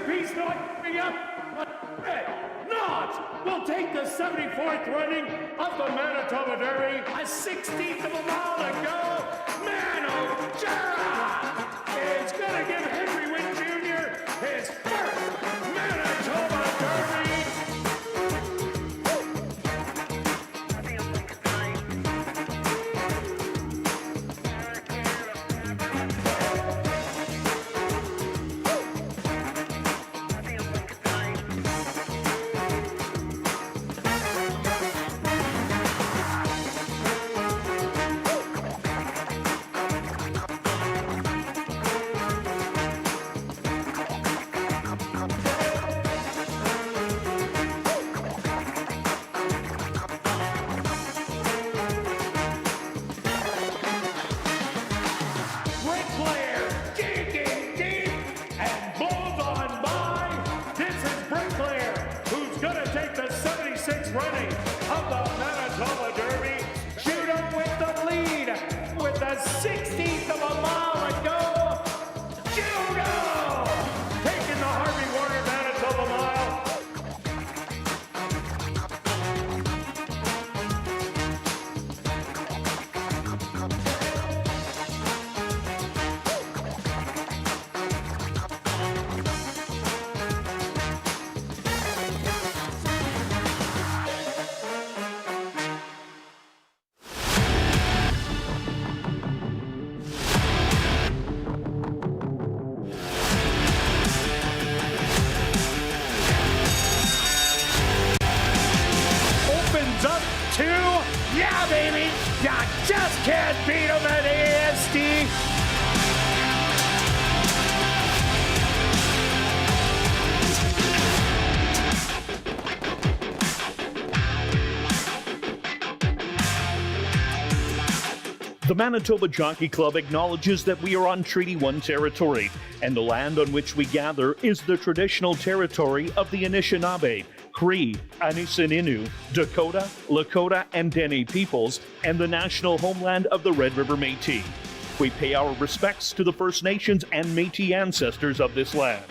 He's not giving up. Not will take the 74th running of the Manitoba Derby. A 16th of a mile to go. Manitoba is going to give Henry Wynn Jr. his first Manitoba Derby. Running of the Manitoba Derby. Shoot up with the lead with the 16th of a mile to go. Judo taking the Harvey Warner Manitoba Mile. Yeah, baby, you just can't beat them at ASD. The Manitoba Jockey Club acknowledges that we are on Treaty 1 territory, and the land on which we gather is the traditional territory of the Anishinaabe, Cree, Anisininew, Dakota, Lakota, and Dene peoples, and the national homeland of the Red River Métis. We pay our respects to the First Nations and Métis ancestors of this land.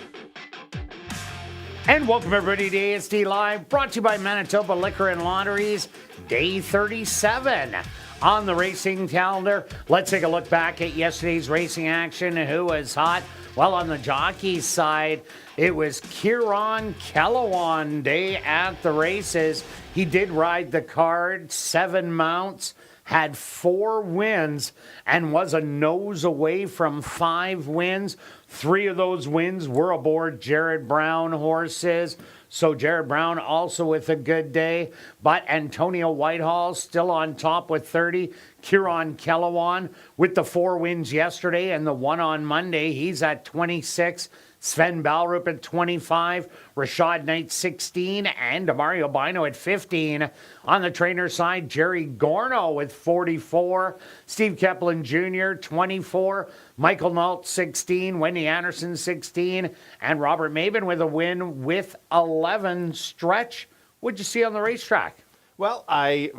And welcome everybody to ASD Live, brought to you by Manitoba Liquor and Lotteries, Day 37 on the racing calendar. Let's take a look back at yesterday's racing action. Who was hot? Well, on the jockey side, it was Kieran Kellowan Day at the races. He did ride the card, 7 mounts, had 4 wins, and was a nose away from 5 wins. 3 of those wins were aboard Jared Brown horses. So Jared Brown also with a good day, but Antonio Whitehall still on top with 30. Kieran Kellowan with the 4 wins yesterday and the 1 on Monday. He's at 26. Sven Balrup at 25, Rashad Knight 16, and Mario Bino at 15. On the trainer side, Jerry Gorno with 44, Steve Keplin Jr. 24, Michael Nault 16, Wendy Anderson 16, and Robert Maben with a win with 11. Stretch, what'd you see on the racetrack? Well, I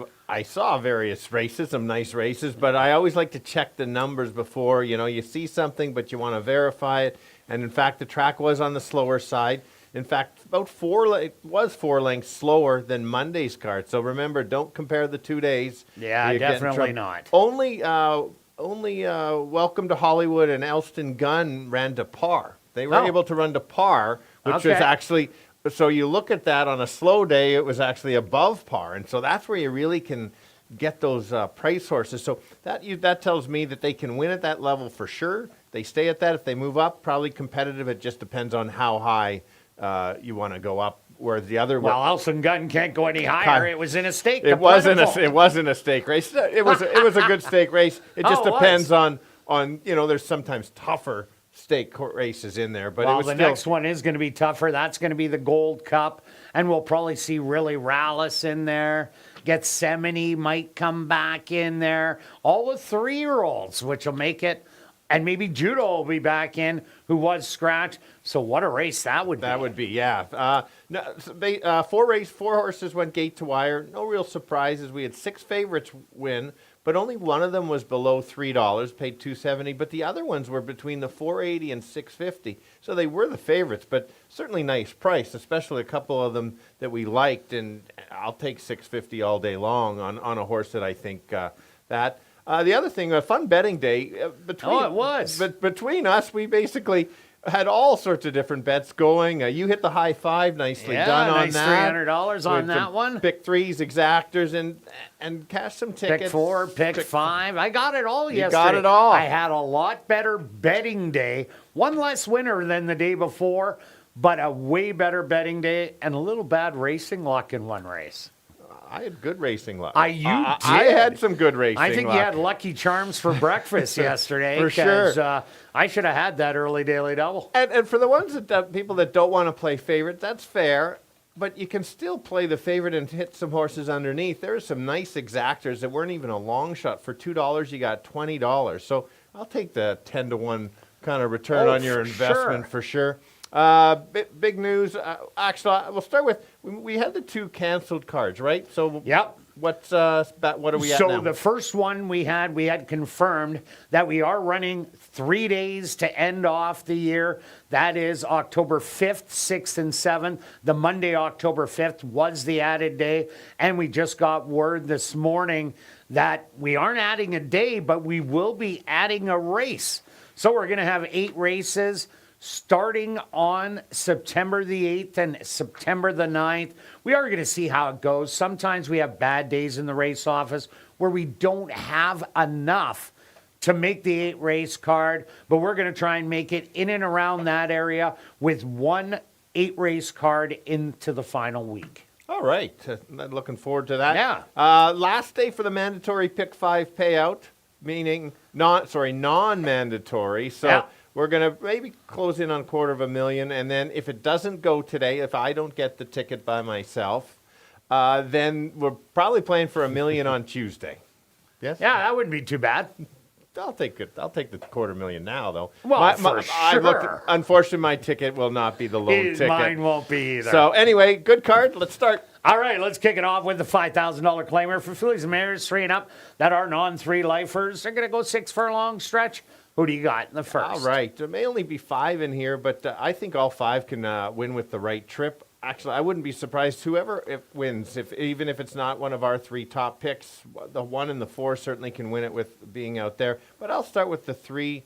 saw various races, some nice races, but I always like to check the numbers before, you see something, but you want to verify it. And in fact, the track was on the slower side. In fact, it was 4 lengths slower than Monday's card. So remember, don't compare the 2 days. Yeah, definitely not. Only Welcome to Hollywood and Elston Gunn ran to par. They were able to run to par, which was actually, so you look at that on a slow day, it was actually above par. And so that's where you really can get those price horses. So that tells me that they can win at that level for sure. They stay at that. If they move up, probably competitive. It just depends on how high you want to go up. Whereas the other well, Elson Gunn can't go any higher. It was in a stake. It wasn't a stake race. It was a good stake race. It just depends on there's sometimes tougher stake races in there. But well, the next one is going to be tougher. That's going to be the Gold Cup, and we'll probably see Really Rallis in there. Gethsemane might come back in there. All the 3-year-olds, which will make it. And maybe Judo will be back in, who was scratched. So what a race that would be. That would be, yeah. 4 horses went gate to wire. No real surprises. We had 6 favorites win, but only one of them was below $3, paid $270, but the other ones were between the $480 and $650. So they were the favorites, but certainly nice price, especially a couple of them that we liked, and I'll take $650 all day long on a horse that I think that. The other thing, a fun betting day. It was. But between us, we basically had all sorts of different bets going. You hit the high five, nicely done nice on that. $300 on that one. Pick threes, exactors, and cash some tickets. Pick 4, pick 5. I got it all yesterday. You got it all. I had a lot better betting day. One less winner than the day before, but a way better betting day and a little bad racing luck in one race. I had good racing luck. I had some good racing luck. I think you had Lucky Charms for breakfast yesterday. For sure. I should have had that early daily double. And for the ones people that don't want to play favorite, that's fair. But you can still play the favorite and hit some horses underneath. There are some nice exactors that weren't even a long shot. For $2, you got $20. So I'll take the 10-to-1 kind of return on your investment for sure. Big news. Actually, we'll start with, we had the 2 canceled cards, right? So yep. What are we at now? So the first one we had confirmed that we are running 3 days to end off the year. That is October 5th, 6th, and 7th. The Monday, October 5th was the added day. And we just got word this morning that we aren't adding a day, but we will be adding a race. So we're going to have 8 races starting on September the 8th and September the 9th. We are going to see how it goes. Sometimes we have bad days in the race office where we don't have enough to make the 8 race card, but we're going to try and make it in and around that area with one 8 race card into the final week. All right. Looking forward to that. Yeah. Last day for the mandatory pick 5 payout, meaning non-mandatory. So yeah. We're going to maybe close in on $250,000, and then if it doesn't go today, if I don't get the ticket by myself, then we're probably playing for $1 million on Tuesday. Yes? Yeah, that wouldn't be too bad. I'll take it. I'll take the $250,000 now, though. Well, for sure. Unfortunately, my ticket will not be the loan ticket. Mine won't be either. So anyway, good card. Let's start. All right, let's kick it off with the $5,000 claimer for fillies and mares 3 and up that are non-3 lifers. They're going to go 6 for a long stretch. Who do you got in the first? All right. There may only be 5 in here, but I think all 5 can win with the right trip. Actually, I wouldn't be surprised whoever wins, even if it's not one of our 3 top picks. The 1 and the 4 certainly can win it with being out there. But I'll start with the 3.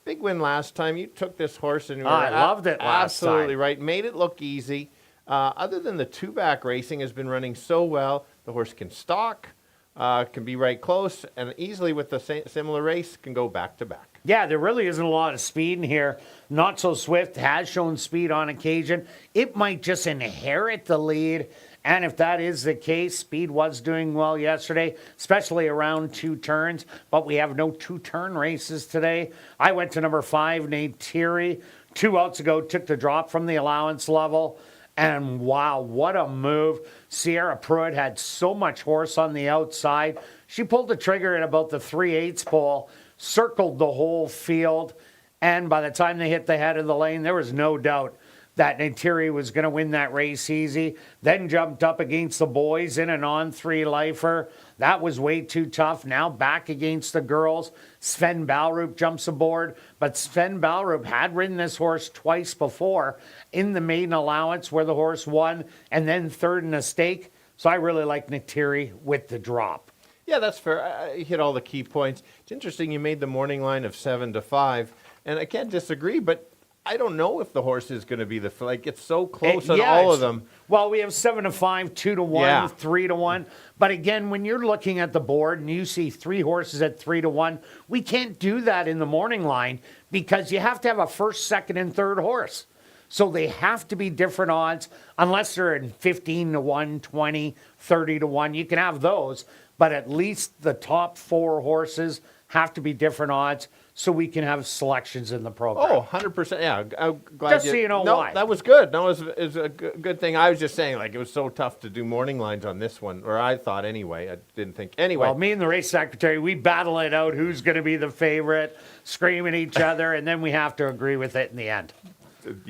Big win last time. You took this horse and you were I loved it last time. Absolutely right. Made it look easy. Other than the 2-back racing has been running so well, the horse can stalk. Can be right close, and easily with the similar race can go back to back. Yeah, there really isn't a lot of speed in here. Not So Swift has shown speed on occasion. It might just inherit the lead, and if that is the case, Speed was doing well yesterday, especially around 2 turns, but we have no 2-turn races today. I went to number 5, Nate Thierry. 2 outs ago, took the drop from the allowance level. And wow, what a move. Sierra Pruitt had so much horse on the outside. She pulled the trigger at about the 3/8 pole, circled the whole field, and by the time they hit the head of the lane, there was no doubt that Neytiri was going to win that race easy. Then jumped up against the boys in a non-3 lifer. That was way too tough. Now back against the girls. Sven Balrup jumps aboard. But Sven Balrup had ridden this horse twice before in the maiden allowance where the horse won and then 3rd in a stake. So I really like Neytiri with the drop. Yeah, that's fair. I hit all the key points. It's interesting you made the morning line of 7-5. And I can't disagree, but I don't know if the horse is going to be it's so close on all of them. Well, we have 7-5, 2-1, 3-1. But again, when you're looking at the board and you see 3 horses at 3-1, we can't do that in the morning line because you have to have a 1st, 2nd, and 3rd horse. So they have to be different odds unless they're in 15-1, 20, 30-1. You can have those, but at least the top 4 horses have to be different odds so we can have selections in the program. Oh, 100%. Yeah, I'm glad just so you know why. That was good. That was a good thing. I was just saying, it was so tough to do morning lines on this one, or I thought anyway. I didn't think. Anyway. Well, me and the race secretary, we battle it out who's going to be the favorite, scream at each other, and then we have to agree with it in the end.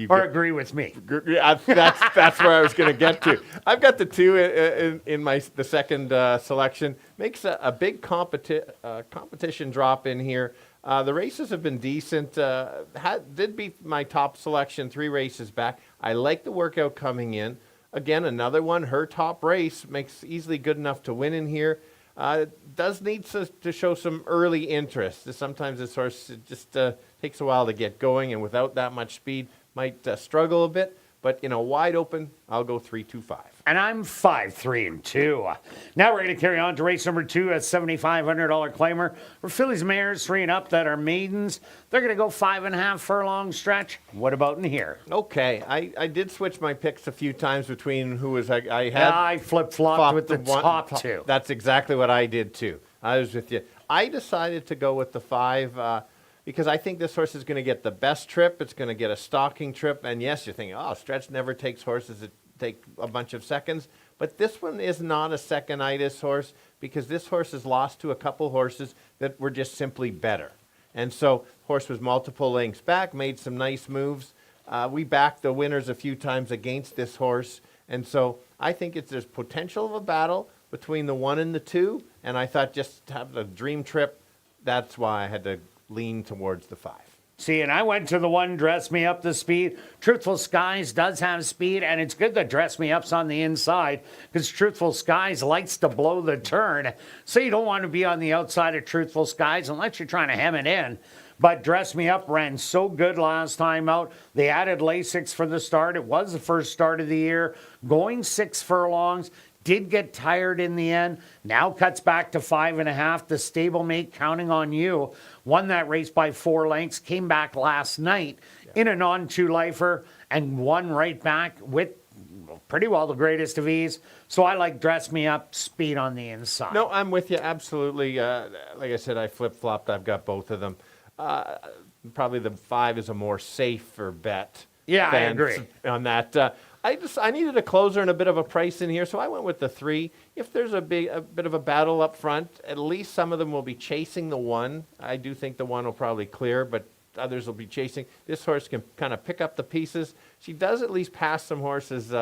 Or agree with me. That's where I was going to get to. I've got the 2 in the second selection. Makes a big competition drop in here. The races have been decent. Did beat my top selection 3 races back. I like the workout coming in. Again, another one. Her top race makes easily good enough to win in here. Does need to show some early interest. Sometimes this horse just takes a while to get going, and without that much speed, might struggle a bit. But, wide open, I'll go 3-2-5. And I'm 5-3-2. Now we're going to carry on to race number 2, a $7,500 claimer. For fillies, mares, 3 and up that are maidens, they're going to go 5.5 furlong stretch. What about in here? Okay, I did switch my picks a few times between who was I had. Yeah, I flip-flopped with the top 2. That's exactly what I did too. I was with you. I decided to go with the 5 because I think this horse is going to get the best trip. It's going to get a stalking trip. And yes, you're thinking, stretch never takes horses that take a bunch of seconds. But this one is not a second-itis horse because this horse has lost to a couple horses that were just simply better. And so horse was multiple lengths back, made some nice moves. We backed the winners a few times against this horse. And so I think there's potential of a battle between the 1 and the 2. And I thought just have the dream trip. That's why I had to lean towards the 5. See, and I went to the 1, Dress Me Up the speed. Truthful Skies does have speed, and it's good that Dress Me Up's on the inside because Truthful Skies likes to blow the turn. So you don't want to be on the outside of Truthful Skies unless you're trying to hem it in. But Dress Me Up ran so good last time out. They added Lasix for the start. It was the first start of the year. Going 6 furlongs. Did get tired in the end. Now cuts back to 5.5. The stablemate Counting on You won that race by 4 lengths. Came back last night in a non-2-lifer and won right back with pretty well the greatest of ease. So I like Dress Me Up, speed on the inside. No, I'm with you absolutely. Like I said, I flip-flopped. I've got both of them. Probably the 5 is a more safer bet. Yeah, I agree on that. I needed a closer and a bit of a price in here, so I went with the 3. If there's a bit of a battle up front, at least some of them will be chasing the 1. I do think the 1 will probably clear, but others will be chasing. This horse can kind of pick up the pieces. She does at least pass some horses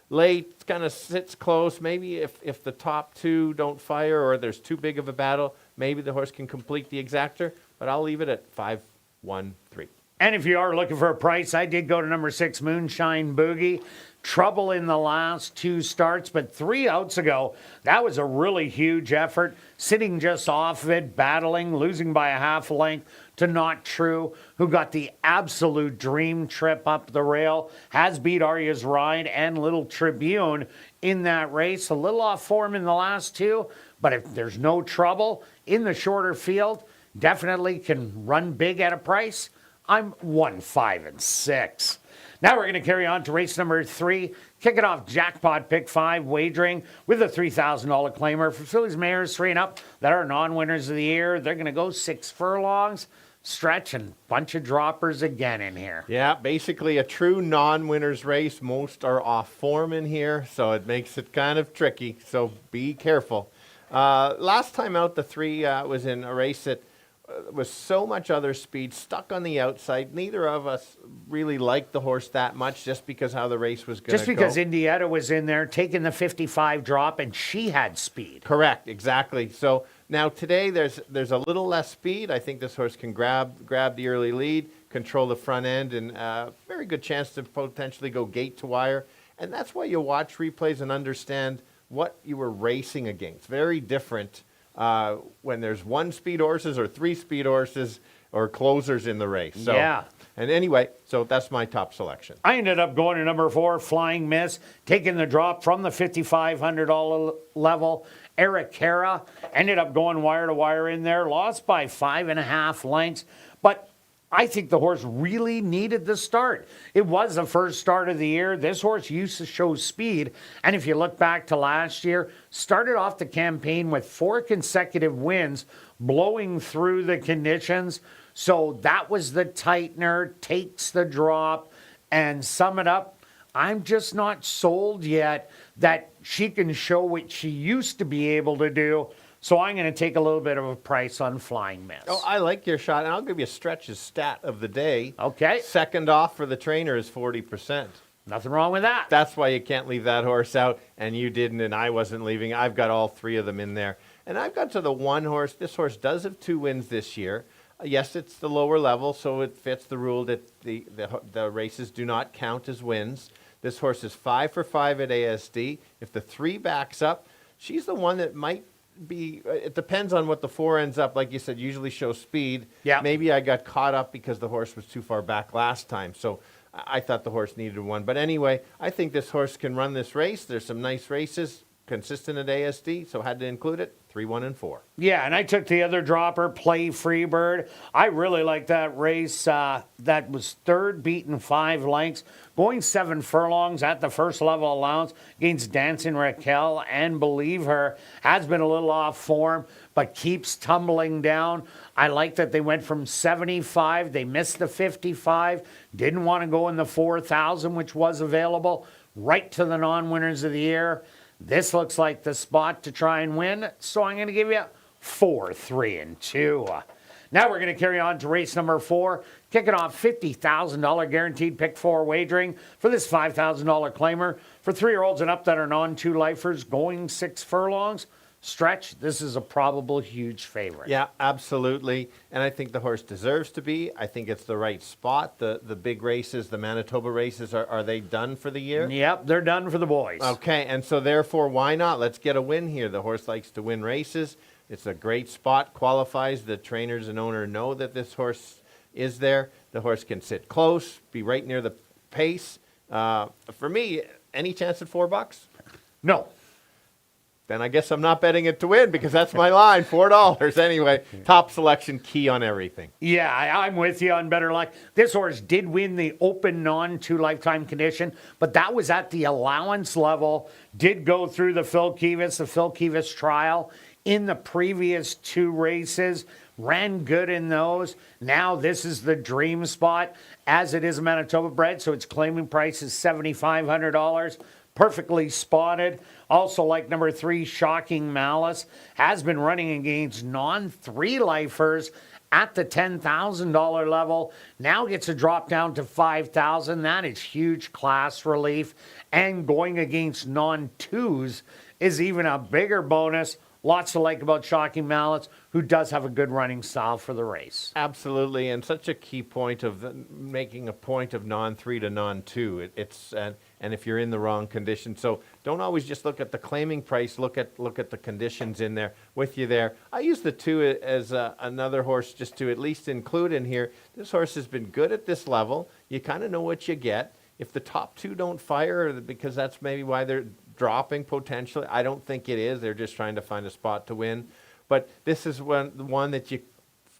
late, kind of sits close. Maybe if the top 2 don't fire or there's too big of a battle, maybe the horse can complete the exactor, but I'll leave it at 5-1-3. And if you are looking for a price, I did go to number 6, Moonshine Boogie. Trouble in the last 2 starts, but 3 outs ago, that was a really huge effort. Sitting just off of it, battling, losing by a half length to Not True, who got the absolute dream trip up the rail. Has beat Arya's Ride and Little Tribune in that race. A little off form in the last 2, but if there's no trouble in the shorter field, definitely can run big at a price. I'm 1-5-6. Now we're going to carry on to race number 3. Kick it off Jackpot Pick 5 wagering with a $3,000 claimer for fillies, mares, 3 and up that are non-winners of the year. They're going to go 6 furlongs, stretch, and bunch of droppers again in here. Yeah, basically a true non-winners race. Most are off form in here, so it makes it kind of tricky. So be careful. Last time out, the 3 was in a race that was so much other speed, stuck on the outside. Neither of us really liked the horse that much just because how the race was going to go. Just because Indietta was in there taking the 55 drop and she had speed. Correct, exactly. So now today there's a little less speed. I think this horse can grab the early lead, control the front end, and very good chance to potentially go gate to wire. And that's why you watch replays and understand what you were racing against. Very different when there's 1 speed horses or 3 speed horses or closers in the race. So, yeah. And anyway, so that's my top selection. I ended up going to number 4, Flying Miss, taking the drop from the $5,500 level. Eric Cara ended up going wire to wire in there, lost by 5.5 lengths, but I think the horse really needed the start. It was the first start of the year. This horse used to show speed. And if you look back to last year, started off the campaign with 4 consecutive wins, blowing through the conditions. So that was the tightener, takes the drop, and sum it up. I'm just not sold yet that she can show what she used to be able to do. So I'm going to take a little bit of a price on Flying Miss. Oh, I like your shot, and I'll give you Stretch's stat of the day. Okay. Second off for the trainer is 40%. Nothing wrong with that. That's why you can't leave that horse out, and you didn't, and I wasn't leaving. I've got all three of them in there. And I've got to the one horse. This horse does have 2 wins this year. Yes, it's the lower level, so it fits the rule that the races do not count as wins. This horse is 5 for 5 at ASD. If the 3 backs up, she's the one that might be, it depends on what the 4 ends up. Like you said, usually shows speed. Yeah. Maybe I got caught up because the horse was too far back last time. So I thought the horse needed one. But anyway, I think this horse can run this race. There's some nice races, consistent at ASD, so had to include it. 3, 1, and 4. Yeah, and I took the other dropper, Play Freebird. I really like that race. That was third, beaten 5 lengths, going 7 furlongs at the first level allowance against Dancing Raquel and Believe Her. Has been a little off form, but keeps tumbling down. I like that they went from 75. They missed the 55. Didn't want to go in the 4,000, which was available, right to the non-winners of the year. This looks like the spot to try and win, so I'm going to give you 4, 3, and 2. Now we're going to carry on to race number 4, kicking off $50,000 guaranteed pick 4 wagering for this $5,000 claimer for 3-year-olds and up that are non-2 lifers going 6 furlongs. Stretch, this is a probable huge favorite. Yeah, absolutely. And I think the horse deserves to be. I think it's the right spot. The big races, the Manitoba races, are they done for the year? Yep, they're done for the boys. Okay, and so therefore, why not? Let's get a win here. The horse likes to win races. It's a great spot, qualifies. The trainers and owner know that this horse is there. The horse can sit close, be right near the pace. For me, any chance at $4? No. Then I guess I'm not betting it to win because that's my line, $4. Anyway, top selection, key on everything. Yeah, I'm with you on better luck. This horse did win the open non-2 lifetime condition, but that was at the allowance level. Did go through the Phil Kivas trial in the previous 2 races. Ran good in those. Now this is the dream spot, as it is a Manitoba bred, so its claiming price is $7,500. Perfectly spotted. Also like number 3, Shocking Malice, has been running against non-3 lifers at the $10,000 level. Now gets a drop down to $5,000. That is huge class relief. And going against non-2s is even a bigger bonus. Lots to like about Shocking Malice, who does have a good running style for the race. Absolutely, and such a key point of making a point of non-3 to non-2. And if you're in the wrong condition, so don't always just look at the claiming price. Look at the conditions in there with you there. I use the 2 as another horse just to at least include in here. This horse has been good at this level. You kind of know what you get. If the top 2 don't fire, because that's maybe why they're dropping potentially. I don't think it is. They're just trying to find a spot to win. But this is one that you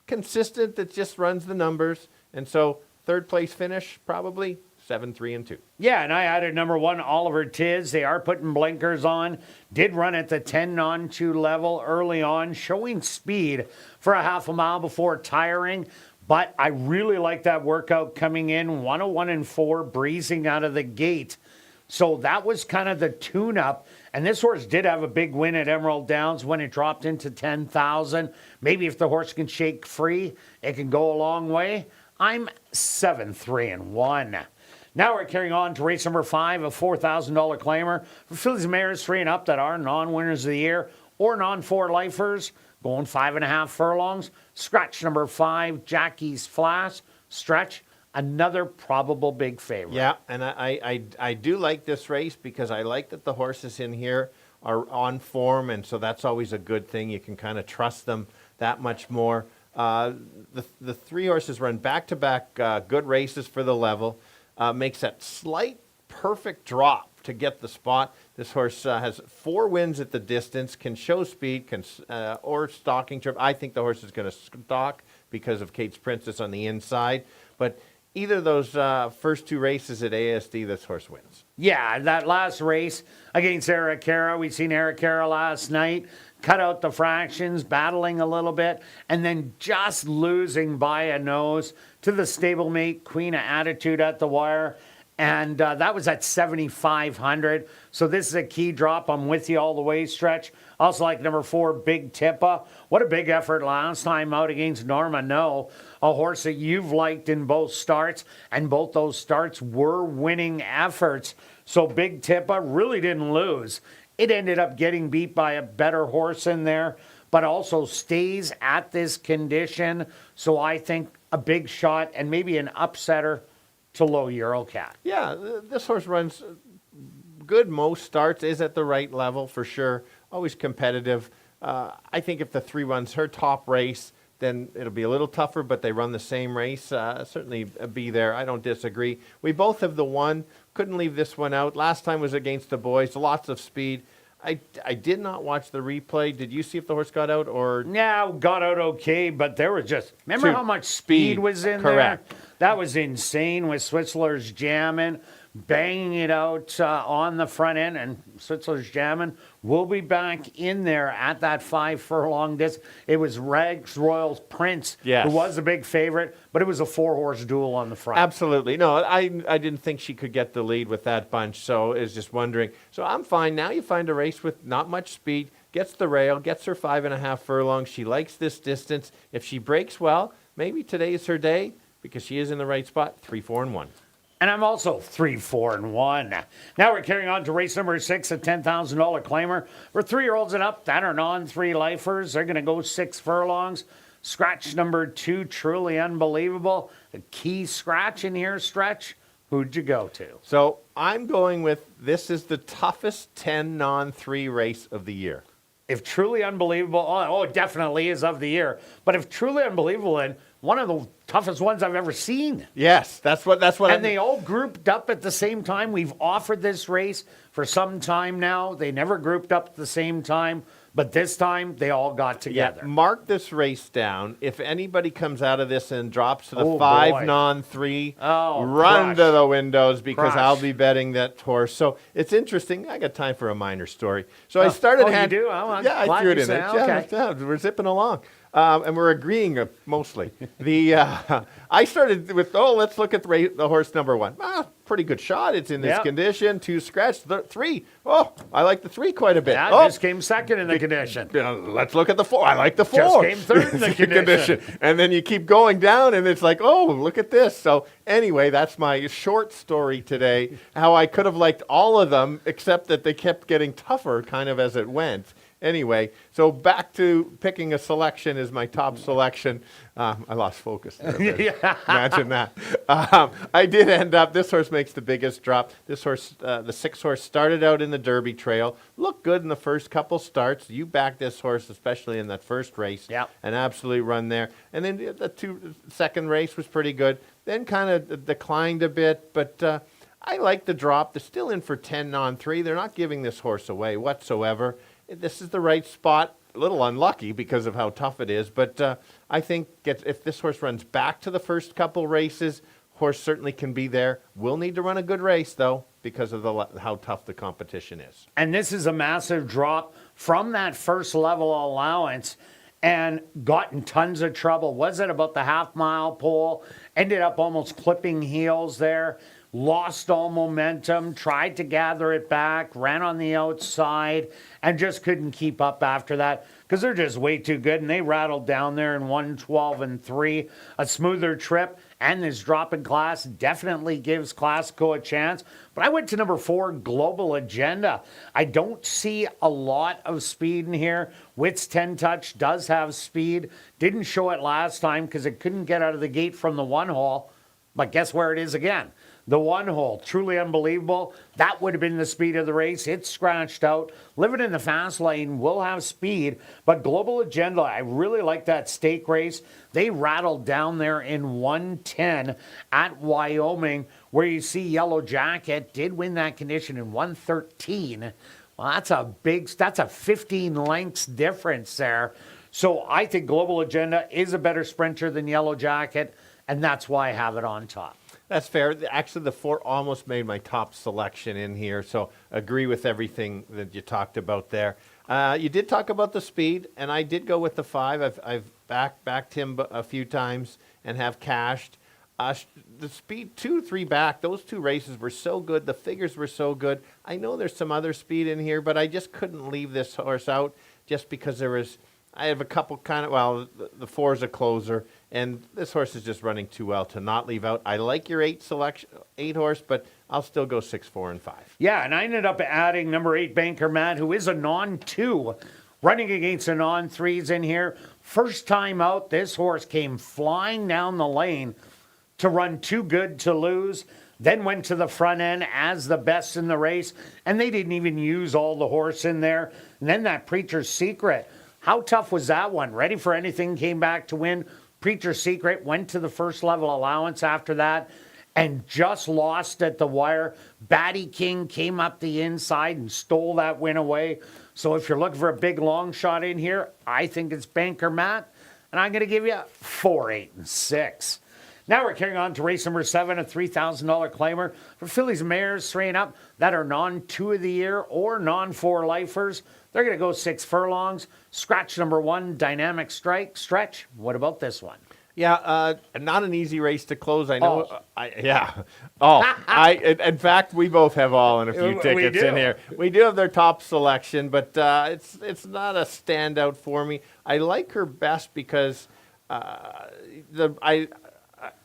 consistent, that just runs the numbers. And so 3rd place finish, probably 7, 3, and 2. Yeah, and I added number 1, Oliver Tiz. They are putting blinkers on. Did run at the 10 non-2 level early on, showing speed for a half a mile before tiring. But I really like that workout coming in, 101 and 4, breezing out of the gate. So that was kind of the tune-up. And this horse did have a big win at Emerald Downs when it dropped into 10,000. Maybe if the horse can shake free, it can go a long way. I'm 7, 3, and 1. Now we're carrying on to race number 5, a $4,000 claimer for fillies and mares 3 and up that are non-winners of the year or non-4 lifers, going 5.5 furlongs. Scratch number 5, Jackie's Flash. Stretch, another probable big favorite. Yeah, and I do like this race because I like that the horses in here are on form, and so that's always a good thing. You can kind of trust them that much more. The 3 horses run back-to-back good races for the level. Makes that slight perfect drop to get the spot. This horse has 4 wins at the distance, can show speed, or stalking trip. I think the horse is going to stalk because of Kate's Princess on the inside. But either of those first 2 races at ASD, this horse wins. Yeah, that last race against Eric Cara, we seen Eric Cara last night, cut out the fractions, battling a little bit, and then just losing by a nose to the stablemate Queen of Attitude at the wire. And that was at 7,500. So this is a key drop. I'm with you all the way, Stretch. Also like number 4, Big Tippa. What a big effort last time out against Norma No, a horse that you've liked in both starts, and both those starts were winning efforts. So Big Tippa really didn't lose. It ended up getting beat by a better horse in there, but also stays at this condition. So I think a big shot and maybe an upsetter to Low Eurocat. Yeah, this horse runs good most starts, is at the right level for sure. Always competitive. I think if the 3 runs her top race, then it'll be a little tougher, but they run the same race. Certainly be there. I don't disagree. We both have the 1. Couldn't leave this one out. Last time was against the boys. Lots of speed. I did not watch the replay. Did you see if the horse got out or? Yeah, got out okay, but there was just, remember how much speed was in Correct. there? That was insane with Switzler's jamming, banging it out on the front end, and Switzler's jamming will be back in there at that 5 furlong distance. It was Rex Royal's Prince, yes, who was a big favorite, but it was a 4-horse duel on the front. Absolutely. No, I didn't think she could get the lead with that bunch, so I was just wondering. So I'm fine. Now you find a race with not much speed, gets the rail, gets her 5.5 furlongs. She likes this distance. If she breaks well, maybe today is her day because she is in the right spot. 3, 4, and 1. And I'm also 3, 4, and 1. Now we're carrying on to race number 6, a $10,000 claimer for 3-year-olds and up that are non-3-lifers. They're going to go 6 furlongs. Scratch number 2, truly unbelievable. A key scratch in here, Stretch. Who'd you go to? So I'm going with this is the toughest 10 non-3 race of the year. If truly unbelievable, oh, it definitely is of the year. But if truly unbelievable, and one of the toughest ones I've ever seen. Yes, that's what. And they all grouped up at the same time. We've offered this race for some time now. They never grouped up at the same time, but this time they all got together. Yeah, mark this race down. If anybody comes out of this and drops to the 5 non-3, run to the windows because I'll be betting that horse. So it's interesting. I got time for a minor story. So I started. You do? Oh, I'm yeah, I threw it in there. Okay. Yeah, we're zipping along. And we're agreeing mostly. I started with, let's look at the horse number 1. Pretty good shot. It's in this condition. 2 scratch. 3. Oh, I like the 3 quite a bit. Yeah, just came second in the condition. Let's look at the 4. I like the 4. Just came third in the condition. And then you keep going down, and it's like, look at this. So anyway, that's my short story today, how I could have liked all of them, except that they kept getting tougher kind of as it went. Anyway, so back to picking a selection is my top selection. I lost focus there. Imagine that. I did end up, this horse makes the biggest drop. This horse, the 6 horse, started out in the Derby Trail. Looked good in the first couple starts. You backed this horse, especially in that first race. Yep. An absolute run there. And then the second race was pretty good. Then kind of declined a bit, but I like the drop. They're still in for 10 non-3. They're not giving this horse away whatsoever. This is the right spot. A little unlucky because of how tough it is, but I think if this horse runs back to the first couple races, horse certainly can be there. Will need to run a good race, though, because of how tough the competition is. And this is a massive drop from that first level allowance and got in tons of trouble. Was it about the half-mile pole? Ended up almost clipping heels there. Lost all momentum, tried to gather it back, ran on the outside, and just couldn't keep up after that because they're just way too good. And they rattled down there in 1:12 and 3. A smoother trip, and this drop in class definitely gives Classico a chance. But I went to number 4, Global Agenda. I don't see a lot of speed in here. Witt's 10 Touch does have speed. Didn't show it last time because it couldn't get out of the gate from the 1 hole. But guess where it is again? The 1 hole, truly unbelievable. That would have been the speed of the race. It's scratched out. Living in the fast lane will have speed, but Global Agenda, I really like that stake race. They rattled down there in 1:10 at Wyoming, where you see Yellow Jacket did win that condition in 1:13. Well, that's a 15 lengths difference there. So I think Global Agenda is a better sprinter than Yellow Jacket, and that's why I have it on top. That's fair. Actually, the 4 almost made my top selection in here, so agree with everything that you talked about there. You did talk about the speed, and I did go with the 5. I've backed him a few times and have cashed. The speed 2-3 back, those two races were so good. The figures were so good. I know there's some other speed in here, but I just couldn't leave this horse out just because I have a couple the 4's a closer, and this horse is just running too well to not leave out. I like your 8 horse, but I'll still go 6, 4, and 5. Yeah, and I ended up adding number 8, Banker Matt, who is a non-2, running against the non-3s in here. First time out, this horse came flying down the lane to run Too Good to Lose, then went to the front end as the best in the race, and they didn't even use all the horse in there. And then that Preacher's Secret. How tough was that one? Ready for Anything came back to win. Preacher's Secret went to the first level allowance after that and just lost at the wire. Batty King came up the inside and stole that win away. So if you're looking for a big long shot in here, I think it's Banker Matt, and I'm going to give you 4, 8, and 6. Now we're carrying on to race number 7, a $3,000 claimer for fillies and mares 3 and up that are non-2 of the year or non-4 lifers. They're going to go 6 furlongs. Scratch number 1, Dynamic Strike. Stretch, what about this one? Yeah, not an easy race to close. I know. In fact, we both have all in a few tickets in here. We do have their top selection, but it's not a standout for me. I like her best because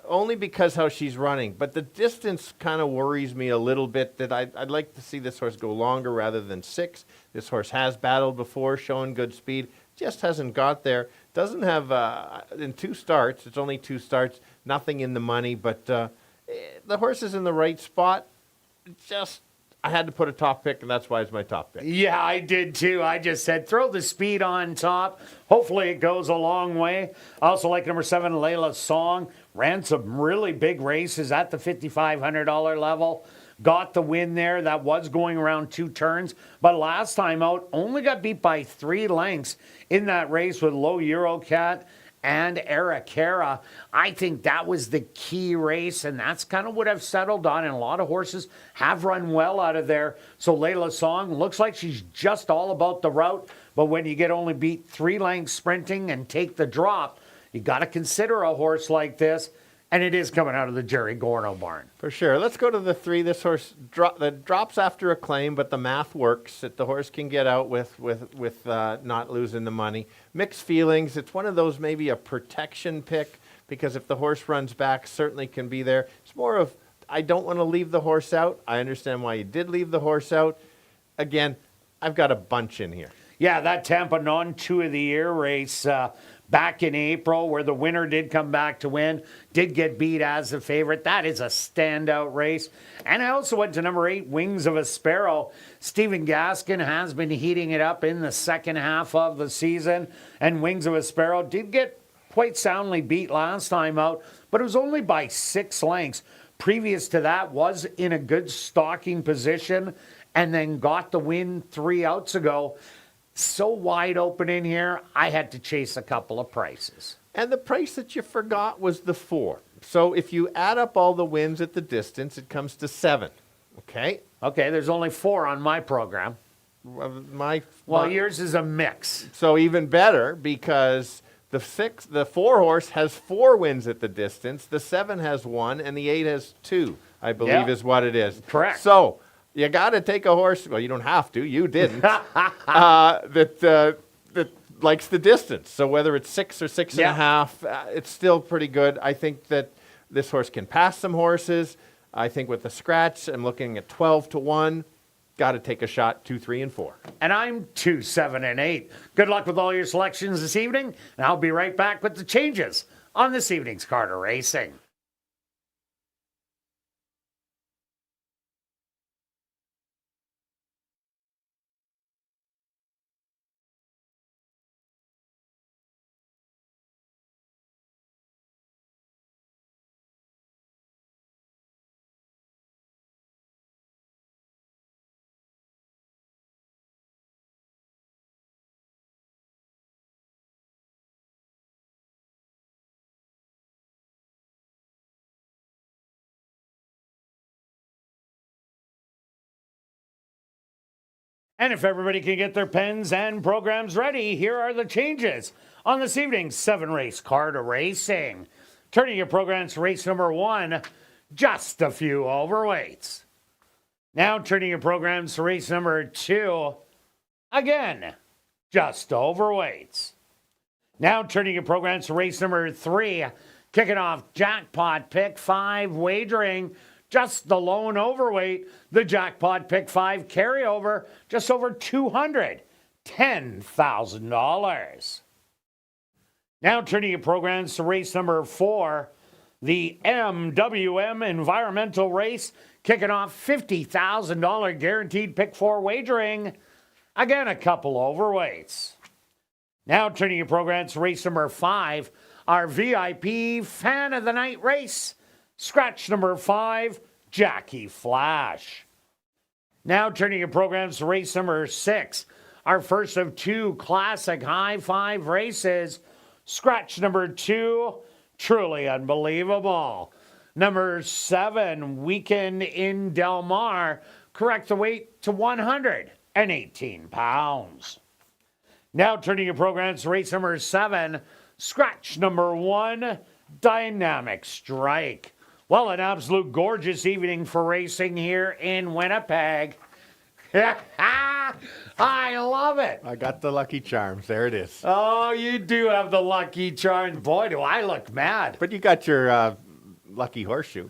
only because how she's running, but the distance kind of worries me a little bit. That I'd like to see this horse go longer rather than 6. This horse has battled before, showing good speed, just hasn't got there. Doesn't have in 2 starts. It's only 2 starts, nothing in the money, but the horse is in the right spot. I had to put a top pick, and that's why it's my top pick. Yeah, I did too. I just said throw the speed on top. Hopefully it goes a long way. I also like number 7, Layla's Song. Ran some really big races at the $5,500 level. Got the win there. That was going around 2 turns. But last time out, only got beat by 3 lengths in that race with Low Eurocat and Ericara. I think that was the key race, and that's kind of what I've settled on, and a lot of horses have run well out of there. So Layla Song looks like she's just all about the route, but when you get only beat 3 lengths sprinting and take the drop, you got to consider a horse like this, and it is coming out of the Jerry Gorno barn. For sure. Let's go to the 3. This horse drops after a claim, but the math works. That the horse can get out with not losing the money. Mixed feelings. It's one of those maybe a protection pick, because if the horse runs back, certainly can be there. It's more of, I don't want to leave the horse out. I understand why you did leave the horse out. Again, I've got a bunch in here. Yeah, that Tampa non-2 of the year race back in April, where the winner did come back to win, did get beat as the favorite. That is a standout race. And I also went to number 8, Wings of a Sparrow. Stephen Gaskin has been heating it up in the second half of the season, and Wings of a Sparrow did get quite soundly beat last time out, but it was only by 6 lengths. Previous to that was in a good stalking position and then got the win 3 outs ago. So wide open in here, I had to chase a couple of prices. And the price that you forgot was the 4. So if you add up all the wins at the distance, it comes to 7. Okay? Okay, there's only 4 on my program. Yours is a mix. So even better, because the 4 horse has 4 wins at the distance, the 7 has 1, and the 8 has 2, I believe is what it is. Correct. So you got to take a horse. Well, you don't have to. You didn't. that likes the distance. So whether it's 6 or 6.5, it's still pretty good. I think that this horse can pass some horses. I think with the scratch, I'm looking at 12-1. Got to take a shot, 2, 3, and 4. And I'm 2, 7, and 8. Good luck with all your selections this evening, and I'll be right back with the changes on this evening's Carter Racing. And if everybody can get their pens and programs ready, here are the changes on this evening's 7-race Carter Racing. Turning your programs to race number 1, just a few overweights. Now turning your programs to race number 2, again, just overweights. Now turning your programs to race number 3, kicking off Jackpot Pick 5 wagering, just the lone overweight, the Jackpot Pick 5 carryover, just over $210,000. Now turning your programs to race number 4, the MWM Environmental Race, kicking off $50,000 guaranteed Pick 4 wagering, again a couple overweights. Now turning your programs to race number 5, our VIP Fan of the Night race, scratch number 5, Jackie Flash. Now turning your programs to race number 6, our first of 2 classic high 5 races, scratch number 2, truly unbelievable. Number 7, Weekend in Del Mar, correct the weight to 118 pounds. Now turning your programs to race number 7, scratch number 1, Dynamic Strike. Well, an absolute gorgeous evening for racing here in Winnipeg. I love it. I got the Lucky Charms. There it is. Oh, you do have the Lucky Charms. Boy, do I look mad. But you got your Lucky Horseshoe.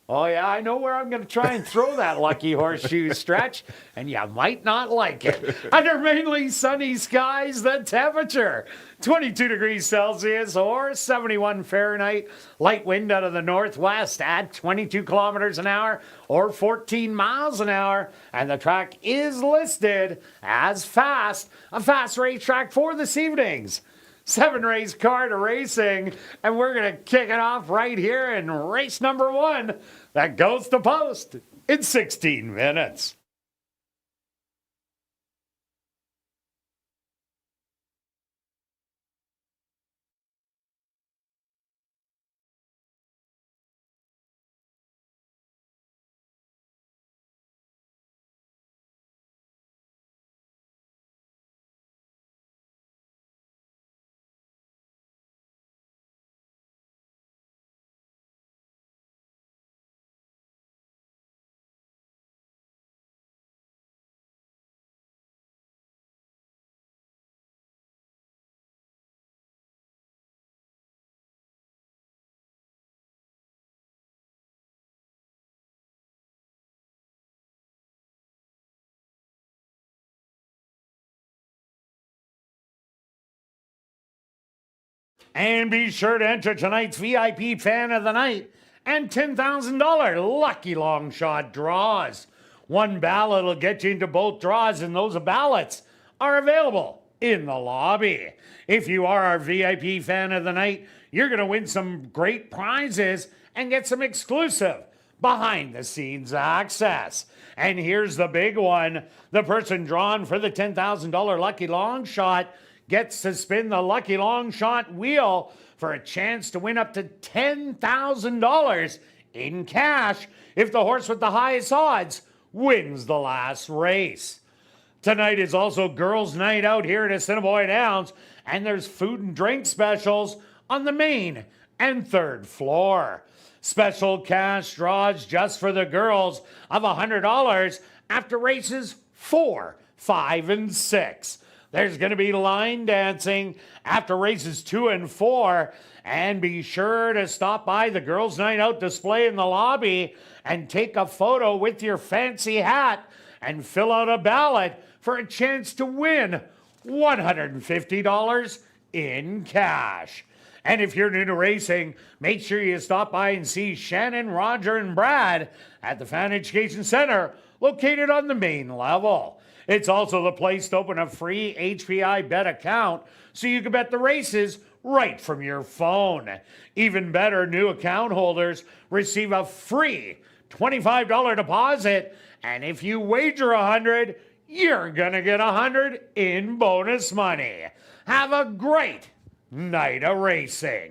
Oh, yeah, I know where I'm going to try and throw that Lucky Horseshoe stretch, and you might not like it. Under mainly sunny skies, the temperature, 22 degrees Celsius or 71 Fahrenheit. Light wind out of the northwest at 22 kilometers an hour or 14 miles an hour. And the track is listed as fast, a fast racetrack for this evening's 7-race car to racing, and we're going to kick it off right here in race number 1 that goes to post in 16 minutes. And be sure to enter tonight's VIP Fan of the Night and $10,000 lucky long shot draws. One ballot will get you into both draws, and those ballots are available in the lobby. If you are our VIP Fan of the Night, you're going to win some great prizes and get some exclusive behind-the-scenes access. And here's the big one. The person drawn for the $10,000 lucky long shot gets to spin the lucky long shot wheel for a chance to win up to $10,000 in cash if the horse with the highest odds wins the last race. Tonight is also girls' night out here at Assiniboia Downs, and there's food and drink specials on the main and third floor. Special cash draws just for the girls of $100 after races 4, 5, and 6. There's going to be line dancing after races 2 and 4. And be sure to stop by the Girls' Night Out display in the lobby and take a photo with your fancy hat and fill out a ballot for a chance to win $150 in cash. And if you're new to racing, make sure you stop by and see Shannon, Roger, and Brad at the Fan Education Center located on the main level. It's also the place to open a free HPI bet account so you can bet the races right from your phone. Even better, new account holders receive a free $25 deposit, and if you wager $100, you're gonna get $100 in bonus money. Have a great night of racing.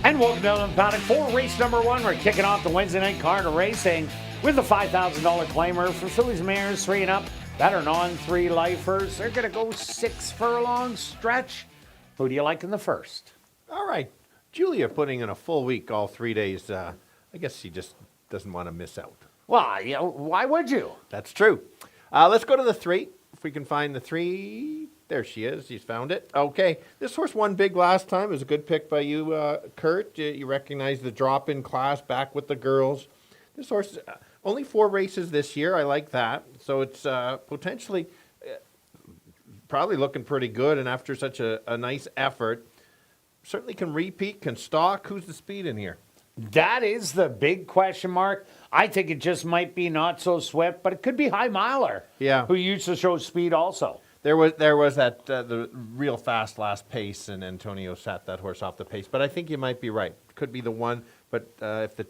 And welcome down to the paddock for race number 1. We're kicking off the Wednesday night card of racing with the $5,000 claimer for fillies and mares 3 and up. That are non-3 lifers. They're going to go 6 furlong stretch. Who do you like in the first? All right. Julia putting in a full week, all 3 days. I guess she just doesn't want to miss out. Well, you know, why would you? That's true. Let's go to the 3. If we can find the 3. There she is. She's found it. Okay. This horse won big last time. It was a good pick by you, Kirt. You recognize the drop-in class back with the girls. This horse, only 4 races this year. I like that. So it's potentially probably looking pretty good. And after such a nice effort, certainly can repeat, can stalk. Who's the speed in here? That is the big question mark. I think it just might be Not So Swift, but it could be High Miler, who used to show speed also. There was that the real fast last pace, and Antonio sat that horse off the pace. But I think you might be right. Could be the one, but if the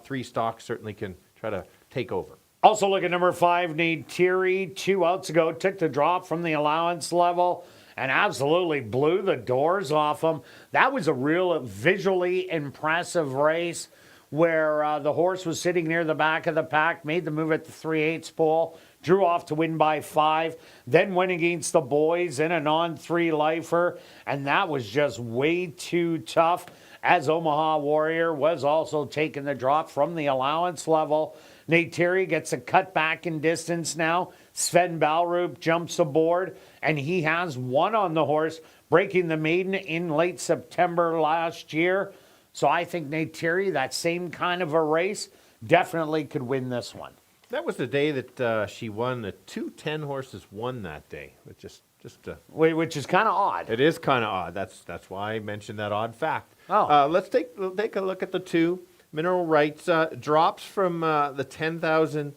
3 stocks certainly can try to take over. Also look at number 5, Neytiri. 2 outs ago, took the drop from the allowance level and absolutely blew the doors off him. That was a real visually impressive race where the horse was sitting near the back of the pack, made the move at the 3/8 pole, drew off to win by 5, then went against the boys in a non-3 lifer, and that was just way too tough, as Omaha Warrior was also taking the drop from the allowance level. Neytiri gets a cut back in distance now. Sven Balrup jumps aboard, and he has won on the horse, breaking the maiden in late September last year. So I think Neytiri, that same kind of a race, definitely could win this one. That was the day that she won. The 2-10 horses won that day, which is which is kind of odd. It is kind of odd. That's why I mentioned that odd fact. Oh, let's take a look at the 2 Mineral Rights. Drops from the 10,000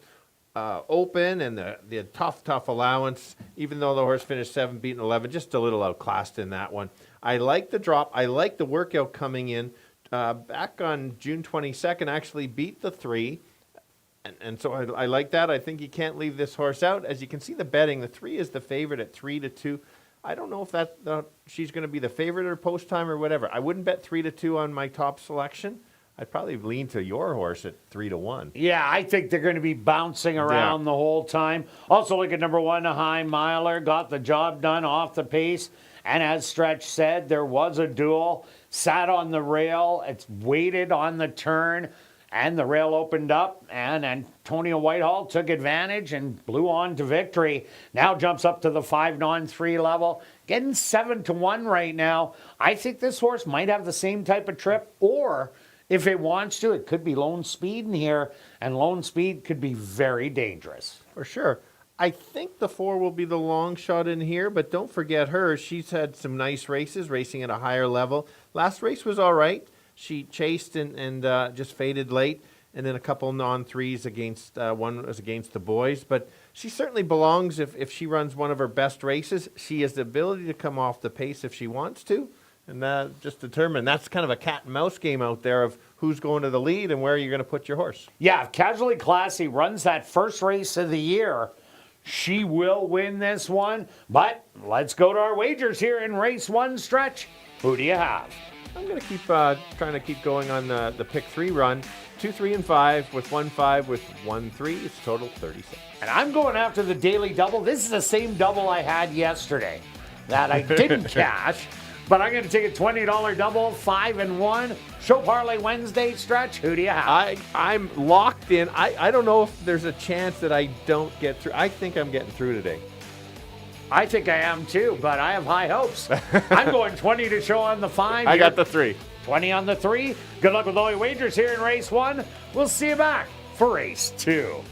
open and the tough allowance. Even though the horse finished 7, beaten 11, just a little outclassed in that one. I like the drop. I like the workout coming in. Back on June 22nd, actually beat the 3. And so I like that. I think you can't leave this horse out. As you can see the betting, the 3 is the favorite at 3-2. I don't know if she's going to be the favorite or post time or whatever. I wouldn't bet 3-2 on my top selection. I'd probably lean to your horse at 3-1. Yeah, I think they're going to be bouncing around the whole time. Also look at number 1, High Miler. Got the job done off the pace. And as Stretch said, there was a duel. Sat on the rail. It's waited on the turn. And the rail opened up, and Antonio Whitehall took advantage and blew on to victory. Now jumps up to the 5 non-3 level, getting 7-1 right now. I think this horse might have the same type of trip, or if it wants to, it could be Lone Speed in here, and Lone Speed could be very dangerous. For sure. I think the 4 will be the long shot in here, but don't forget her. She's had some nice races, racing at a higher level. Last race was all right. She chased and just faded late, and then a couple non-3s against one was against the boys. But she certainly belongs if she runs one of her best races. She has the ability to come off the pace if she wants to, and just determine. That's kind of a cat and mouse game out there of who's going to the lead and where you're going to put your horse. Yeah, if Casually Classy runs that first race of the year, she will win this one. But let's go to our wagers here in race 1 Stretch. Who do you have? I'm going to keep trying to keep going on the pick 3 run. 2, 3, and 5 with 1, 5 with 1, 3. It's total 36. And I'm going after the daily double. This is the same double I had yesterday that I didn't cash. But I'm going to take a $20 double, 5 and 1. Show Parlay Wednesday Stretch. Who do you have? I'm locked in. I don't know if there's a chance that I don't get through. I think I'm getting through today. I think I am too, but I have high hopes. I'm going 20 to show on the 5. I got the 3. 20 on the 3. Good luck with all your wagers here in race 1. We'll see you back for race 2.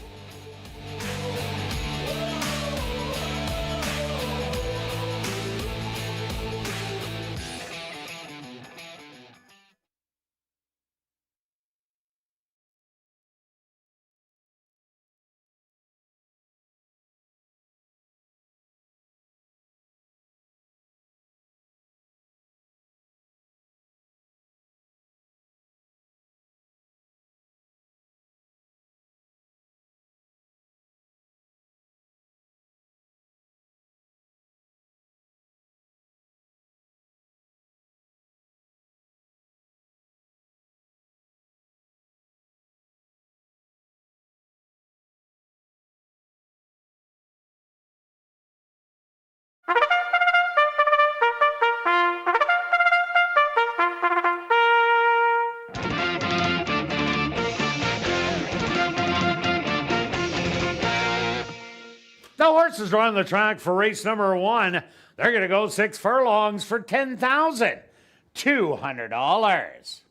horses are on the track for race number 1. They're going to go 6 furlongs for $10,200.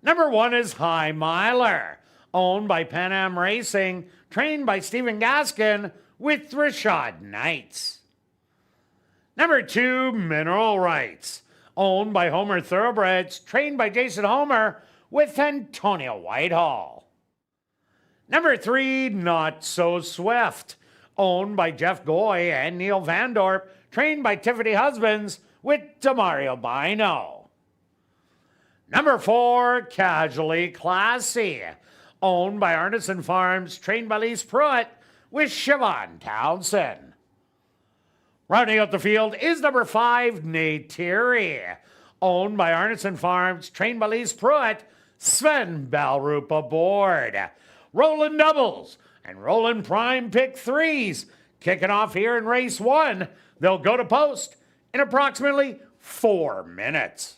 Number 1 is High Miler, owned by Pan Am Racing, trained by Stephen Gaskin with Rashad Knights. Number 2, Mineral Rights, owned by Homer Thoroughbreds, trained by Jason Homer with Antonio Whitehall. Number 3, Not So Swift, owned by Jeff Goy and Neil Vandorp, trained by Tiffany Husbands with Demario Bino. Number 4, Casually Classy, owned by Arneson Farms, trained by Lise Pruitt with Siobhan Townsend. Rounding out the field is number 5, Neytiri, owned by Arneson Farms, trained by Lise Pruitt, Sven Balrup aboard. Rolling doubles and rolling prime pick 3s. Kicking off here in race 1. They'll go to post in approximately 4 minutes.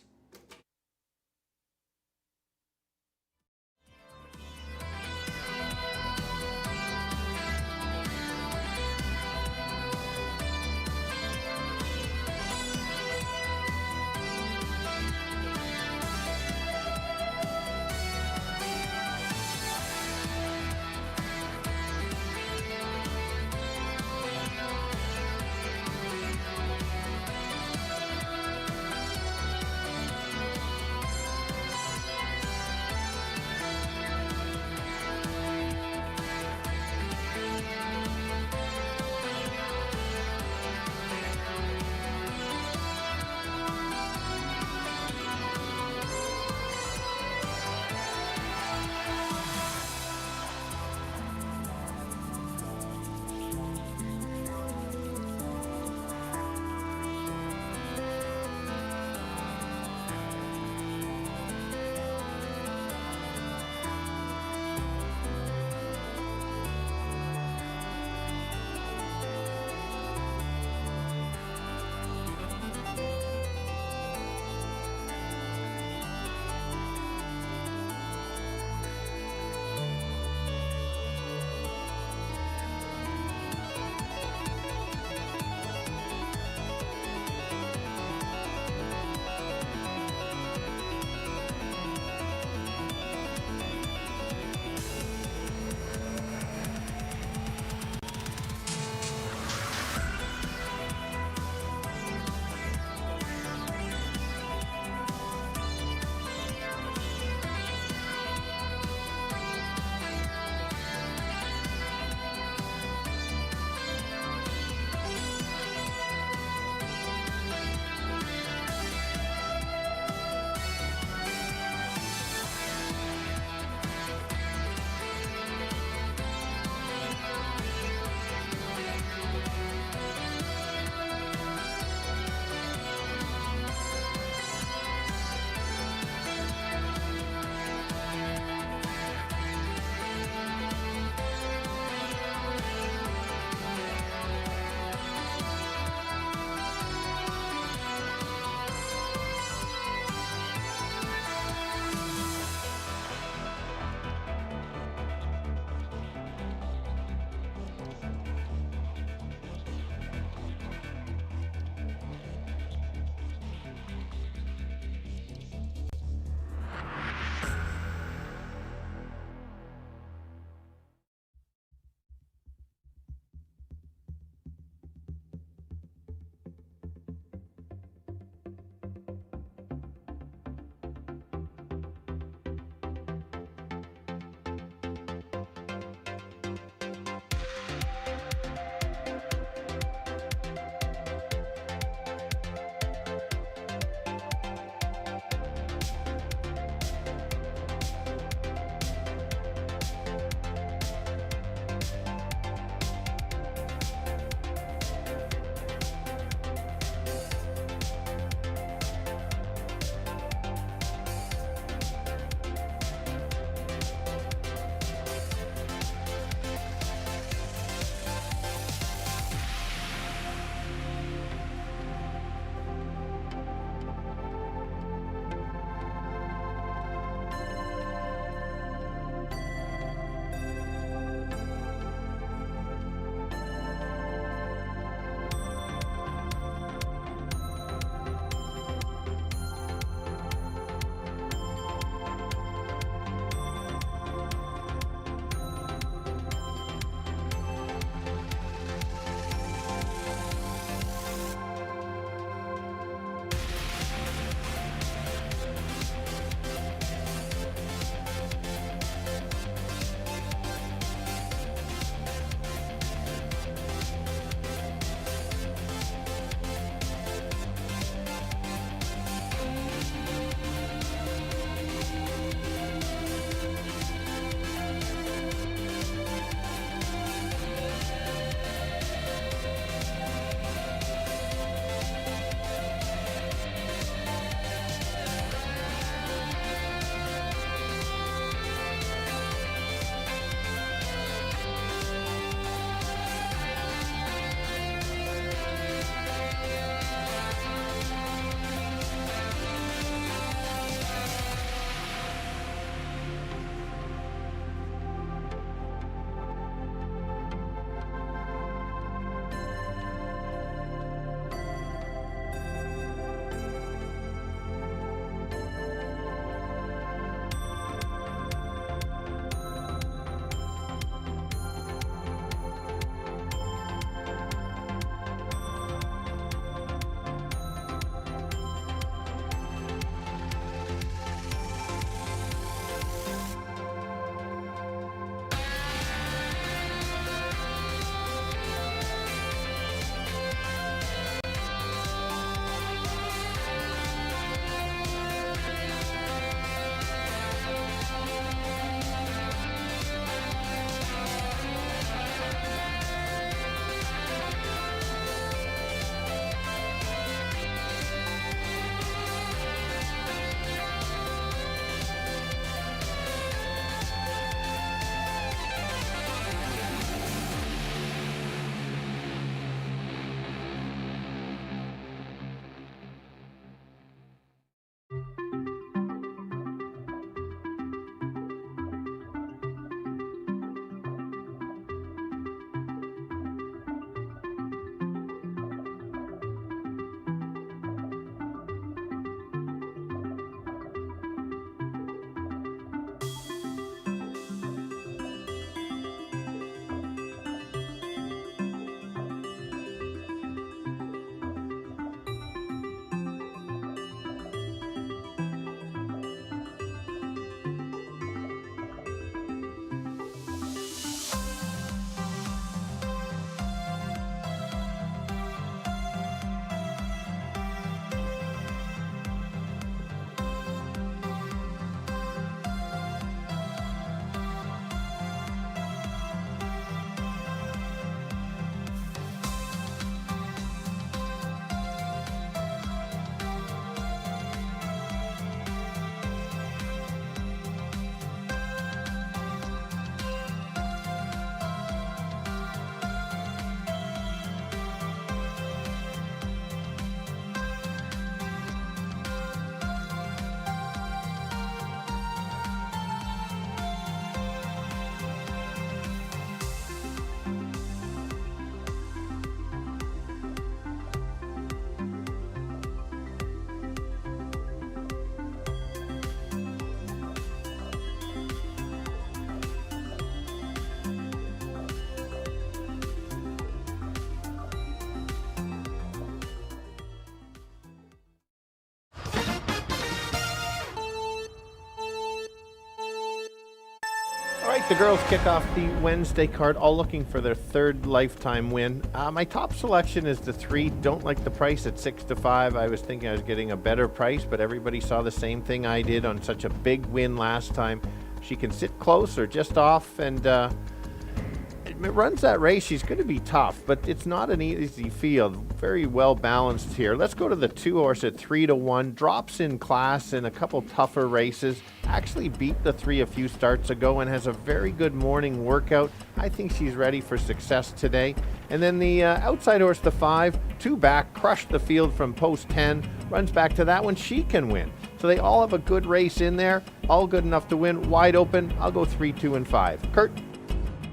right, the girls kick off the Wednesday card, all looking for their third lifetime win. My top selection is the 3. Don't like the price at 6 to 5. I was thinking I was getting a better price, but everybody saw the same thing I did on such a big win last time. She can sit close or just off, and it runs that race. She's going to be tough, but it's not an easy field. Very well balanced here. Let's go to the 2 horse at 3 to 1. Drops in class in a couple tougher races. Actually beat the 3 a few starts ago and has a very good morning workout. I think she's ready for success today. And then the outside horse, the 5, 2 back, crushed the field from post 10. Runs back to that one. She can win. So they all have a good race in there. All good enough to win. Wide open. I'll go 3, 2, and 5. Kirt?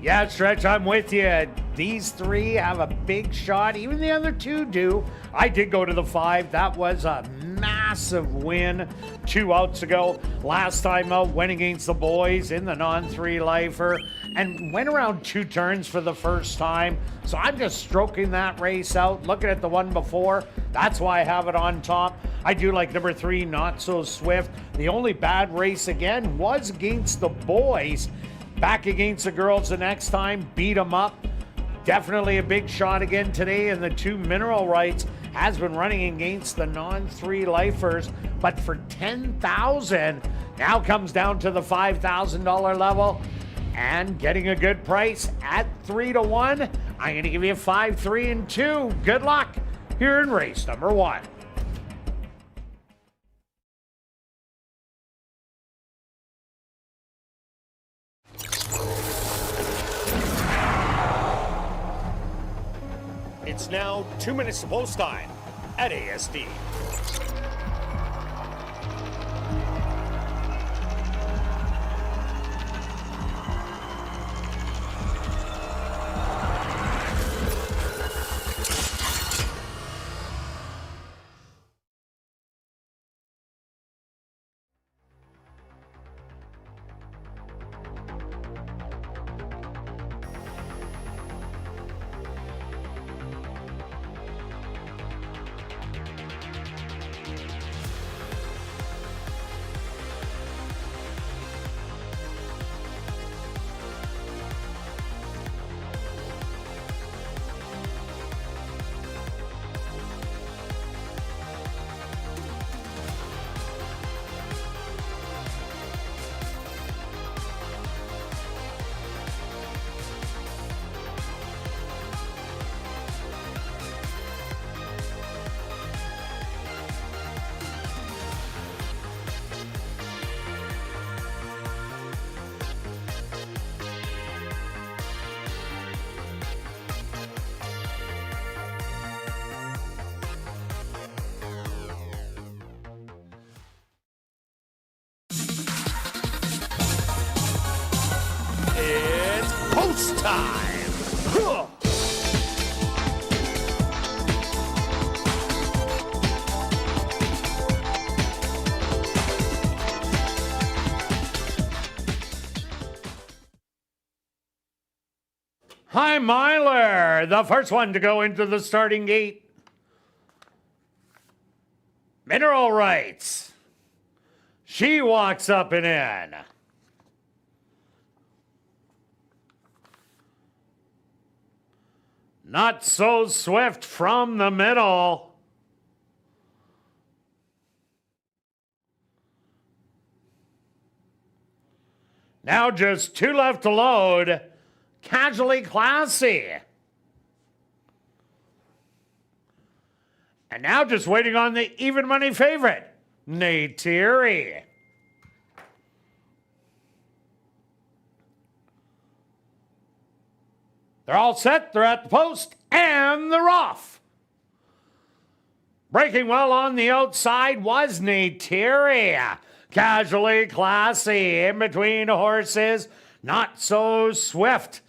Yeah, Stretch, I'm with you. These 3 have a big shot. Even the other 2 do. I did go to the 5. That was a massive win 2 outs ago. Last time out, went against the boys in the non-3 lifer and went around 2 turns for the first time. So I'm just stroking that race out, looking at the one before. That's why I have it on top. I do like number 3, Not So Swift. The only bad race again was against the boys. Back against the girls the next time, beat them up. Definitely a big shot again today, and the 2 mineral rights has been running against the non-3 lifers, but for $10,000, now comes down to the $5,000 level and getting a good price at 3 to 1. I'm going to give you 5, 3, and 2. Good luck here in race number 1. It's now 2 minutes to post time at ASD. It's post time. Hi, Myler, the first one to go into the starting gate. Mineral rights. She walks up and in. Not So Swift from the middle. Now just 2 left to load. Casually Classy. And now just waiting on the even money favorite, Neytiri. They're all set, they're at the post, and they're off. Breaking well on the outside was Neytiri. Casually Classy in between horses, Not So Swift.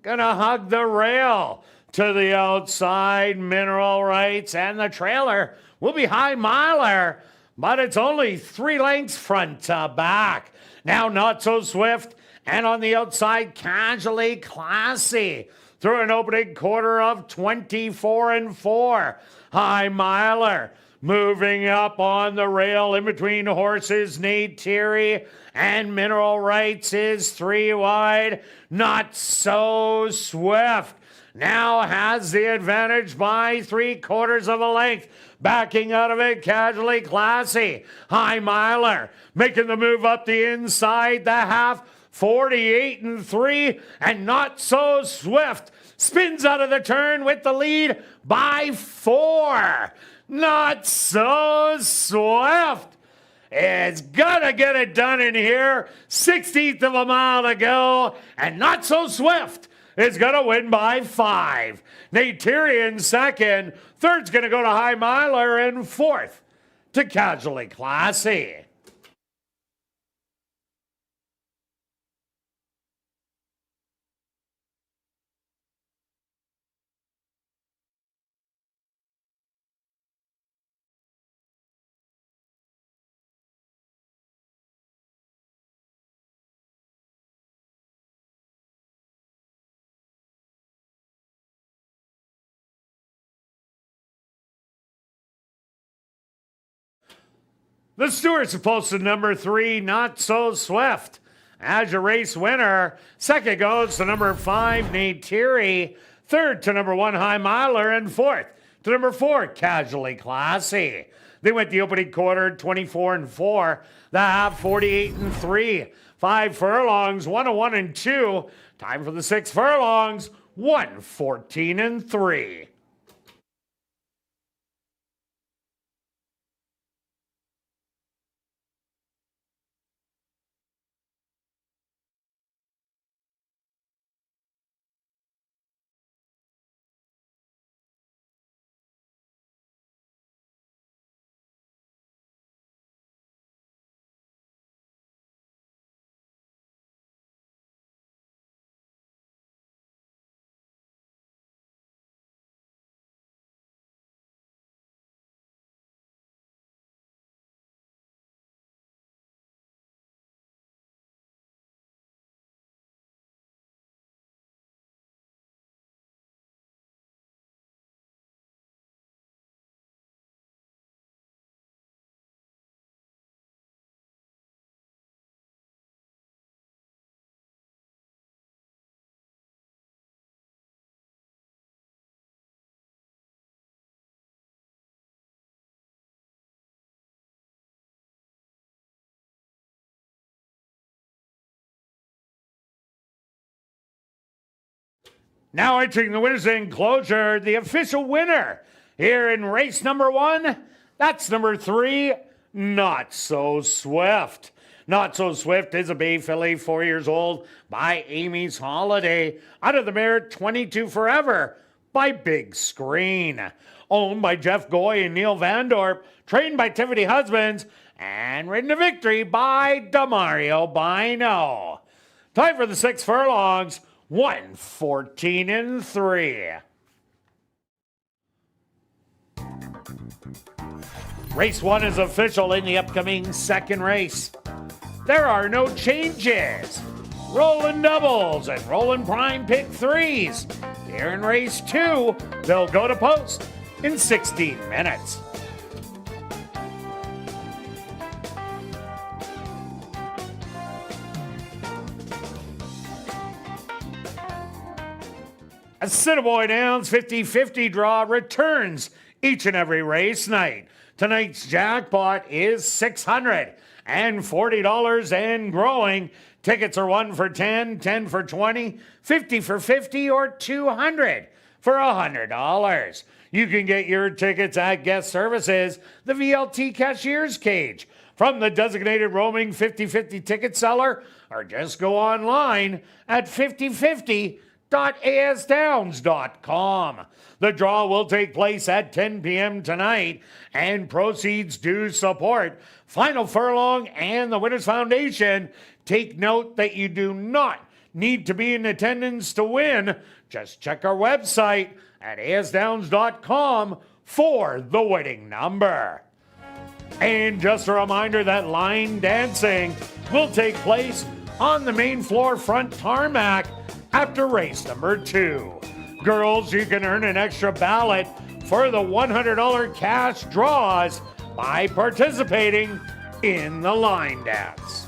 Gonna hug the rail to the outside, mineral rights, and the trailer will be High Miler, but it's only 3 lengths front to back. Now Not So Swift, and on the outside, Casually Classy through an opening quarter of 24 and 4. High Miler Moving up on the rail in between horses, Nate Thierry and Mineral Rights is 3 wide. Not So Swift now has the advantage by 3/4 of a length. Backing out of it, Casually Classy. High Miler making the move up the inside, the half, 48-3, and Not So Swift spins out of the turn with the lead by 4. Not So Swift is gonna get it done in here. 16th of a mile to go, and Not So Swift is gonna win by 5. Nate Thierry in second. Third's gonna go to High Miler, and fourth to Casually Classy. The Stewart's supposed to number 3, Not So Swift. As your race winner, second goes to number 5, Nate Thierry. Third to number 1, High Miler. And fourth to number 4, Casually Classy. They went the opening quarter 24-4, the half 48-3. 5 furlongs, 101-2. Time for the 6 furlongs, 114-3. Now entering the winner's enclosure, the official winner here in race number 1, that's number 3, Not So Swift. Not So Swift is a bay filly, 4 years old, by Amy's Holiday. Out of the mare, 22 Forever, by Big Screen. Owned by Jeff Goy and Neil Vandorp, trained by Tiffany Husbands, and ridden to victory by Demario Bino. Time for the 6 furlongs, 114-3. Race 1 is official in the upcoming second race. There are no changes. Rolling doubles and rolling prime pick 3s. Here in race 2, they'll go to post in 16 minutes. Assiniboia Downs 50-50 draw returns each and every race night. Tonight's jackpot is $640 and growing. Tickets are 1 for 10, 10 for 20, 50 for 50, or 200 for $100. You can get your tickets at Guest Services, the VLT Cashier's Cage, from the designated roaming 50-50 ticket seller, or just go online at 5050.asdowns.com. The draw will take place at 10 p.m. tonight, and proceeds do support Final Furlong and the Winners Foundation. Take note that you do not need to be in attendance to win. Just check our website at asdowns.com for the winning number. And just a reminder that line dancing will take place on the main floor front tarmac after race number 2. Girls, you can earn an extra ballot for the $100 cash draws by participating in the line dance.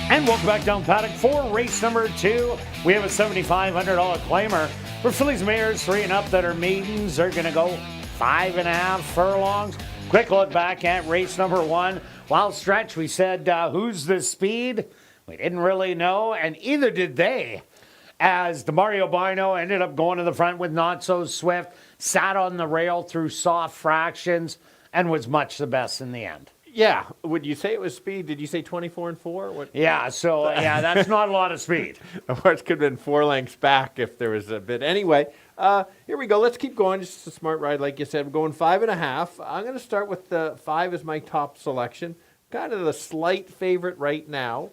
And welcome back down paddock for race number 2. We have a $7,500 claimer for fillies, mares 3 and up that are maidens. They're going to go 5.5 furlongs. Quick look back at race number 1. Wild stretch, we said, who's the speed? We didn't really know, and either did they, as the Mario Bino ended up going to the front with Not So Swift, sat on the rail through soft fractions, and was much the best in the end. Yeah. Would you say it was speed? Did you say 24 and 4? What? Yeah, so, yeah, that's not a lot of speed. Of course, could have been 4 lengths back if there was a bit. Anyway, here we go. Let's keep going. Just a smart ride, like you said. We're going 5.5. I'm going to start with the 5 as my top selection. Kind of the slight favorite right now.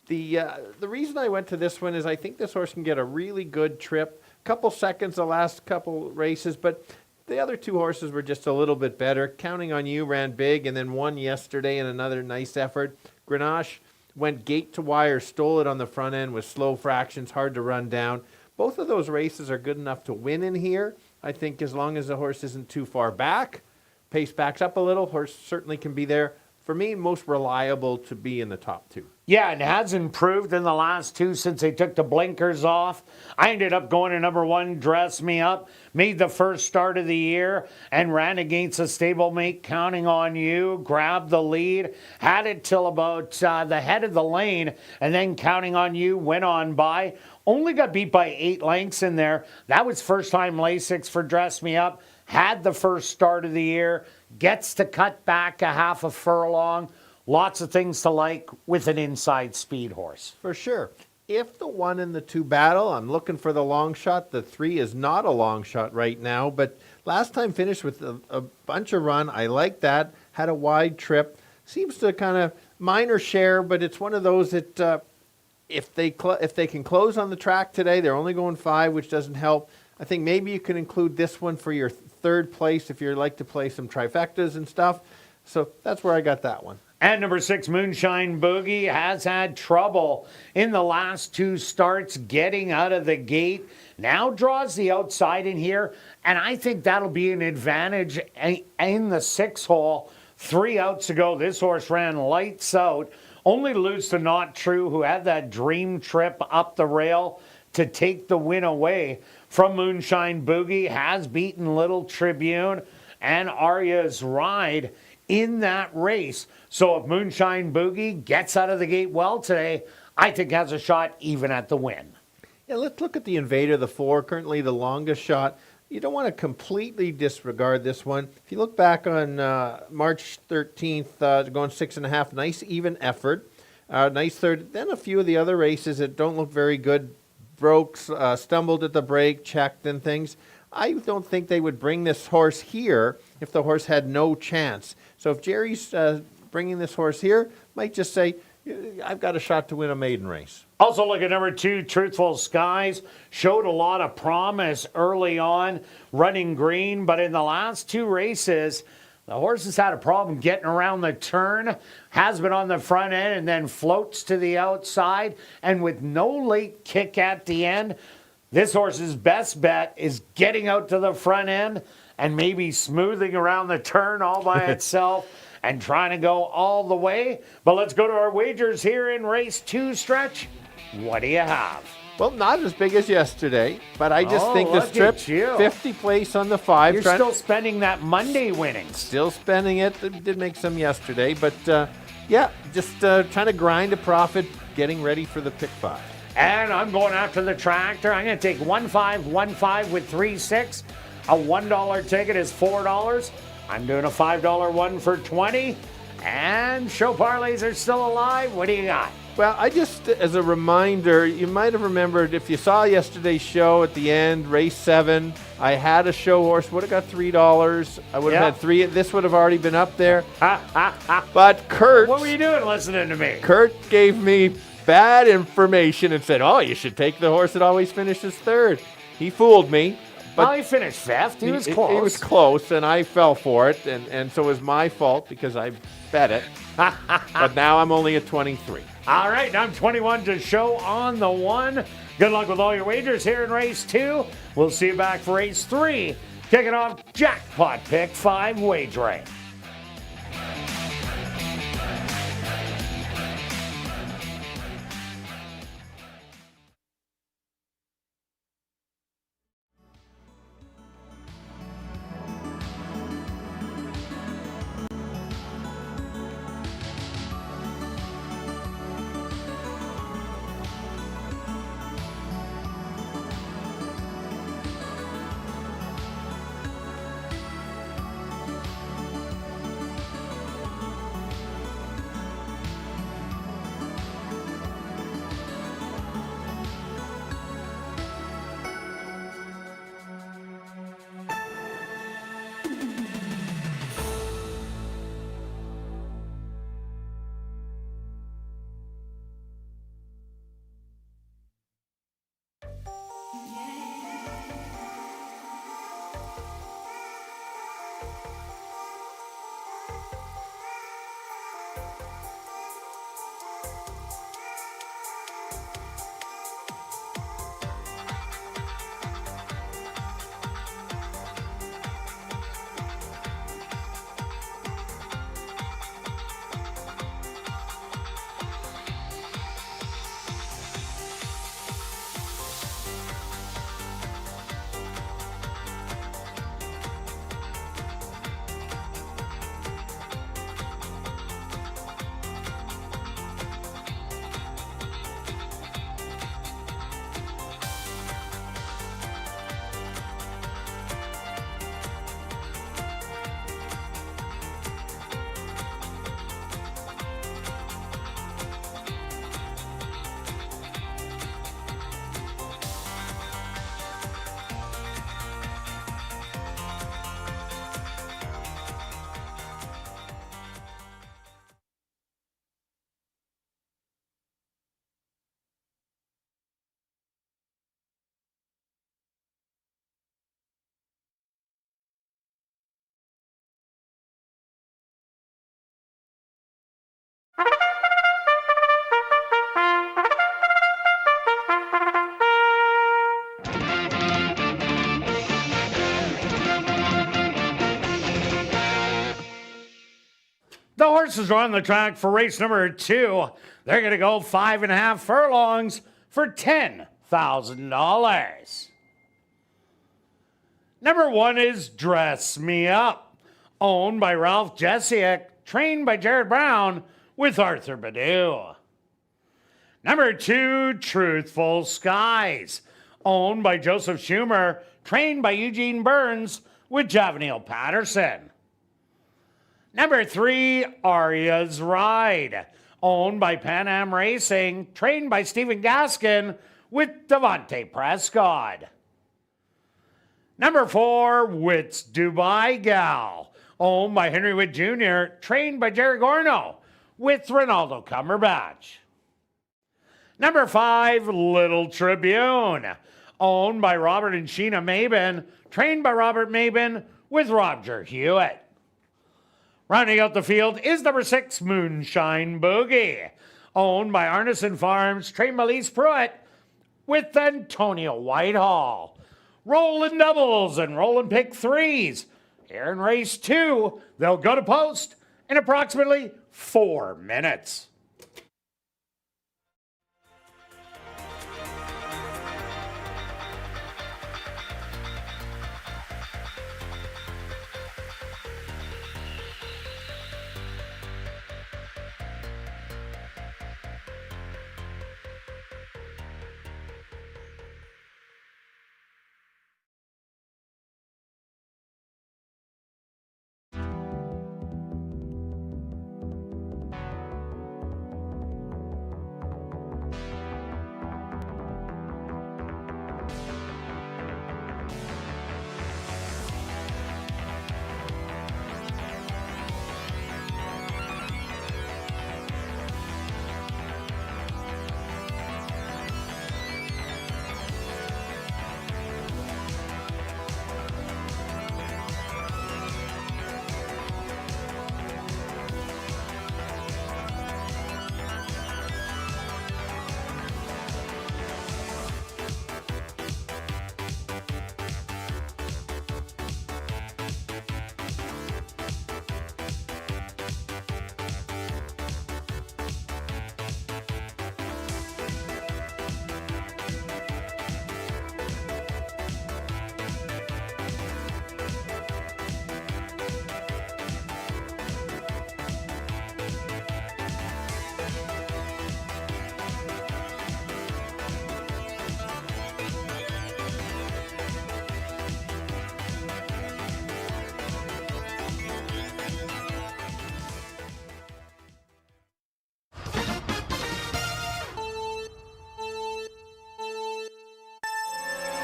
The reason I went to this one is I think this horse can get a really good trip. Couple seconds the last couple races, but the other two horses were just a little bit better. Counting on You ran big and then won yesterday in another nice effort. Grenache went gate to wire, stole it on the front end with slow fractions, hard to run down. Both of those races are good enough to win in here. I think as long as the horse isn't too far back, pace backs up a little, horse certainly can be there. For me, most reliable to be in the top two. Yeah, and has improved in the last two since they took the blinkers off. I ended up going to number 1, Dress Me Up, made the first start of the year, and ran against a stablemate, Counting on You, grabbed the lead, had it till about the head of the lane, and then Counting on You went on by. Only got beat by 8 lengths in there. That was first time Lasix for Dress Me Up. Had the first start of the year, gets to cut back a half a furlong. Lots of things to like with an inside speed horse. For sure. If the 1 and the 2 battle, I'm looking for the long shot. The 3 is not a long shot right now, but last time finished with a bunch of run. I like that. Had a wide trip. Seems to kind of minor share, but it's one of those that if they can close on the track today, they're only going 5, which doesn't help. I think maybe you can include this one for your third place if you like to play some trifectas and stuff. So that's where I got that one. And number 6, Moonshine Boogie, has had trouble in the last 2 starts getting out of the gate. Now draws the outside in here, and I think that'll be an advantage in the 6 hole. 3 outs ago, this horse ran lights out. Only lose to Not True, who had that dream trip up the rail to take the win away from Moonshine Boogie. Has beaten Little Tribune and Arya's Ride in that race. So if Moonshine Boogie gets out of the gate well today, I think has a shot even at the win. Yeah, let's look at the Invader, the 4, currently the longest shot. You don't want to completely disregard this one. If you look back on March 13th, going 6.5, nice even effort. Nice third. Then a few of the other races that don't look very good. Broke, stumbled at the break, checked and things. I don't think they would bring this horse here if the horse had no chance. So if Jerry's bringing this horse here, might just say, I've got a shot to win a maiden race. Also look at number 2, Truthful Skies. Showed a lot of promise early on, running green, but in the last 2 races, the horse has had a problem getting around the turn, has been on the front end and then floats to the outside, and with no late kick at the end, this horse's best bet is getting out to the front end and maybe smoothing around the turn all by itself and trying to go all the way. But let's go to our wagers here in race 2, Stretch. What do you have? Well, not as big as yesterday, but I just think this trip, 50 place on the 5. You're still spending that Monday winnings. Still spending it. Did make some yesterday, but yeah, just trying to grind a profit, getting ready for the pick 5. And I'm going after the tractor. I'm going to take 1-5-1-5 with 3-6. A $1 ticket is $4. I'm doing a $5 one for 20. And show parlays are still alive. What do you got? Well, I just, as a reminder, you might have remembered, if you saw yesterday's show at the end, race 7, I had a show horse, would have got $3. I would have had 3. This would have already been up there. But Kirt... What were you doing listening to me? Kirt gave me bad information and said, oh, you should take the horse that always finishes 3rd. He fooled me. But well, he finished 5th. He was close. He was close, and I fell for it, and so it was my fault because I bet it. But now I'm only at 23. All right, I'm 21 to show on the 1. Good luck with all your wagers here in race 2. We'll see you back for race 3. Kicking off Jackpot Pick 5 wagering. The horses are on the track for race number 2. They're going to go 5.5 furlongs for $10,000. Number 1 is Dress Me Up, owned by Ralph Jessiak, trained by Jared Brown with Arthur Badu. Number 2, Truthful Skies, owned by Joseph Schumer, trained by Eugene Burns with Javaniel Patterson. Number 3, Arya's Ride, owned by Pan Am Racing, trained by Stephen Gaskin with Devontae Prescott. Number 4, Wits Dubai Gal, owned by Henry Witt Jr., trained by Jerry Gorno with Ronaldo Cumberbatch. Number 5, Little Tribune, owned by Robert and Sheena Mabin, trained by Robert Mabin with Roger Hewitt. Rounding out the field is number 6, Moonshine Boogie, owned by Arneson Farms, trained by Lise Pruitt with Antonio Whitehall. Rolling doubles and rolling pick threes. Here in race 2, they'll go to post in approximately 4 minutes.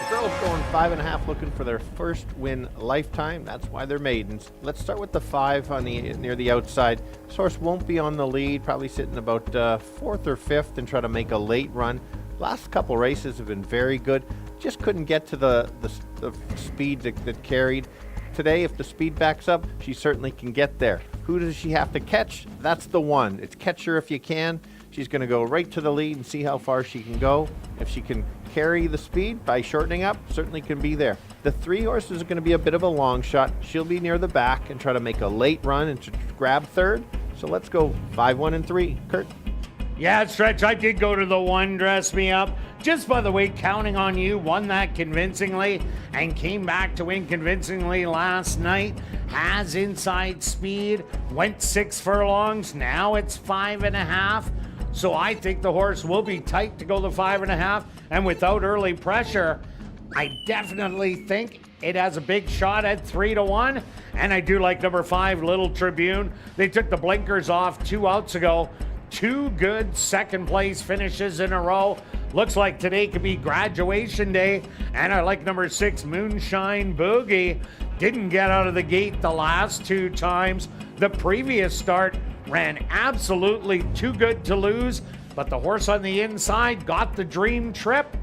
Girls going 5.5, looking for their first win lifetime. That's why they're maidens. Let's start with the 5 on the near the outside. This horse won't be on the lead, probably sitting about 4th or 5th and try to make a late run. Last couple races have been very good. Just couldn't get to the speed that carried. Today, if the speed backs up, she certainly can get there. Who does she have to catch? That's the one. It's catch her if you can. She's going to go right to the lead and see how far she can go. If she can carry the speed by shortening up, certainly can be there. The 3 horses are going to be a bit of a long shot. She'll be near the back and try to make a late run and to grab 3rd. So let's go 5, 1, and 3. Kirt. Yeah, Stretch, I did go to the 1, Dress Me Up. Just by the way, counting on you, won that convincingly and came back to win convincingly last night. Has inside speed, went 6 furlongs, now it's 5.5. So I think the horse will be tight to go the 5.5, and without early pressure, I definitely think it has a big shot at 3-1. And I do like number 5, Little Tribune. They took the blinkers off 2 outs ago. 2 good second place finishes in a row. Looks like today could be graduation day. And I like number 6, Moonshine Boogie. Didn't get out of the gate the last 2 times. The previous start ran absolutely too good to lose, but the horse on the inside got the dream trip.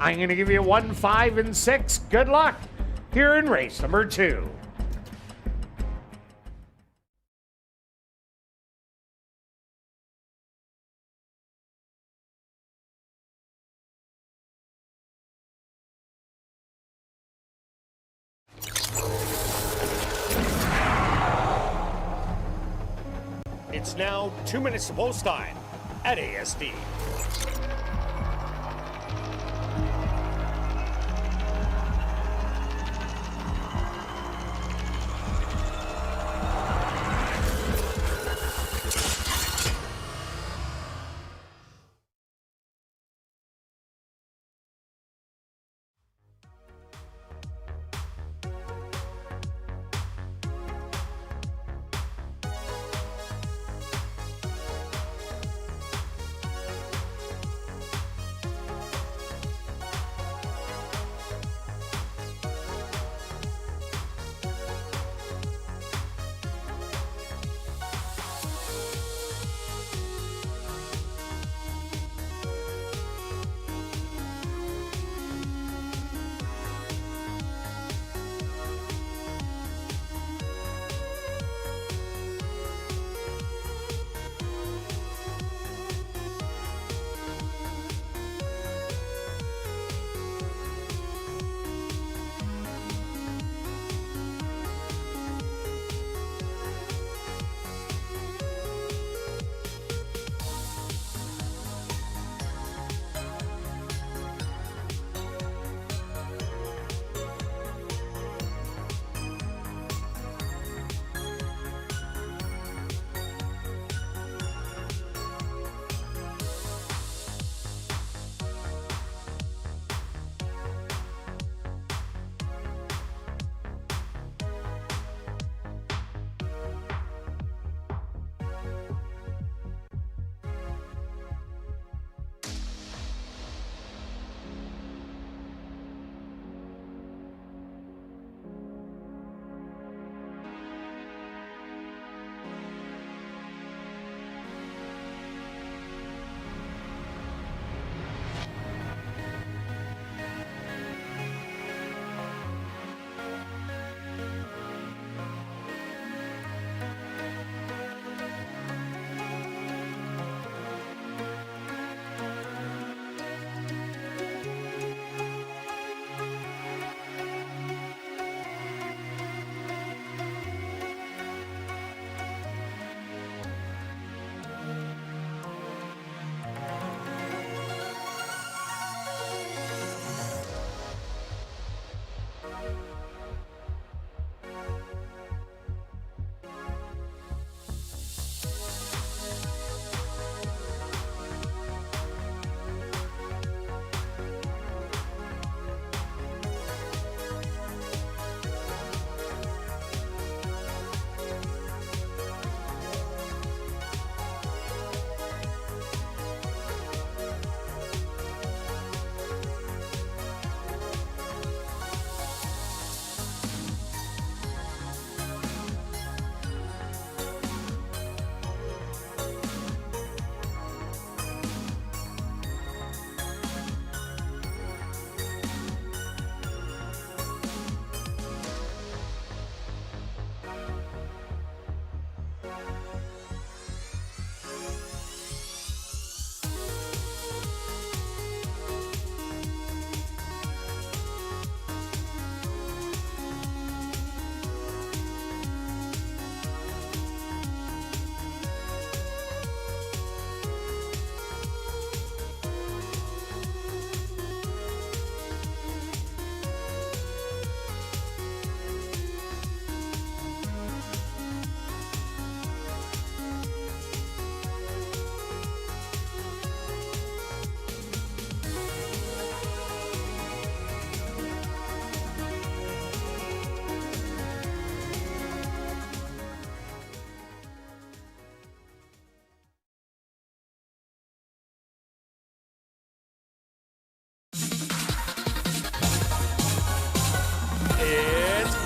I'm going to give you 1, 5, and 6. Good luck here in race number 2. It's now 2 minutes to post time at ASD.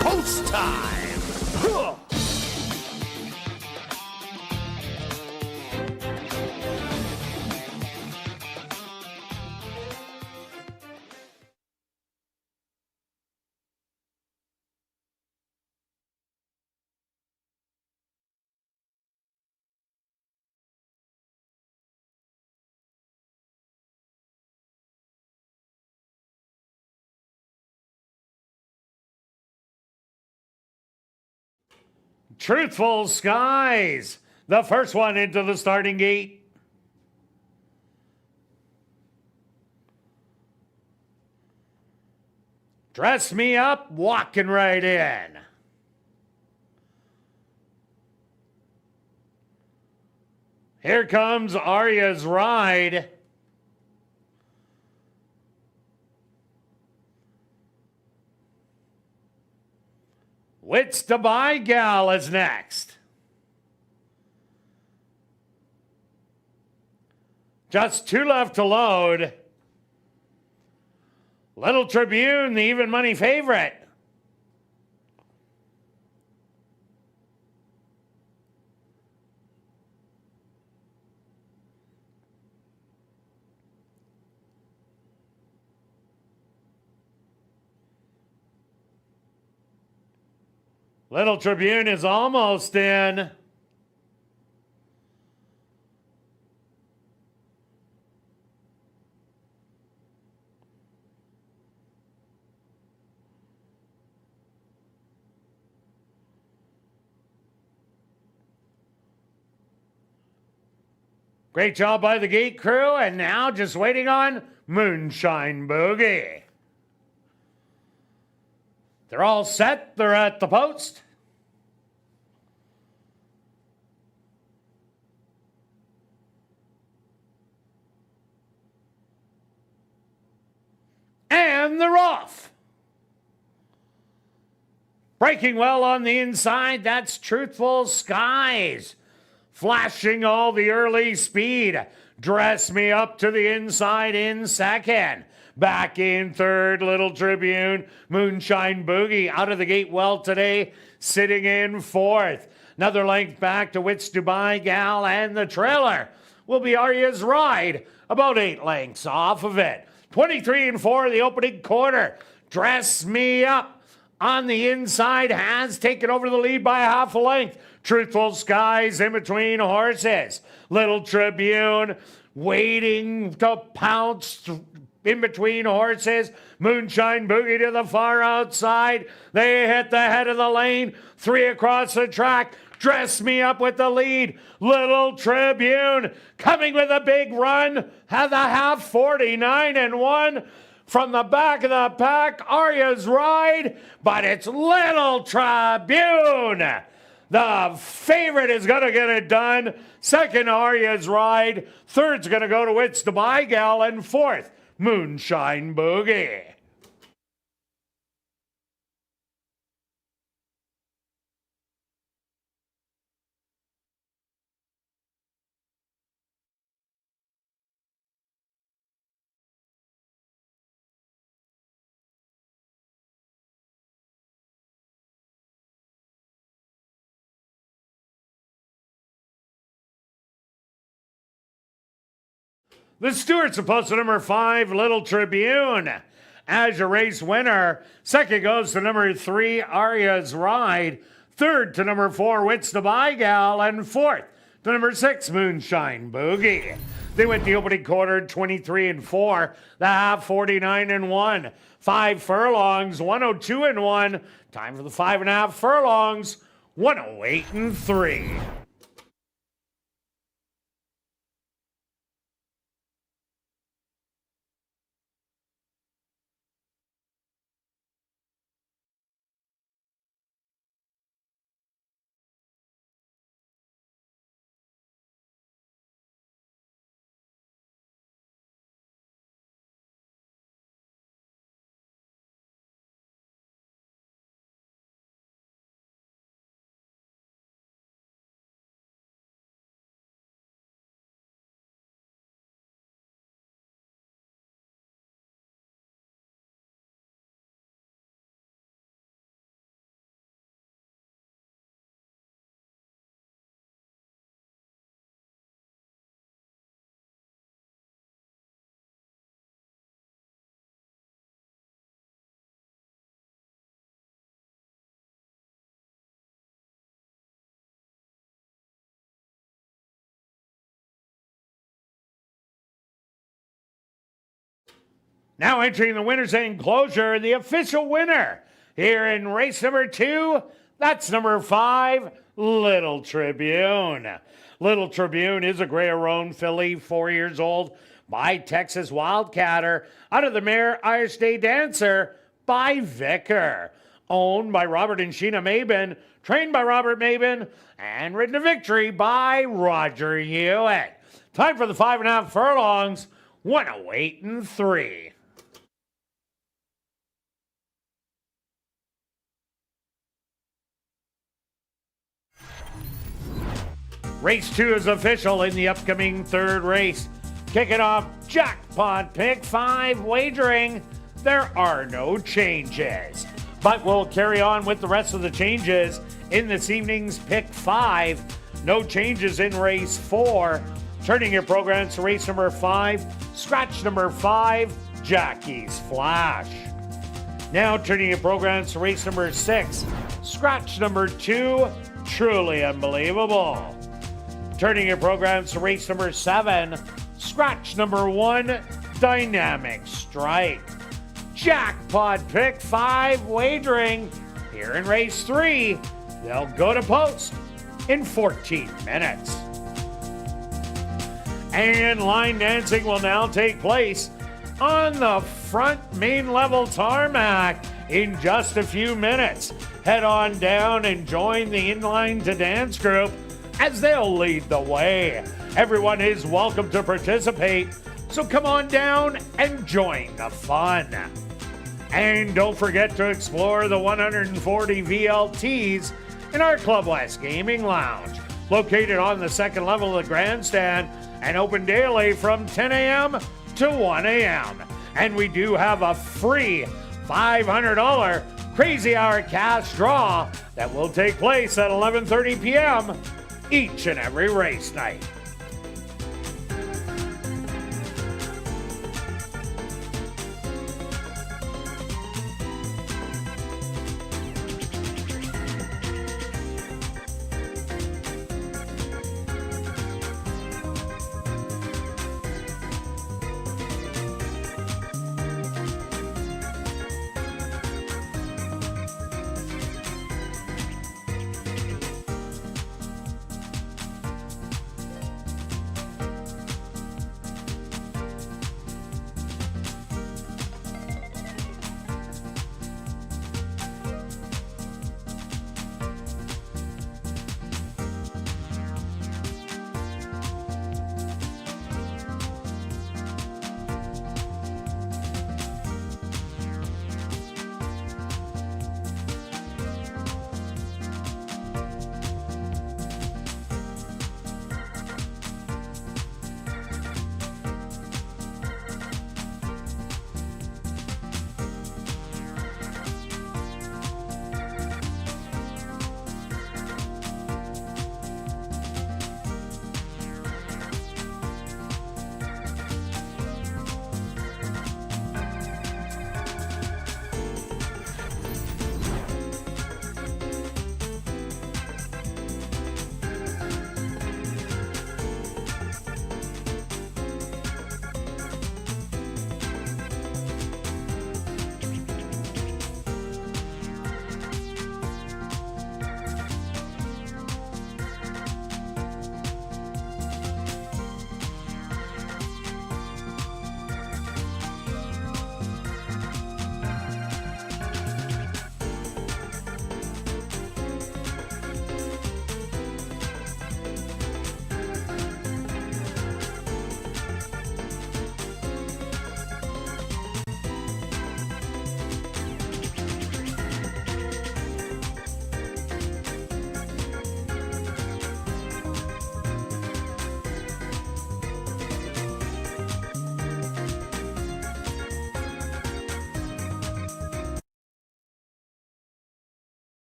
Post time! Huh. Truthful Skies The first one into the starting gate. Dress Me Up, walking right in. Here comes Arya's Ride. Wits to Buy Gal is next. Just 2 left to load. Little Tribune, the even money favorite. Little Tribune is almost in. Great job by the gate crew, and now just waiting on Moonshine Boogie. They're all set. They're at the post. And they're off. Breaking well on the inside, that's Truthful Skies. Flashing all the early speed. Dress Me Up to the inside in second. Back in third, Little Tribune. Moonshine Boogie out of the gate well today, sitting in fourth. Another length back to Wits to Buy Gal, and the trailer will be Arya's Ride, about 8 lengths off of it. 23 and 4, the opening quarter. Dress Me Up on the inside has taken over the lead by a half a length. Truthful Skies in between horses. Little Tribune waiting to pounce in between horses. Moonshine Boogie to the far outside. They hit the head of the lane. 3 across the track. Dress Me Up with the lead. Little Tribune coming with a big run. Had the half 49 and 1. From the back of the pack, Arya's Ride, but it's Little Tribune. The favorite is going to get it done. Second, Arya's Ride. Third's going to go to Wits to Buy Gal, and fourth, Moonshine Boogie. The Stewart's supposed to number 5, Little Tribune, as your race winner. Second goes to number 3, Arya's Ride. Third to number 4, Wits to Buy Gal. And fourth to number 6, Moonshine Boogie. They went the opening quarter 23 and 4, the half 49 and 1. 5 furlongs, 102 and 1. Time for the 5.5 furlongs, 108 and 3. Now entering the winner's enclosure, the official winner here in race number 2, That's number 5, Little Tribune. Little Tribune is a Gray-Roan filly, 4 years old, by Texas Wildcatter, out of the mare Irish Day Dancer by Vicar. Owned by Robert and Sheena Mabin, trained by Robert Mabin, and ridden to victory by Roger Hewitt. Time for the 5.5 furlongs, 108 and 3. Race 2 is official in the upcoming third race. Kicking off Jackpot Pick 5 wagering. There are no changes, but we'll carry on with the rest of the changes in this evening's Pick 5. No changes in race 4. Turning your programs to race number 5, scratch number 5, Jackie's Flash. Now turning your programs to race number 6, scratch number 2, Truly Unbelievable. Turning your programs to race number 7, scratch number 1, Dynamic Strike. Jackpot Pick 5 wagering here in race 3. They'll go to post in 14 minutes. And line dancing will now take place on the front main level tarmac in just a few minutes. Head on down and join the Inline to Dance group as they'll lead the way. Everyone is welcome to participate, so come on down and join the fun. And don't forget to explore the 140 VLTs in our Club West Gaming Lounge, located on the second level of the grandstand and open daily from 10 a.m. to 1 a.m. And we do have a free $500 Crazy Hour cash draw that will take place at 11:30 p.m. each and every race night.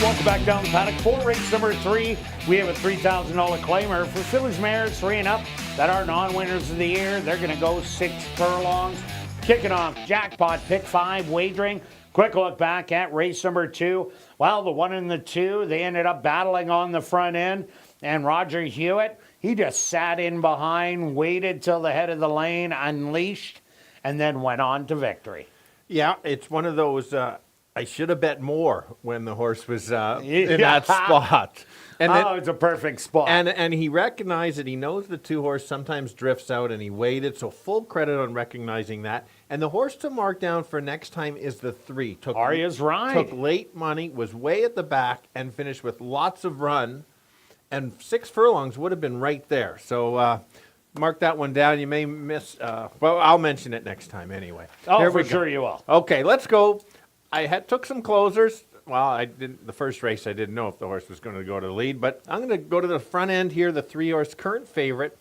Welcome back down the paddock for race number 3. We have a $3,000 claimer for fillies, mares 3 and up that are non-winners of the year. They're going to go 6 furlongs. Kicking off jackpot pick 5 wagering. Quick look back at race number 2. Well, the 1 and the 2, they ended up battling on the front end. And Roger Hewitt, he just sat in behind, waited till the head of the lane, unleashed, and then went on to victory. Yeah, it's one of those, I should have bet more when the horse was in that spot. And it's a perfect spot. And he recognized it. He knows the 2 horse sometimes drifts out, and he waited. So full credit on recognizing that. And the horse to mark down for next time is the 3. Arya's right. Took late money, was way at the back, and finished with lots of run. And 6 furlongs would have been right there. So mark that one down. You may miss. Well, I'll mention it next time anyway. Oh, for sure you will. Okay, let's go. I took some closers. Well, I didn't. The first race, I didn't know if the horse was going to go to the lead, but I'm going to go to the front end here. The 3-horse current favorite.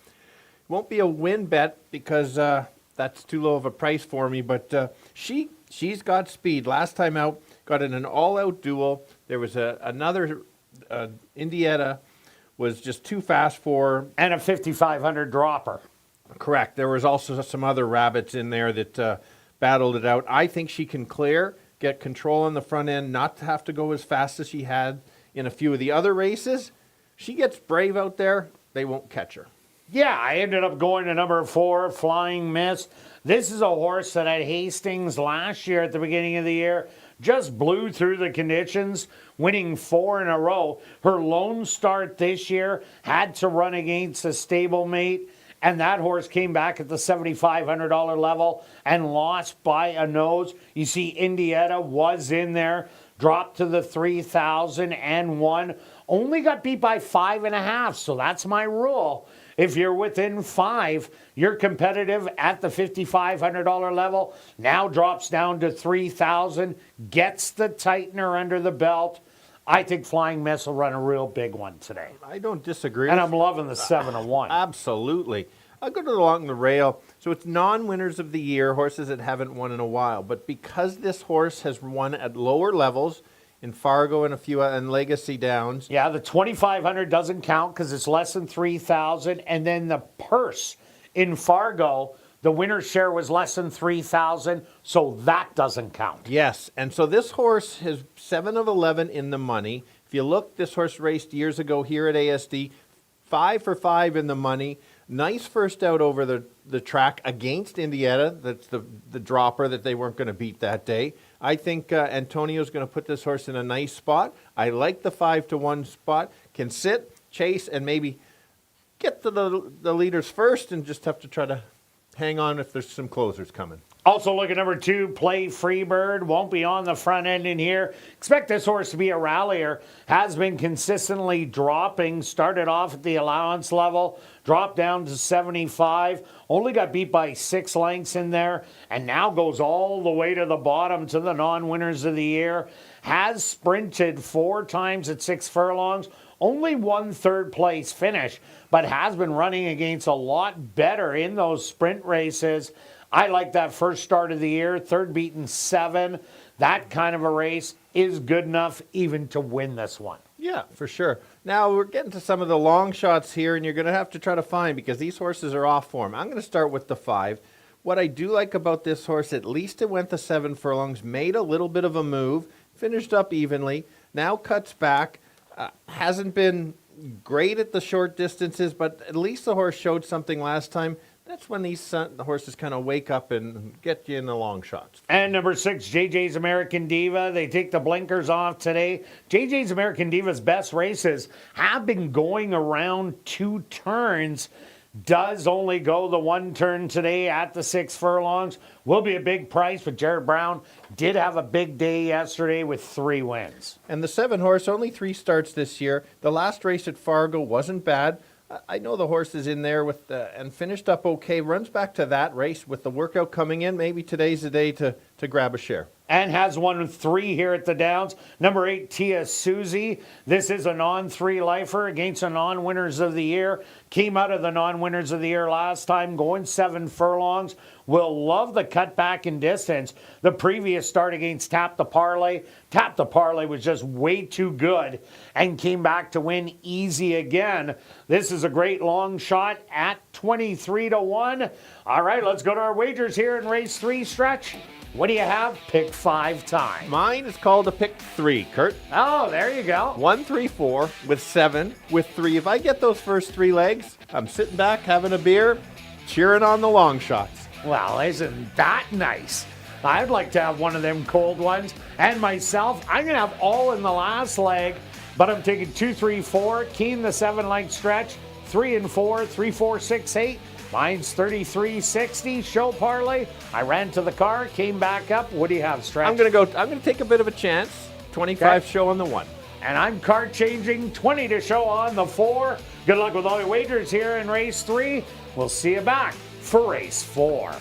Won't be a win bet because that's too low of a price for me. But she's got speed. Last time out, got in an all-out duel. There was another Indiana was just too fast for her. And a 5,500 dropper. Correct. There was also some other rabbits in there that battled it out. I think she can clear. Get control on the front end, not to have to go as fast as she had in a few of the other races. She gets brave out there, they won't catch her. Yeah, I ended up going to number 4, Flying Miss. This is a horse that at Hastings last year at the beginning of the year just blew through the conditions, winning 4 in a row. Her lone start this year had to run against a stablemate. And that horse came back at the $7,500 level and lost by a nose. You see, Indiana was in there, dropped to the 3,000 and won. Only got beat by 5.5, so that's my rule. If you're within 5, you're competitive at the $5,500 level. Now drops down to 3,000, gets the tightener under the belt. I think Flying Miss will run a real big one today. I don't disagree. And I'm loving the 7-1. Absolutely. I'll go along the rail. So it's non-winners of the year, horses that haven't won in a while. But because this horse has won at lower levels in Fargo and a few and Legacy Downs. Yeah, the 2,500 doesn't count because it's less than 3,000. And then the purse in Fargo, the winner's share was less than 3,000, so that doesn't count. Yes, and so this horse has 7 of 11 in the money. If you look, this horse raced years ago here at ASD, 5 for 5 in the money. Nice first out over the track against Indiana. That's the dropper that they weren't going to beat that day. I think Antonio's going to put this horse in a nice spot. I like the 5-1 spot. Can sit, chase, and maybe get to the leaders first and just have to try to hang on if there's some closers coming. Also look at number 2, Play Freebird. Won't be on the front end in here. Expect this horse to be a rallier. Has been consistently dropping. Started off at the allowance level. Dropped down to 75. Only got beat by 6 lengths in there. And now goes all the way to the bottom to the non-winners of the year. Has sprinted 4 times at 6 furlongs. Only 1 third place finish, but has been running against a lot better in those sprint races. I like that first start of the year, third beaten 7. That kind of a race is good enough even to win this one. Yeah, for sure. Now we're getting to some of the long shots here, and you're going to have to try to find because these horses are off form. I'm going to start with the 5. What I do like about this horse, at least it went the 7 furlongs, made a little bit of a move, finished up evenly, now cuts back. Hasn't been great at the short distances, but at least the horse showed something last time. That's when the horses kind of wake up and get you in the long shots. And number 6, JJ's American Diva. They take the blinkers off today. JJ's American Diva's best races have been going around 2 turns. Does only go the 1 turn today at the 6 furlongs. Will be a big price, but Jared Brown did have a big day yesterday with 3 wins. And the 7 horse, only 3 starts this year. The last race at Fargo wasn't bad. I know the horse is in there with and finished up okay. Runs back to that race with the workout coming in. Maybe today's the day to grab a share. And has won 3 here at the Downs. Number 8, Tia Susie. This is a non-3 lifer against the non-winners of the year. Came out of the non-winners of the year last time, going 7 furlongs. will love the cutback in distance. The previous start against Tap the Parlay was just way too good and came back to win easy again. This is a great long shot at 23-1. All right, let's go to our wagers here in race 3, Stretch. What do you have? Pick 5 time. Mine is called a pick 3, Kurt. Oh, there you go. 1, 3, 4 with 7 with 3. If I get those first 3 legs, I'm sitting back having a beer, cheering on the long shots. Well, isn't that nice? I'd like to have one of them cold ones. And myself, I'm going to have all in the last leg, but I'm taking 2, 3, 4, Keen the 7-leg stretch, 3 and 4, 3, 4, 6, 8. Mine's 33.60 show parlay. I ran to the car, came back up. What do you have, Stretch? I'm going to take a bit of a chance. 25 show on the 1. And I'm card changing 20 to show on the 4. Good luck with all your wagers here in race 3. We'll see you back for race 4.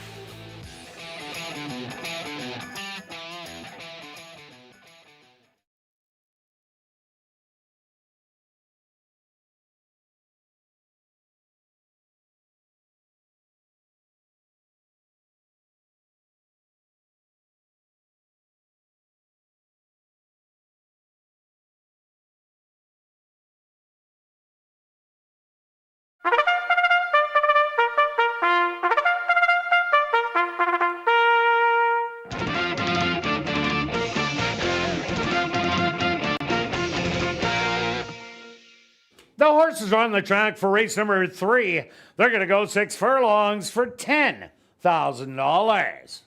The horses are on the track for race number 3. They're going to go 6 furlongs for $10,000.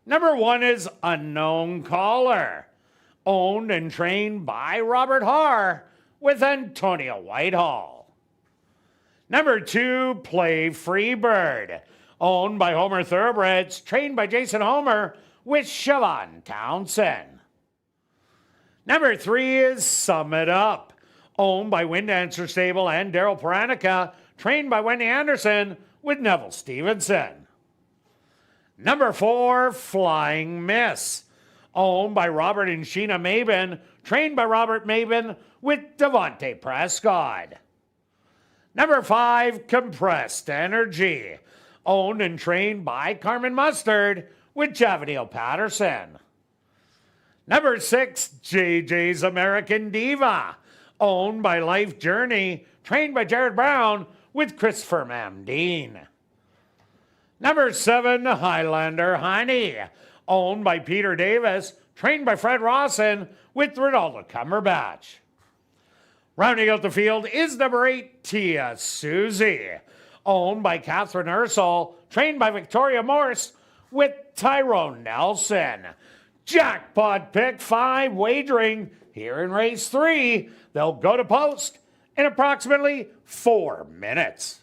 Number 1 is Unknown Caller, owned and trained by Robert Haar with Antonia Whitehall. Number 2, Play Freebird, owned by Homer Thoroughbreds, trained by Jason Homer with Siobhan Townsend. Number 3 is Sum It Up, owned by Wind Dancer Stable and Daryl Paranica, trained by Wendy Anderson with Neville Stevenson. Number 4, Flying Miss, owned by Robert and Sheena Mabin, trained by Robert Mabin with Devontae Prescott. Number 5, Compressed Energy, owned and trained by Carmen Mustard with Javadil Patterson. Number 6, JJ's American Diva, owned by Life Journey, trained by Jared Brown with Christopher Mamdeen. Number 7, Highlander Honey, owned by Peter Davis, trained by Fred Rawson with Ronaldo Cumberbatch. Rounding out the field is number 8, Tia Susie, owned by Catherine Ursel, trained by Victoria Morse with Tyrone Nelson. Jackpot pick 5 wagering here in race 3. They'll go to post in approximately 4 minutes.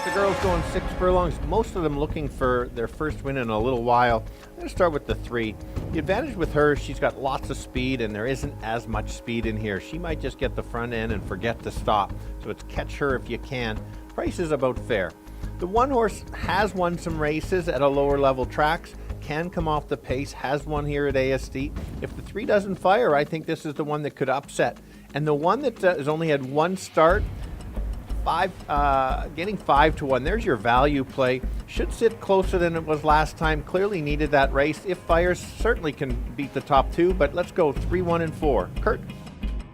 The girls going 6 furlongs, most of them looking for their first win in a little while. I'm going to start with the 3. The advantage with her, she's got lots of speed and there isn't as much speed in here. She might just get the front end and forget to stop. So it's catch her if you can. Price is about fair. The 1 horse has won some races at a lower level tracks, can come off the pace, has won here at ASD. If the 3 doesn't fire, I think this is the one that could upset. And the one that has only had 1 start, getting 5-1. There's your value play. Should sit closer than it was last time. Clearly needed that race. If fires, certainly can beat the top two, but let's go 3, 1, and 4. Kirt?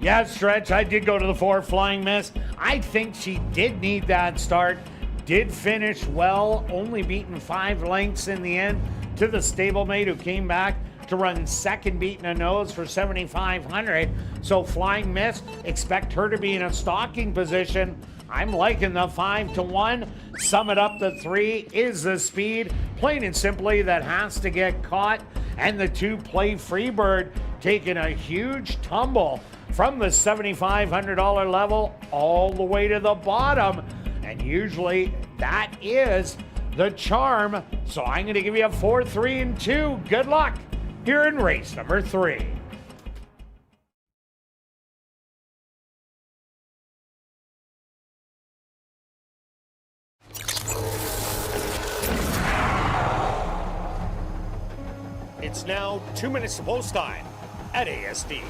Yeah, Stretch, I did go to the 4, Flying Miss. I think she did need that start. Did finish well, only beaten 5 lengths in the end to the stablemate who came back to run second, beating a nose for 7,500. So Flying Miss, expect her to be in a stalking position. I'm liking the 5-1. Sum it up, the 3 is the speed. Plain and simply, that has to get caught. And the 2 Play Freebird taking a huge tumble from the $7,500 level all the way to the bottom. And usually that is the charm. So I'm going to give you a 4, 3, and 2. Good luck here in race number 3. It's now 2 minutes to post time at ASD.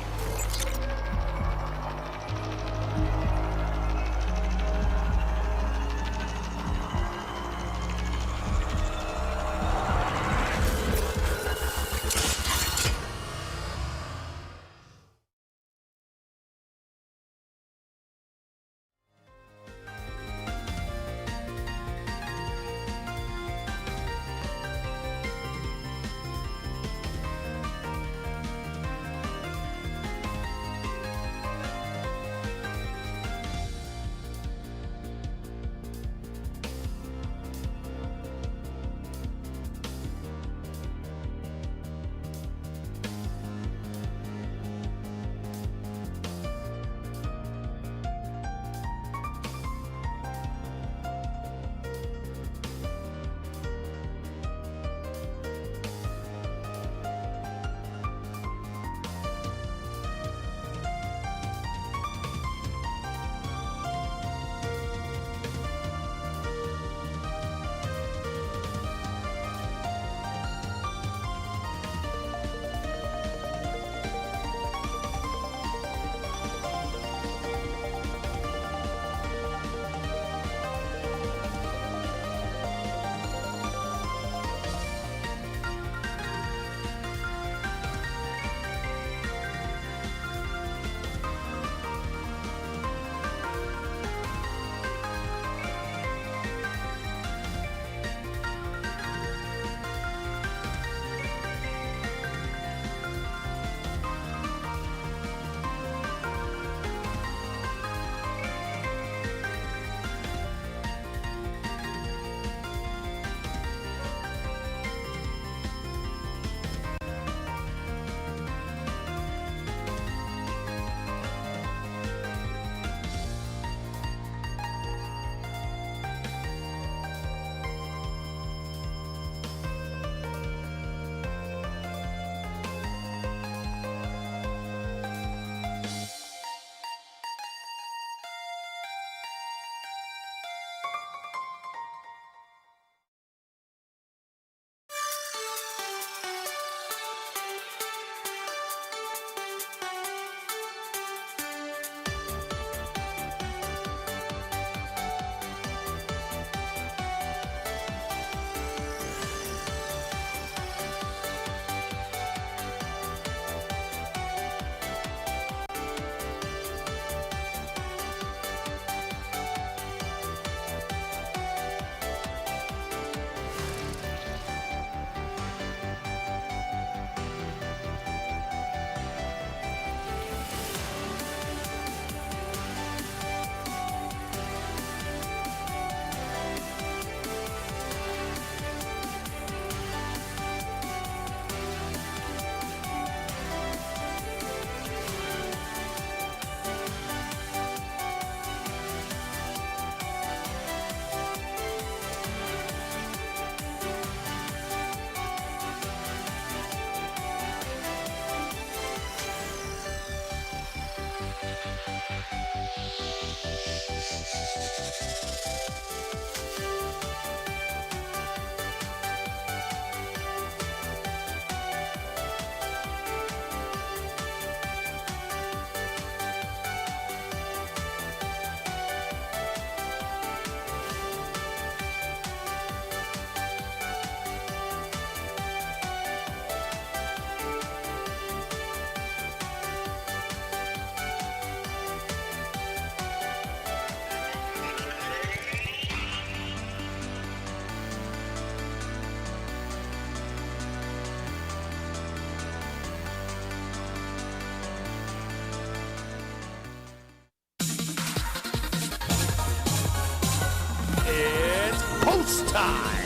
time.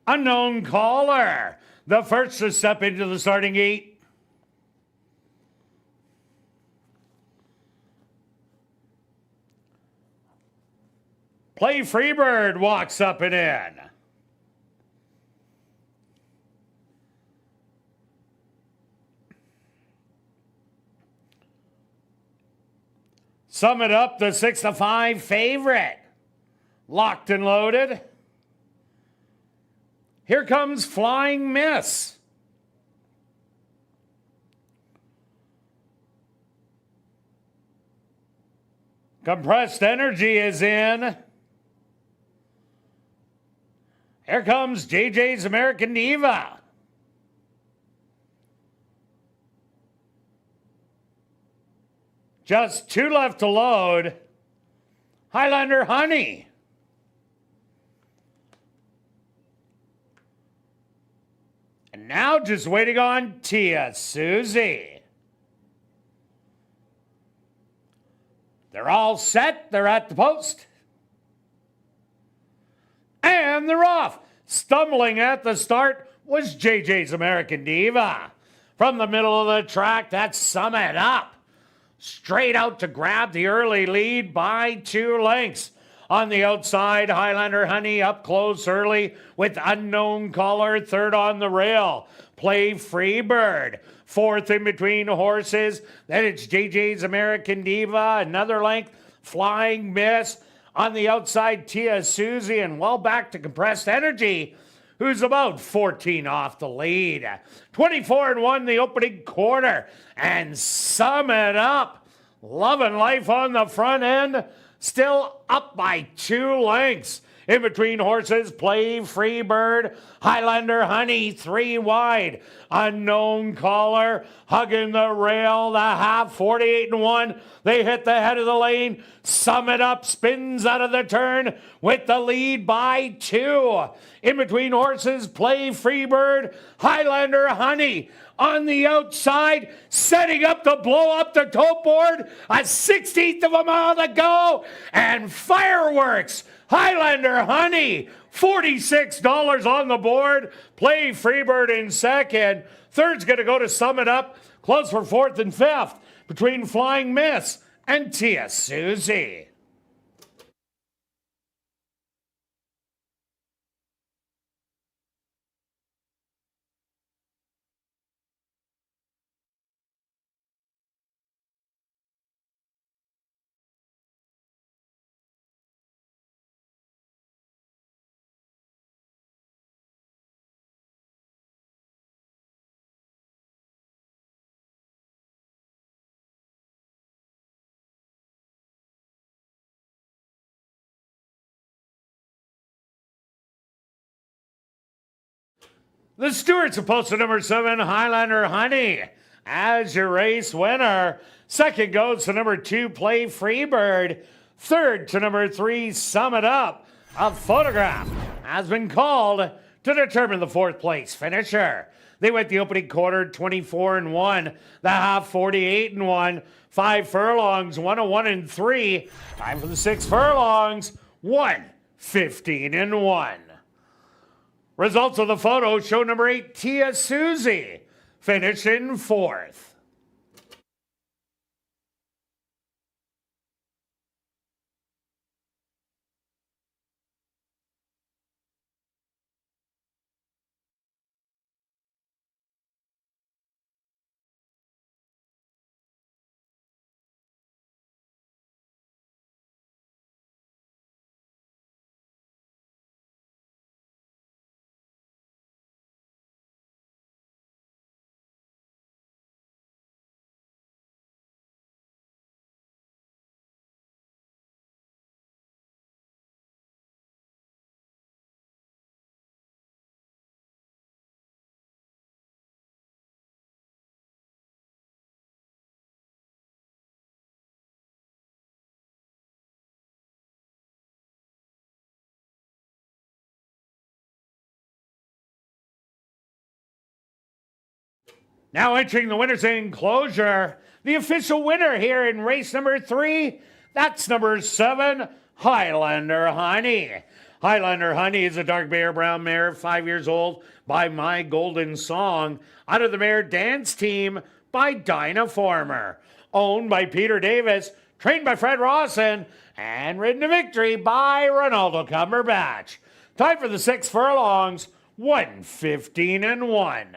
Unknown caller, the first to step into the starting gate. Play Freebird walks up and in. Sum it up, the 6-5 favorite. Locked and loaded. Here comes Flying Miss. Compressed Energy is in. Here comes JJ's American Diva. Just 2 left to load. Highlander Honey. And now just waiting on Tia Susie. They're all set. They're at the post. And they're off. Stumbling at the start was JJ's American Diva. From the middle of the track, that's Sum It Up. Straight out to grab the early lead by 2 lengths. On the outside, Highlander Honey up close early with Unknown Caller, third on the rail. Play Freebird, fourth in between horses. Then it's JJ's American Diva, another length, Flying Miss. On the outside, Tia Susie, and well back to Compressed Energy, who's about 14 off the lead. 24-1 the opening quarter, and Sum It Up. Loving life on the front end. Still up by 2 lengths. In between horses, Play Freebird, Highlander Honey, 3 wide. Unknown Caller, hugging the rail, the half, 48-1. They hit the head of the lane. Sum It Up spins out of the turn with the lead by 2. In between horses, Play Freebird, Highlander Honey. On the outside, setting up to blow up the tote board. A 16th of a mile to go. And fireworks. Highlander Honey, $46 on the board. Play Freebird in second. Third's going to go to Sum It Up. Close for 4th and 5th between Flying Miss and Tia Susie. The stewards of post number 7, Highlander Honey, as your race winner. Second goes to number 2, Play Freebird. Third to number 3, Sum It Up. A photograph has been called to determine the 4th place finisher. They went the opening quarter 24-1, the half 48-1, 5 furlongs, 101-3, time for the 6 furlongs, 115-1. Results of the photo show number 8, Tia Susie, finished in 4th. Now entering the winner's enclosure, the official winner here in race number 3, that's number 7, Highlander Honey. Highlander Honey is a dark bear brown mare, 5 years old, by My Golden Song, out of the mare dance team by Dinah Former, owned by Peter Davis, trained by Fred Rawson, and ridden to victory by Ronaldo Cumberbatch. Time for the 6 furlongs, 1:15-1.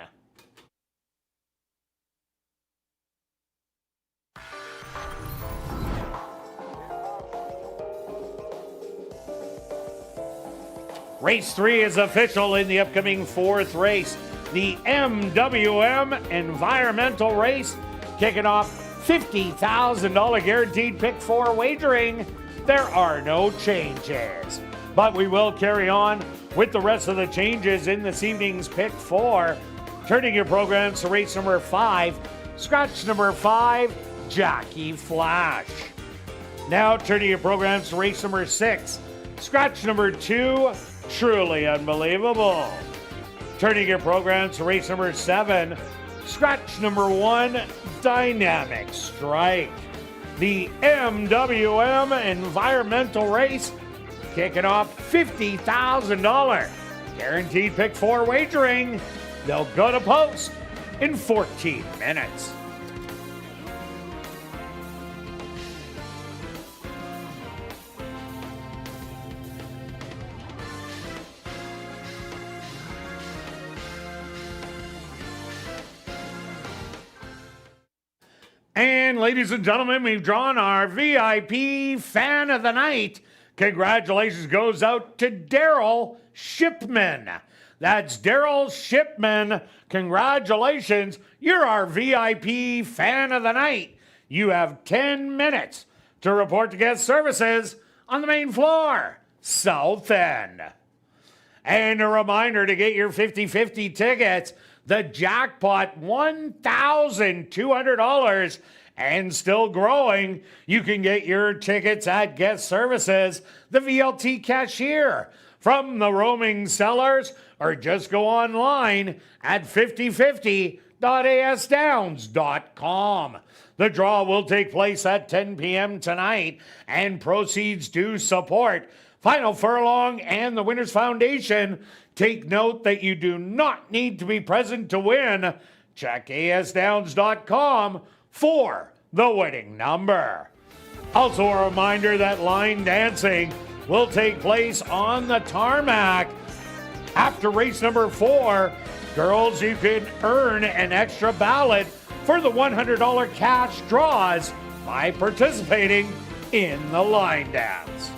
Race 3 is official in the upcoming 4th race, the MWM Environmental Race, kicking off $50,000 guaranteed pick 4 wagering. There are no changes, but we will carry on with the rest of the changes in this evening's pick 4. Turning your programs to race number 5, scratch number 5, Jackie Flash. Now turning your programs to race number 6, scratch number 2, Truly Unbelievable. Turning your programs to race number 7, scratch number 1, Dynamic Strike. The MWM Environmental Race kicking off $50,000 guaranteed pick 4 wagering. They'll go to post in 14 minutes. And ladies and gentlemen, we've drawn our VIP Fan of the Night. Congratulations goes out to Daryl Shipman. That's Daryl Shipman. Congratulations. You're our VIP Fan of the Night. You have 10 minutes to report to guest services on the main floor, South End. And a reminder to get your 50/50 tickets. The jackpot, $1,200 and still growing. You can get your tickets at guest services, the VLT cashier, from the roaming sellers, or just go online at 5050.asdowns.com. The draw will take place at 10 p.m. tonight, and proceeds do support Final Furlong and the Winners Foundation. Take note that you do not need to be present to win. Check asdowns.com for the winning number. Also a reminder that line dancing will take place on the tarmac. After race number 4, girls, you can earn an extra ballot for the $100 cash draws by participating in the line dance.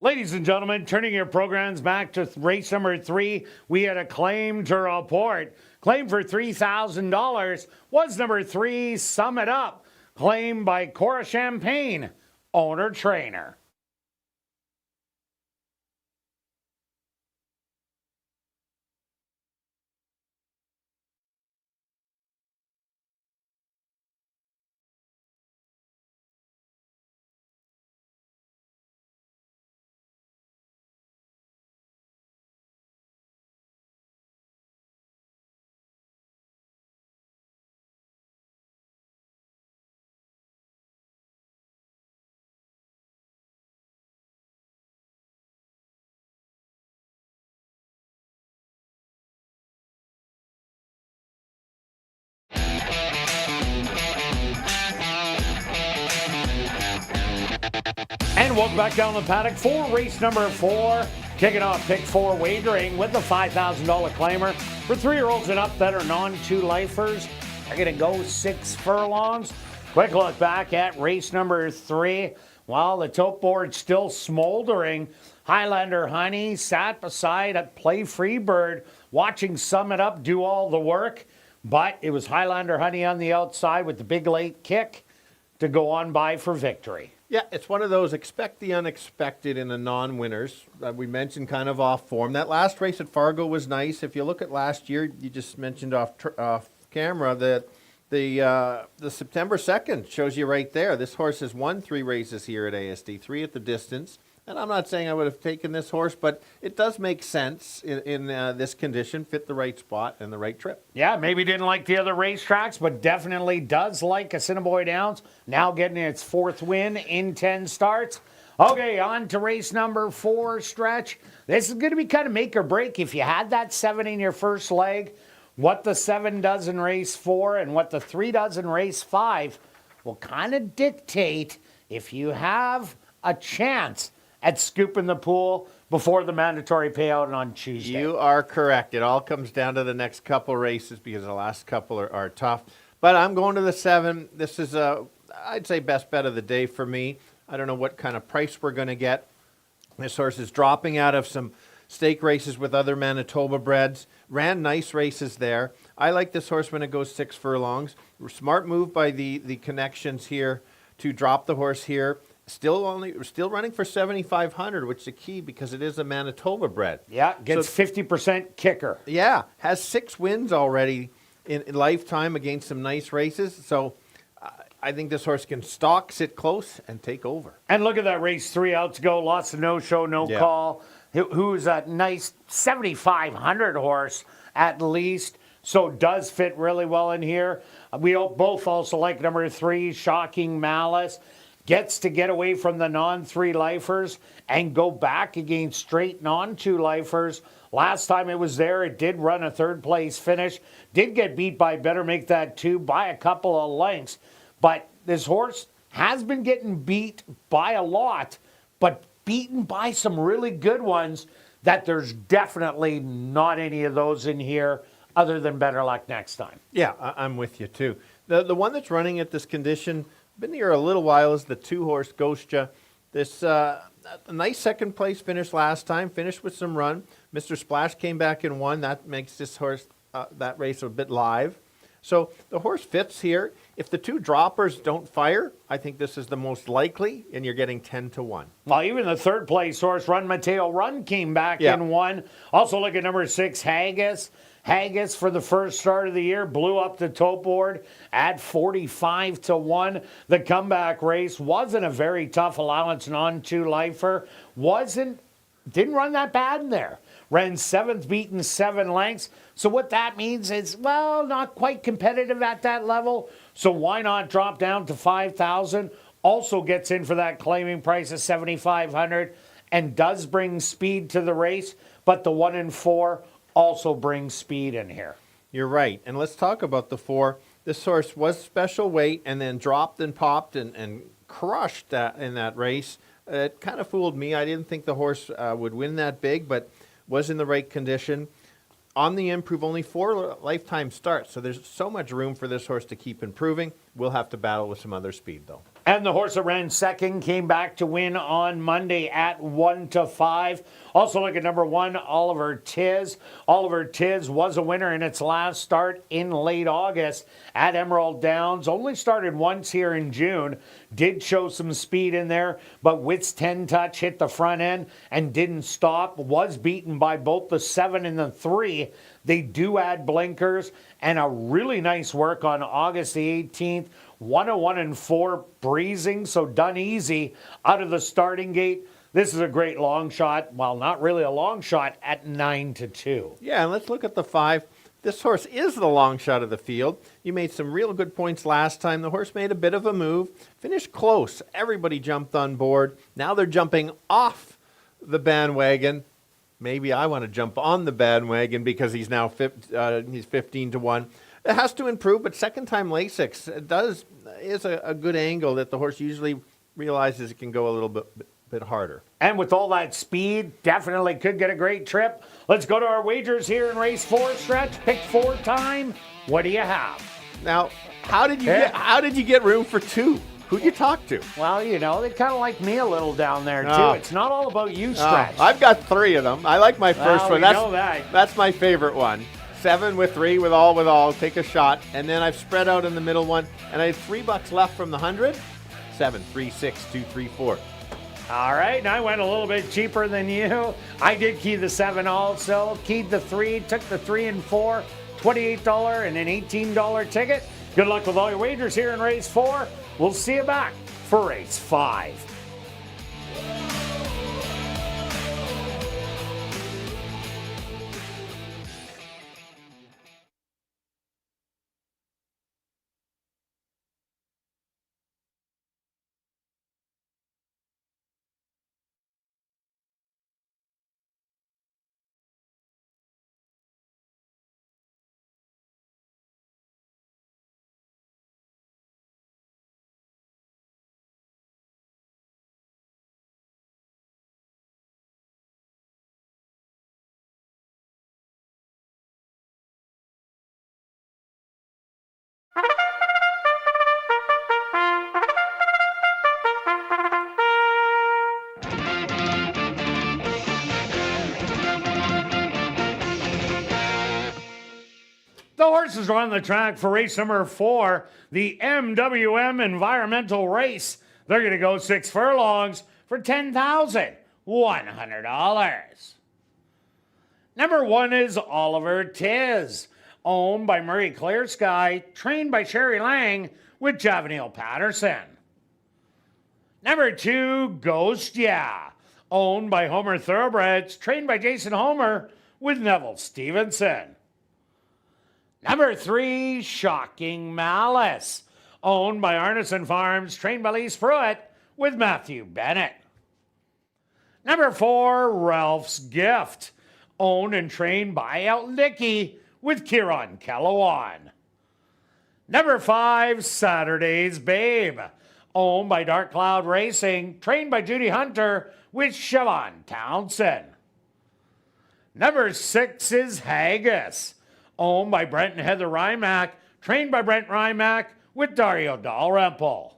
Ladies and gentlemen, turning your programs back to race number 3, we had a claim to report. Claim for $3,000 was number 3, Sum It Up. Claim by Cora Champagne, owner-trainer. And welcome back down the paddock for race number 4. Kicking off pick 4 wagering with the $5,000 claimer for 3-year-olds and up that are non-2-lifers. They're going to go 6 furlongs. Quick look back at race number 3. While the tote board's still smoldering, Highlander Honey sat beside a Play Freebird watching Sum It Up do all the work. But it was Highlander Honey on the outside with the big late kick to go on by for victory. Yeah, it's one of those expect the unexpected in the non-winners. We mentioned kind of off form. That last race at Fargo was nice. If you look at last year, you just mentioned off camera that the September 2nd shows you right there. This horse has won 3 races here at ASD, 3 at the distance. And I'm not saying I would have taken this horse, but it does make sense in this condition, fit the right spot and the right trip. Yeah, maybe didn't like the other racetracks, but definitely does like Assiniboia Downs. Now getting its 4th win in 10 starts. Okay, on to race number 4, Stretch. This is going to be kind of make or break. If you had that 7 in your first leg, what the 7 does in race 4 and what the 3 does in race 5 will kind of dictate if you have a chance at scooping the pool before the mandatory payout on Tuesday. You are correct. It all comes down to the next couple races because the last couple are tough. But I'm going to the 7. This is, I'd say, best bet of the day for me. I don't know what kind of price we're going to get. This horse is dropping out of some stake races with other Manitoba breds. Ran nice races there. I like this horse when it goes 6 furlongs. Smart move by the connections here to drop the horse here. Still running for 7,500, which is the key because it is a Manitoba bred. Yeah, gets 50% kicker. Yeah, has 6 wins already in lifetime against some nice races. So I think this horse can stalk, sit close, and take over. And look at that race 3 out to go. Lots of no-show, no-call. Who's a nice 7,500 horse at least. So does fit really well in here. We both also like number 3, Shocking Malice. Gets to get away from the non-3-lifers and go back against straight non-2-lifers. Last time it was there, it did run a 3rd-place finish. Did get beat by Better Make That 2 by a couple of lengths. But this horse has been getting beat by a lot, but beaten by some really good ones that there's definitely not any of those in here other than Better Luck Next Time. Yeah, I'm with you, too. The one that's running at this condition, been here a little while, is the 2-horse Ghostja. This a nice 2nd place finish last time, finished with some run. Mr. Splash came back and won. That makes this horse, that race a bit live. So the horse fits here. If the 2 droppers don't fire, I think this is the most likely, and you're getting 10-1. Well, even the 3rd-place horse, Run Mateo Run, came back and won. Also look at number 6, Haggis. Haggis, for the first start of the year, blew up the tote board at 45-1. The comeback race wasn't a very tough allowance non-2-lifer. Didn't run that bad in there. Ran 7th, beaten 7 lengths. So what that means is, well, not quite competitive at that level. So why not drop down to 5,000? Also gets in for that claiming price of 7,500 and does bring speed to the race. But the 1 and 4 also brings speed in here. You're right. And let's talk about the 4. This horse was special weight and then dropped and popped and crushed in that race. It kind of fooled me. I didn't think the horse would win that big, but was in the right condition. On the improve, only 4 lifetime starts, so there's so much room for this horse to keep improving. We'll have to battle with some other speed, though. And the horse that ran second came back to win on Monday at 1-5. Also look at number 1, Oliver Tiz. Oliver Tiz was a winner in its last start in late August at Emerald Downs. Only started once here in June. Did show some speed in there, but Witt's 10 touch hit the front end and didn't stop. Was beaten by both the 7 and the 3. They do add blinkers, and a really nice work on August the 18th. 101-4 breezing, so done easy out of the starting gate. This is a great long shot. Well, not really a long shot at 9-2. Yeah, and let's look at the 5. This horse is the long shot of the field. You made some real good points last time. The horse made a bit of a move, finished close. Everybody jumped on board. Now they're jumping off the bandwagon. Maybe I want to jump on the bandwagon because he's now he's 15-1. It has to improve, but second time Lasix is a good angle that the horse usually realizes it can go a little bit harder. And with all that speed, definitely could get a great trip. Let's go to our wagers here in race 4 stretch. Pick 4 time. What do you have? Now, how did you get room for 2? Who'd you talk to? Well, you know, they kind of like me a little down there, too. It's not all about you, Stretch. I've got 3 of them. I like my first one. That. That's my favorite one. 7 with 3 with all. Take a shot. And then I've spread out in the middle one. And I have $3 left from the 100. 7, 3, 6, 2, 3, 4. All right, and I went a little bit cheaper than you. I did key the 7 also. Keyed the 3, took the 3 and 4. $28 and an $18 ticket. Good luck with all your wagers here in race 4. We'll see you back for race 5. The horses are on the track for race number 4, the MWM Environmental Race. They're going to go 6 furlongs for $10,100. Number 1 is Oliver Tiz, owned by Murray Clear Sky, trained by Sherry Lang with Javanil Patterson. Number 2, Ghost Yeah, owned by Homer Thoroughbreds, trained by Jason Homer with Neville Stevenson. Number 3, Shocking Malice, owned by Arneson Farms, trained by Lise Pruitt with Matthew Bennett. Number 4, Ralph's Gift, owned and trained by Elton Dickey with Kieran Kellawan. Number 5, Saturday's Babe, owned by Dark Cloud Racing, trained by Judy Hunter with Siobhan Townsend. Number 6 is Haggis, owned by Brent and Heather Rymack, trained by Brent Rymack with Dario Dalrymple.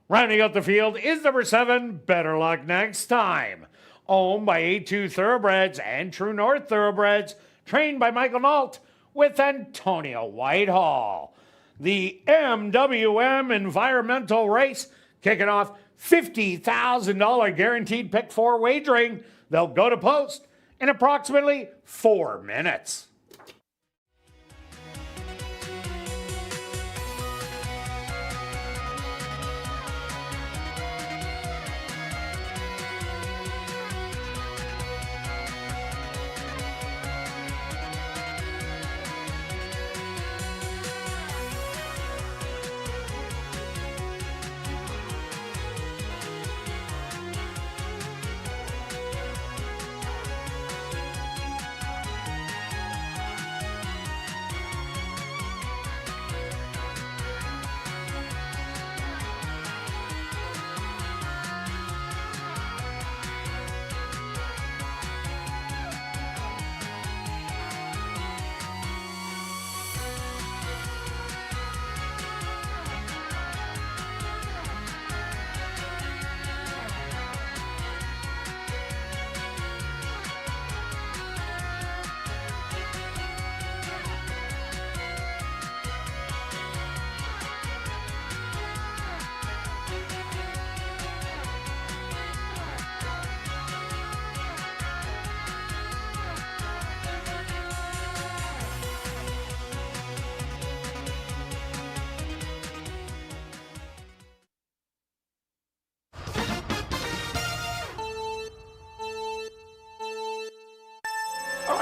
Rounding out the field is number 7, Better Luck Next Time, owned by A2 Thoroughbreds and True North Thoroughbreds, trained by Michael Nault with Antonio Whitehall. The MWM Environmental Race kicking off $50,000 guaranteed pick 4 wagering. They'll go to post in approximately 4 minutes.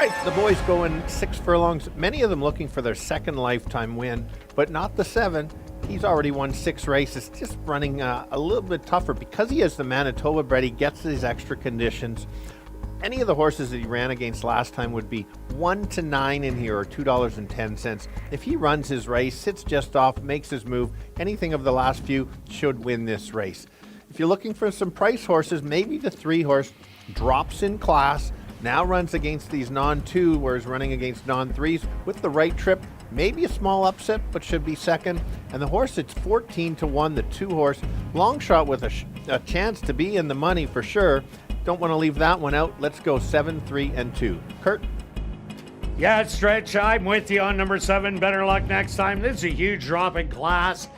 right, the boys going 6 furlongs, many of them looking for their second lifetime win, but not the 7. He's already won 6 races, just running a little bit tougher. Because he is the Manitoba bred, he gets these extra conditions. Any of the horses that he ran against last time would be 1 to 9 in here, or $2.10. If he runs his race, sits just off, makes his move, anything of the last few should win this race. If you're looking for some price horses, maybe the 3 horse drops in class, now runs against these non-2, whereas running against non-3s with the right trip. Maybe a small upset, but should be second. And the horse, it's 14 to 1, the 2 horse. Long shot with a chance to be in the money for sure. Don't want to leave that one out. Let's go 7, 3, and 2. Kirt? Yeah, Stretch, I'm with you on number 7. Better luck next time. This is a huge drop in class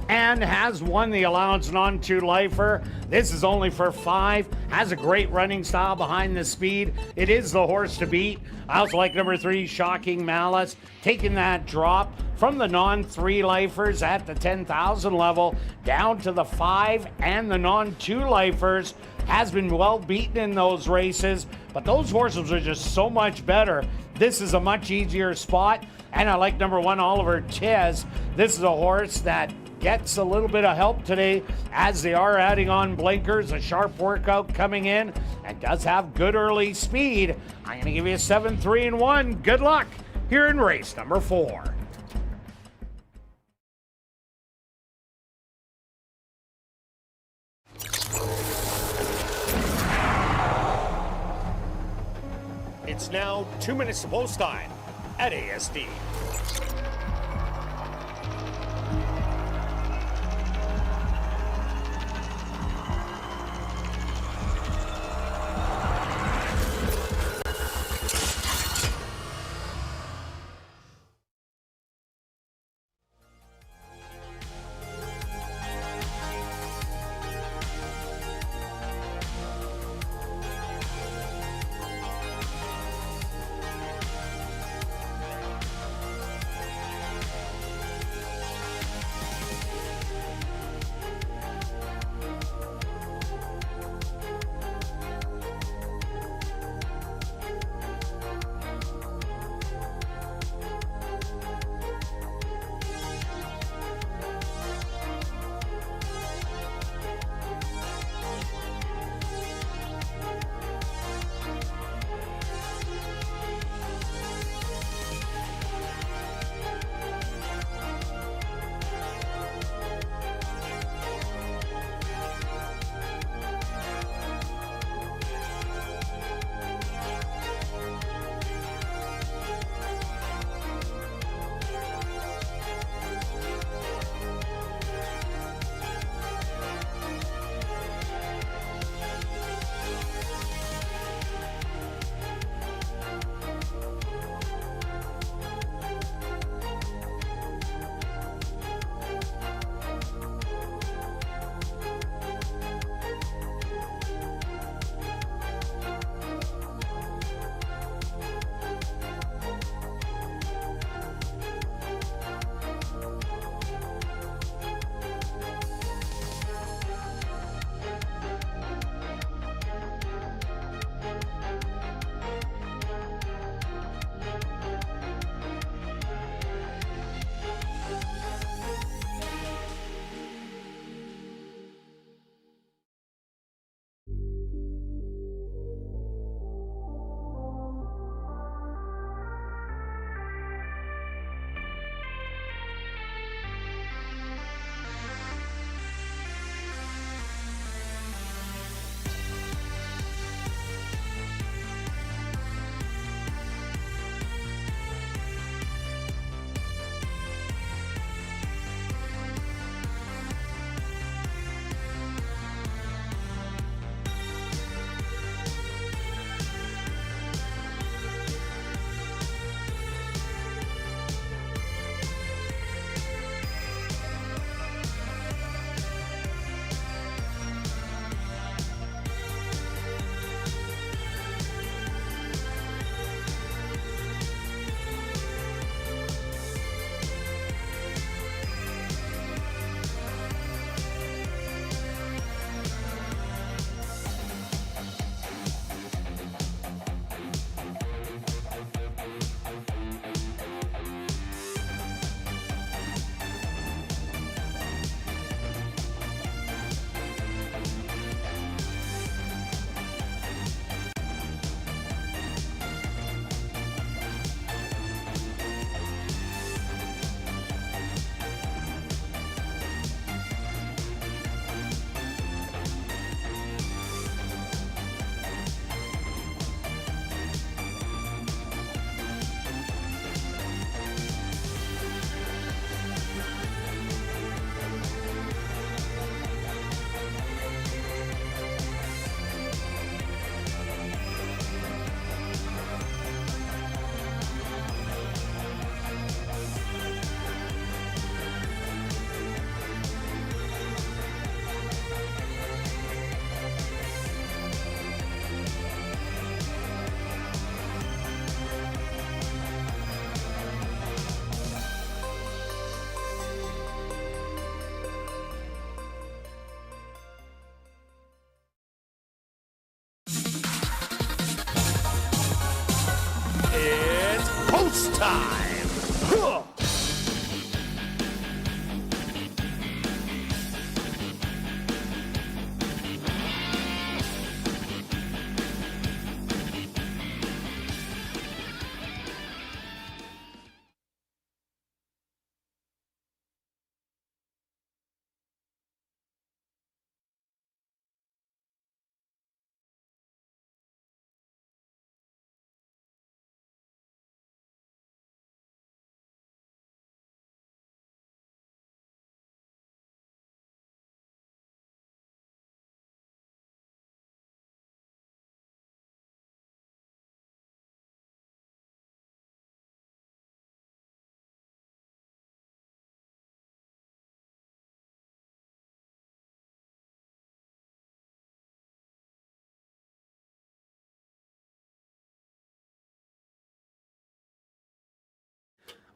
and has won the allowance non-2 lifer. This is only for 5. Has a great running style behind the speed. It is the horse to beat. I also like number 3, Shocking Malice, taking that drop from the non-3 lifers at the 10,000 level down to the 5 and the non-2 lifers. Has been well beaten in those races, but those horses are just so much better. This is a much easier spot, and I like number 1, Oliver Tiz. This is a horse that gets a little bit of help today as they are adding on blinkers, a sharp workout coming in, and does have good early speed. I'm going to give you a 7, 3, and 1. Good luck here in race number 4. It's now 2 minutes to post time at ASD.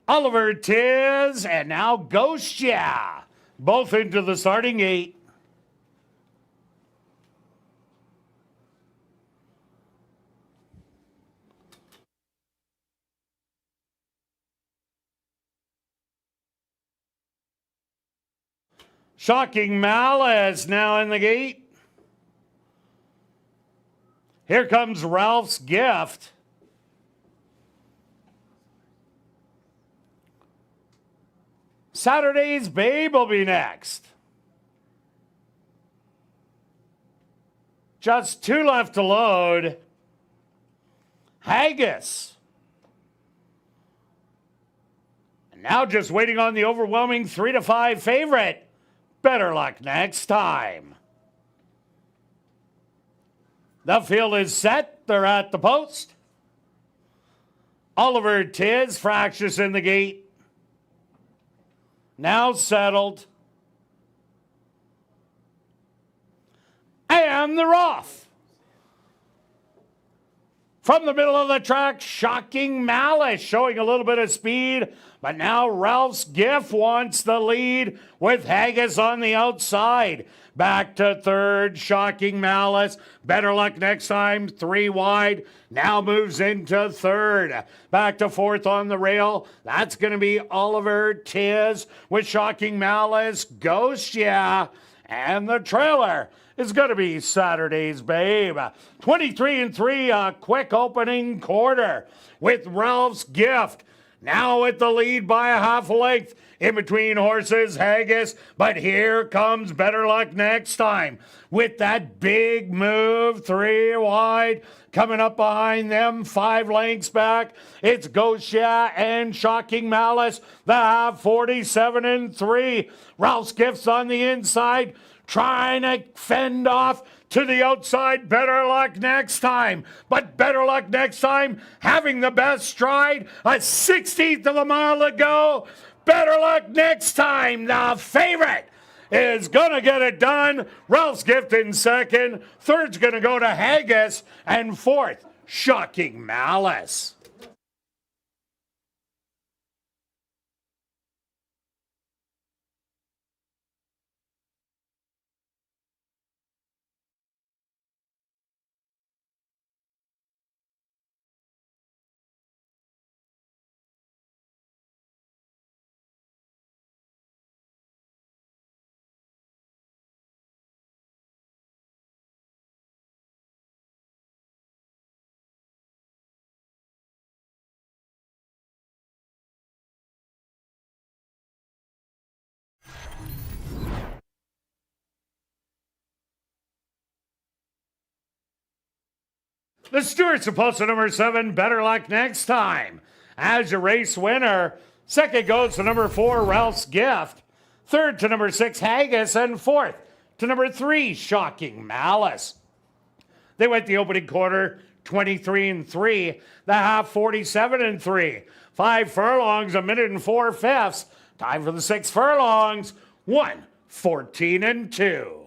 Oliver Tiz, and now Ghost Yeah. Both into the starting gate. Shocking Malice now in the gate. Here comes Ralph's Gift. Saturday's Babe will be next. Just 2 left to load. Haggis. And now just waiting on the overwhelming 3-5 favorite. Better luck next time. The field is set. They're at the post. Oliver Tiz, fractious in the gate. Now settled. And they're off. From the middle of the track, Shocking Malice showing a little bit of speed. But now Ralph's Gift wants the lead with Haggis on the outside. Back to third, Shocking Malice. Better luck next time, 3 wide. Now moves into third. Back to fourth on the rail. That's going to be Oliver Tiz with Shocking Malice. Ghost Yeah. And the trailer is going to be Saturday's Babe. 23-3, a quick opening quarter with Ralph's Gift. Now at the lead by a half a length. In between horses, Haggis. But here comes Better Luck next time. With that big move, 3 wide. Coming up behind them, 5 lengths back. It's Ghost Yeah and Shocking Malice. The half, 47-3. Ralph's Gift's on the inside. Trying to fend off to the outside. Better Luck next time. But Better Luck next time having the best stride. A 16th of a mile to go. Better Luck next time. The favorite is going to get it done. Ralph's Gift in second. Third's going to go to Haggis. And fourth, Shocking Malice. The Stewart's supposed to number 7, Better Luck next time. As your race winner, second goes to number 4, Ralph's Gift. Third to number 6, Haggis. And fourth to number 3, Shocking Malice. They went the opening quarter 23-3, the half 47-3. 5 furlongs, 1 minute and 4 fifths. Time for the 6 furlongs, 1:14-2.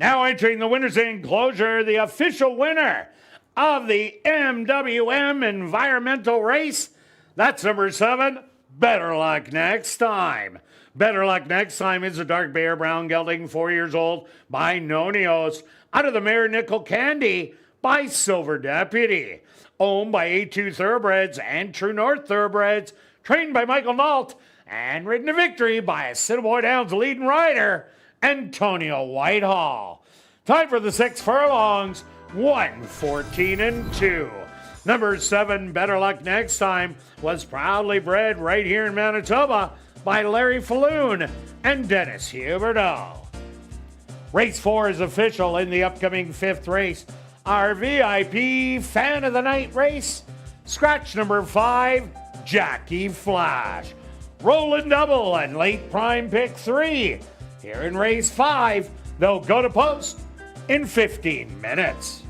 Now entering the winner's enclosure, the official winner of the MWM Environmental Race. That's number 7, Better Luck Next Time. Better Luck Next Time is a dark bear brown gelding, 4 years old, by Nonios. Out of the mare Nickel Candy by Silver Deputy. Owned by A2 Thoroughbreds and True North Thoroughbreds. trained by Michael Nault, and ridden to victory by Assiniboia Downs leading rider, Antonio Whitehall. Time for the 6 furlongs, 1:14-2. Number 7, Better Luck Next Time, was proudly bred right here in Manitoba by Larry Falloon and Dennis Huberdeau. Race 4 is official in the upcoming 5th race. Our VIP Fan of the Night race, scratch number 5, Jackie Flash. Rolling double and late prime pick 3. Here in race 5, they'll go to post in 15 minutes.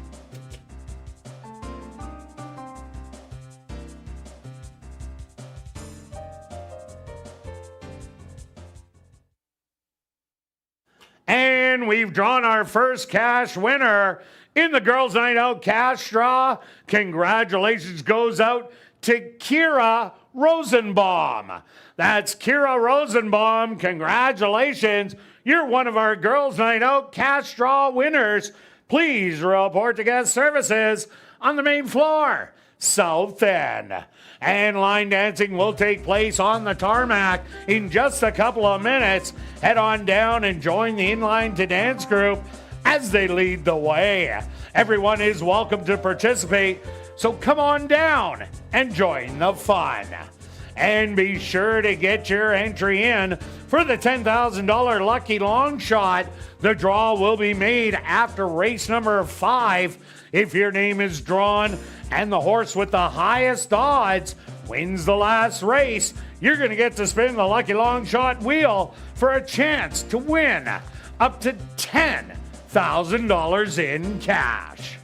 And we've drawn our first cash winner in the Girls Night Out cash draw. Congratulations goes out to Kira Rosenbaum. That's Kira Rosenbaum. Congratulations. You're one of our Girls Night Out cash draw winners. Please report to guest services on the main floor, South End. And line dancing will take place on the tarmac in just a couple of minutes. Head on down and join the Inline to Dance group as they lead the way. Everyone is welcome to participate, so come on down and join the fun. And be sure to get your entry in for the $10,000 Lucky Long Shot. The draw will be made after race number 5. If your name is drawn and the horse with the highest odds wins the last race, you're going to get to spin the Lucky Long Shot wheel for a chance to win up to $10,000 in cash.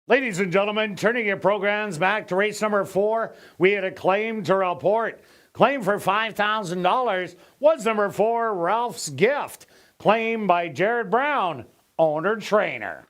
Ladies and gentlemen, turning your programs back to race number 4, we had a claim to report. Claim for $5,000 was number 4, Ralph's Gift. Claim by Jared Brown, owner-trainer.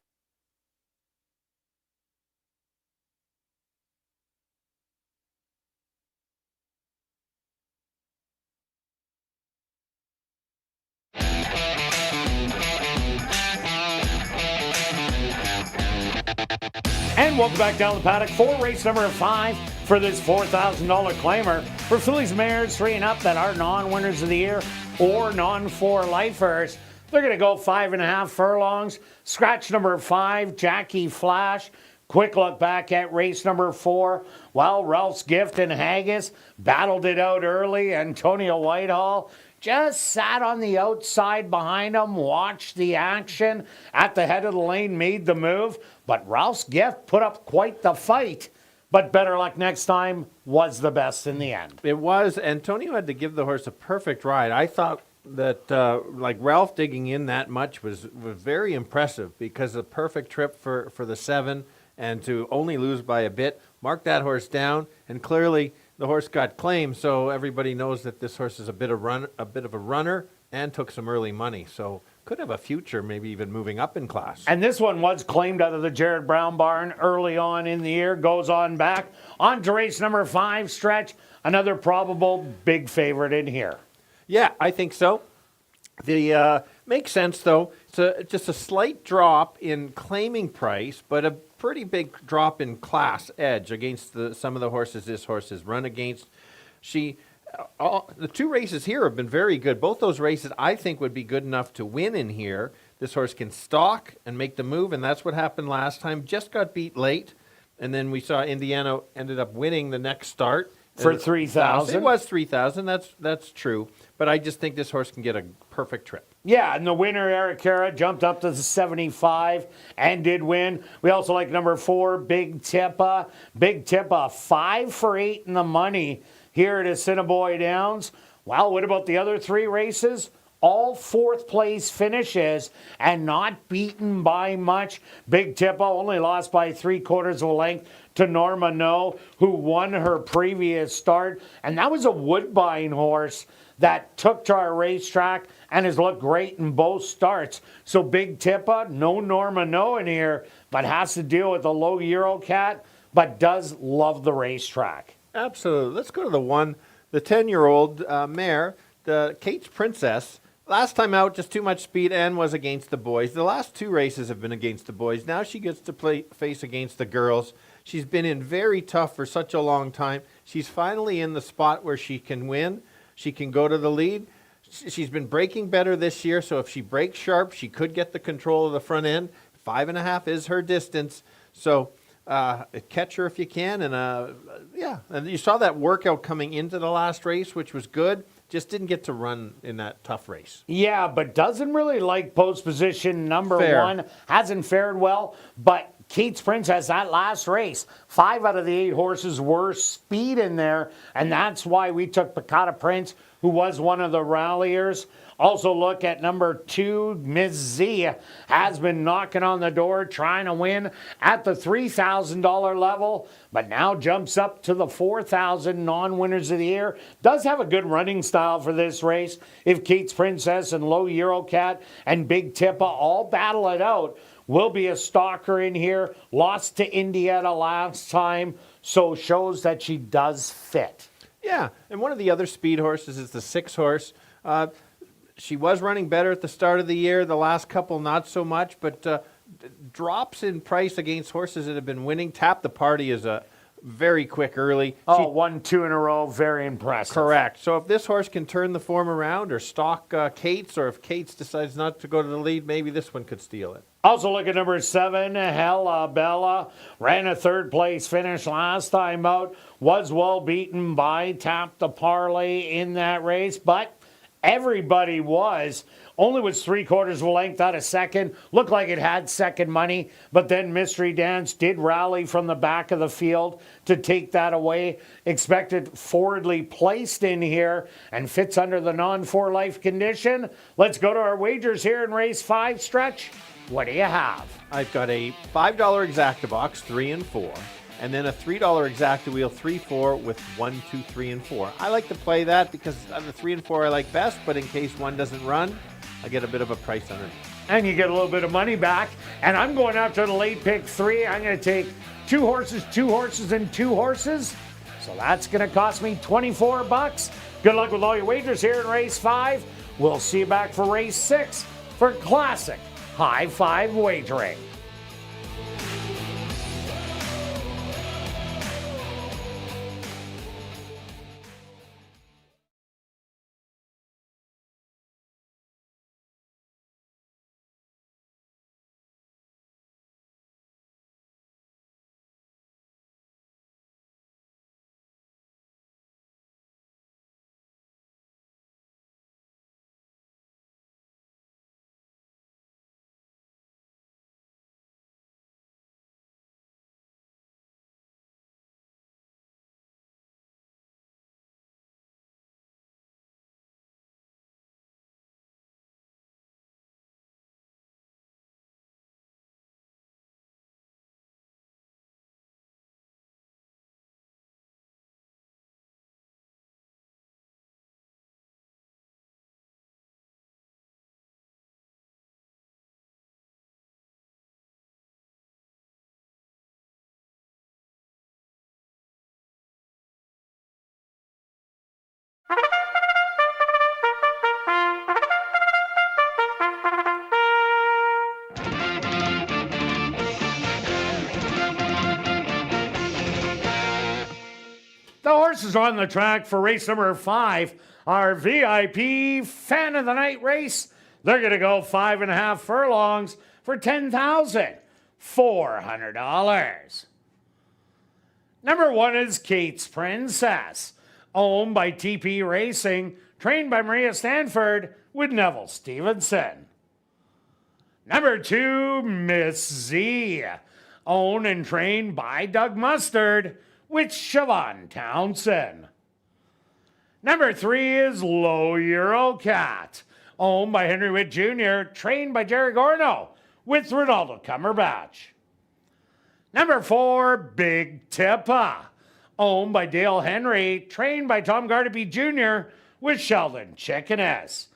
And welcome back down the paddock for race number 5 for this $4,000 claimer for fillies, mares 3 and up that are non-winners of the year or non-4 lifers. They're going to go 5.5 furlongs. Scratch number 5, Jackie Flash. Quick look back at race number 4. Well, Ralph's Gift and Haggis battled it out early. Antonio Whitehall just sat on the outside behind him, watched the action at the head of the lane, made the move. But Ralph's Gift put up quite the fight. But better luck next time was the best in the end. It was. Antonio had to give the horse a perfect ride. I thought that like Ralph digging in that much was very impressive because a perfect trip for the 7 and to only lose by a bit. Mark that horse down, and clearly the horse got claimed, so everybody knows that this horse is a bit of a runner and took some early money. So could have a future, maybe even moving up in class. And this one was claimed out of the Jared Brown barn early on in the year. Goes on back. On to race number 5, Stretch. Another probable big favorite in here. Yeah, I think so. The makes sense, though. It's just a slight drop in claiming price, but a pretty big drop in class edge against some of the horses this horse has run against. The 2 races here have been very good. Both those races I think would be good enough to win in here. This horse can stalk and make the move, and that's what happened last time. Just got beat late, and then we saw Indiana ended up winning the next start. For $3,000. It was $3,000. That's true. But I just think this horse can get a perfect trip. Yeah, and the winner, Eric Cara, jumped up to the 75 and did win. We also like number 4, Big Tippa. Big Tippa, 5 for 8 in the money here at Assiniboia Downs. Well, what about the other 3 races? All 4th place finishes and not beaten by much. Big Tippa only lost by 3/4 of a length to Norma No, who won her previous start. And that was a Woodbine horse that took to our racetrack and has looked great in both starts. So Big Tippa, no Norma No in here, but has to deal with a low Eurocat, but does love the racetrack. Absolutely. Let's go to the 10-year-old mare, the Kate's Princess. Last time out, just too much speed and was against the boys. The last 2 races have been against the boys. Now she gets to face against the girls. She's been in very tough for such a long time. She's finally in the spot where she can win. She can go to the lead. She's been breaking better this year, so if she breaks sharp, she could get the control of the front end. 5.5 is her distance. So catch her if you can. And yeah, and you saw that workout coming into the last race, which was good. Just didn't get to run in that tough race. Yeah, but doesn't really like post position number 1. Hasn't fared well, but Kate's Princess, that last race, 5 out of the 8 horses were speed in there, and that's why we took Picata Prince, who was one of the ralliers. Also look at number 2, Ms. Z, has been knocking on the door, trying to win at the $3,000 level, but now jumps up to the $4,000 non-winners of the year. Does have a good running style for this race. If Kate's Princess and Low Eurocat and Big Tippa all battle it out, will be a stalker in here. Lost to Indiana last time, so shows that she does fit. Yeah, and one of the other speed horses is the 6 horse. She was running better at the start of the year. The last couple, not so much, but drops in price against horses that have been winning. Tap the Party is a very quick early. Oh, 1, 2 in a row. Very impressive. Correct. So if this horse can turn the form around or stalk Kate's, or if Kate's decides not to go to the lead, maybe this one could steal it. Also look at number 7, Hella Bella. Ran a 3rd place finish last time out. Was well beaten by Tap the Parlay in that race, but Everybody was. Only was 3/4 of a length out of second. Looked like it had second money, but then Mystery Dance did rally from the back of the field to take that away. Expected forwardly placed in here and fits under the non-4 life condition. Let's go to our wagers here in race 5. Stretch, what do you have? I've got a $5 exacta box, 3 and 4. And then a $3 exacta wheel, 3, 4 with 1, 2, 3, and 4. I like to play that because the 3 and 4 I like best, but in case one doesn't run, I get a bit of a price on it. And you get a little bit of money back. And I'm going after the late pick 3. I'm going to take 2 horses, 2 horses, and 2 horses. So that's going to cost me $24. Good luck with all your wagers here in race 5. We'll see you back for race 6 for classic high 5 wagering. The horses on the track for race number 5, our VIP Fan of the Night race. They're going to go 5.5 furlongs for $10,400. Number 1 is Kate's Princess, owned by TP Racing, trained by Maria Stanford with Neville Stevenson. Number 2, Miss Z, owned and trained by Doug Mustard with Siobhan Townsend. Number 3 is Low Euro Cat, owned by Henry Witt Jr., trained by Jerry Gorno with Ronaldo Cumberbatch. Number 4, Big Tippa, owned by Dale Henry, trained by Tom Gardaby Jr. with Sheldon Chickeness.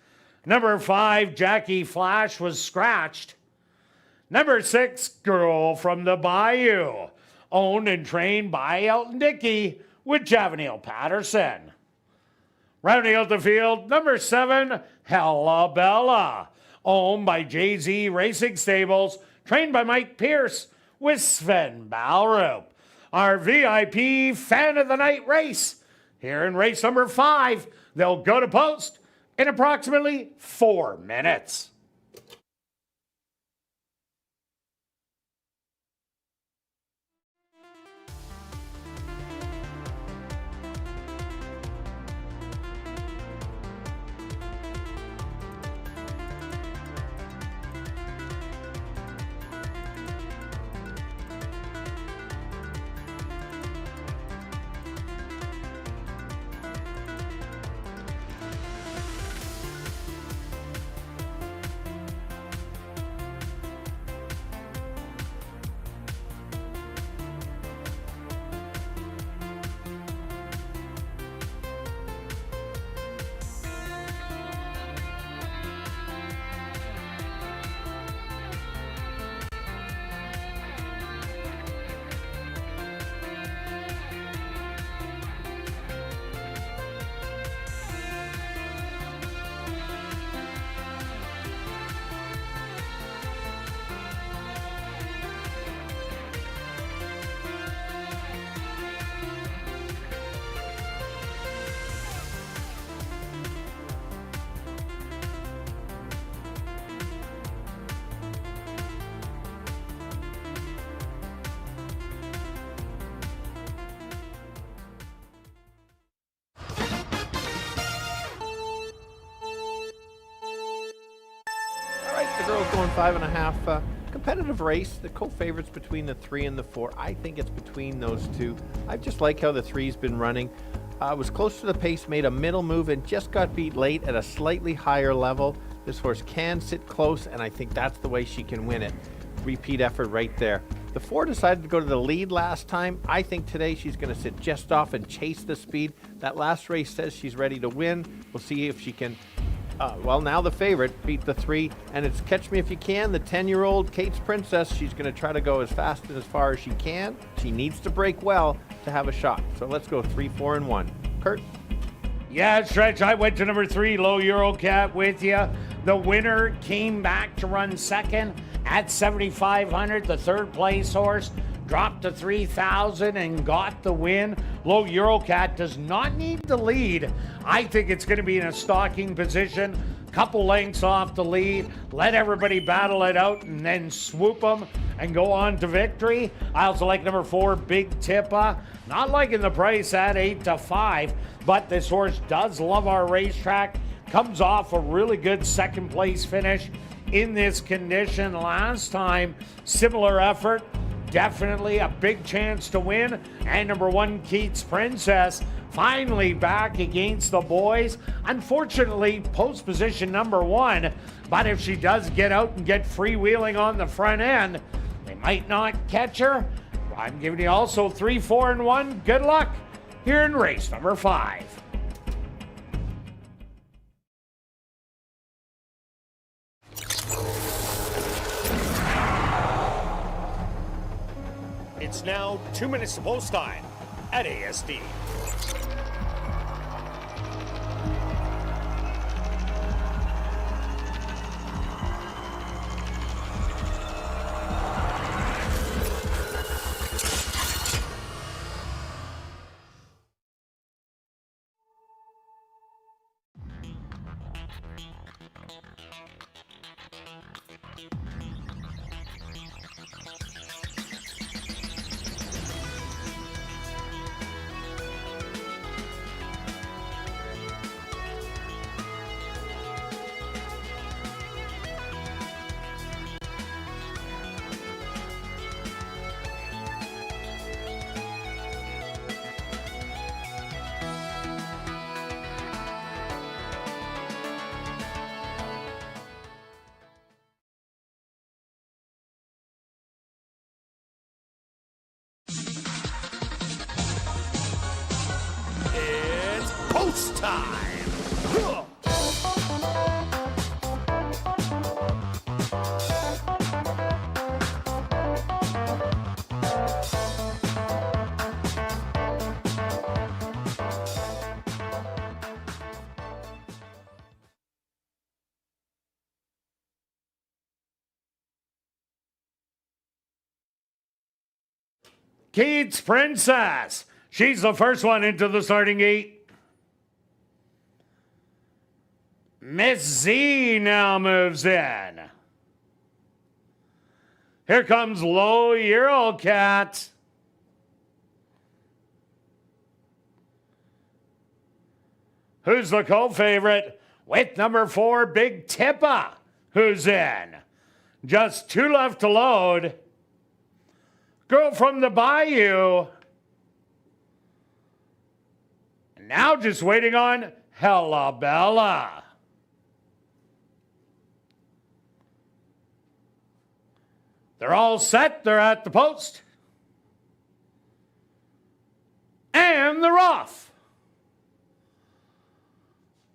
Number 5, Jackie Flash was scratched. Number 6, Girl from the Bayou, owned and trained by Elton Dickey with Javanil Patterson. Rounding out the field, number 7, Hella Bella, owned by Jay-Z Racing Stables, trained by Mike Pierce with Sven Balrup. Our VIP Fan of the Night race. Here in race number 5, they'll go to post in approximately 4 minutes. The girls going 5.5. Competitive race. The co-favorites between the 3 and the 4. I think it's between those two. I just like how the 3's been running. Was close to the pace, made a middle move, and just got beat late at a slightly higher level. This horse can sit close, and I think that's the way she can win it. Repeat effort right there. The 4 decided to go to the lead last time. I think today she's going to sit just off and chase the speed. That last race says she's ready to win. We'll see if she can, well, now the favorite beat the 3, and it's Catch Me If You Can, the 10-year-old Kate's Princess. She's going to try to go as fast and as far as she can. She needs to break well to have a shot. So let's go 3, 4, and 1. Kirt? Yeah, Stretch, I went to number 3, Low Euro Cat with you. The winner came back to run second at 7,500. The third place horse dropped to 3,000 and got the win. Low Euro Cat does not need the lead. I think it's going to be in a stalking position. Couple lengths off the lead. Let everybody battle it out and then swoop them and go on to victory. I also like number 4, Big Tippa. Not liking the price at 8-5, but this horse does love our racetrack. Comes off a really good second place finish in this condition last time. Similar effort. Definitely a big chance to win. And number 1, Kate's Princess, finally back against the boys. Unfortunately, post position number 1. But if she does get out and get freewheeling on the front end, they might not catch her. I'm giving you also 3, 4, and 1. Good luck here in race number 5. It's now 2 minutes to post time at ASD. It's post time. Kate's Princess. She's the first one into the starting gate. Miss Z now moves in. Here comes Low Euro Cat. Who's the co-favorite? With number 4, Big Tippa, who's in. Just 2 left to load. Girl from the Bayou. Now just waiting on Hella Bella. They're all set. They're at the post. And they're off.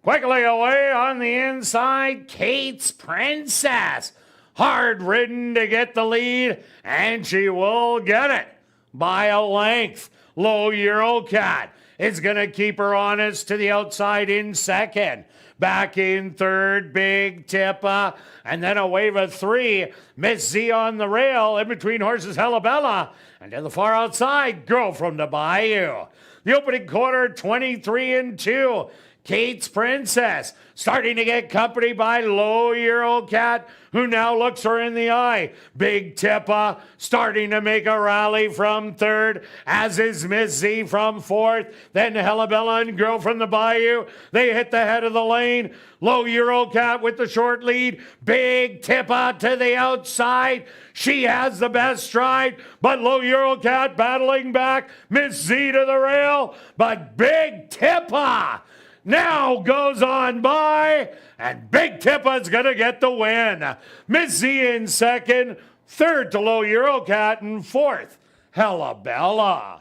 Quickly away on the inside, Kate's Princess. Hard ridden to get the lead, and she will get it by a length. Low Euro Cat is going to keep her honest to the outside in second. Back in third, Big Tippa. And then a wave of 3. Miss Z on the rail. In between horses, Hellabella. And to the far outside, Girl from the Bayou. The opening quarter, 23-2. Kate's Princess, starting to get company by Low Euro Cat, who now looks her in the eye. Big Tippa starting to make a rally from third, as is Miss Z from fourth. Then Hellabella and Girl from the Bayou. They hit the head of the lane. Low Euro Cat with the short lead. Big Tippa to the outside. She has the best stride, but Low Euro Cat battling back. Miss Z to the rail, but Big Tippa now goes on by, and Big Tippa's going to get the win. Miss Z in second, third to Low Euro Cat, and fourth, Hellabella.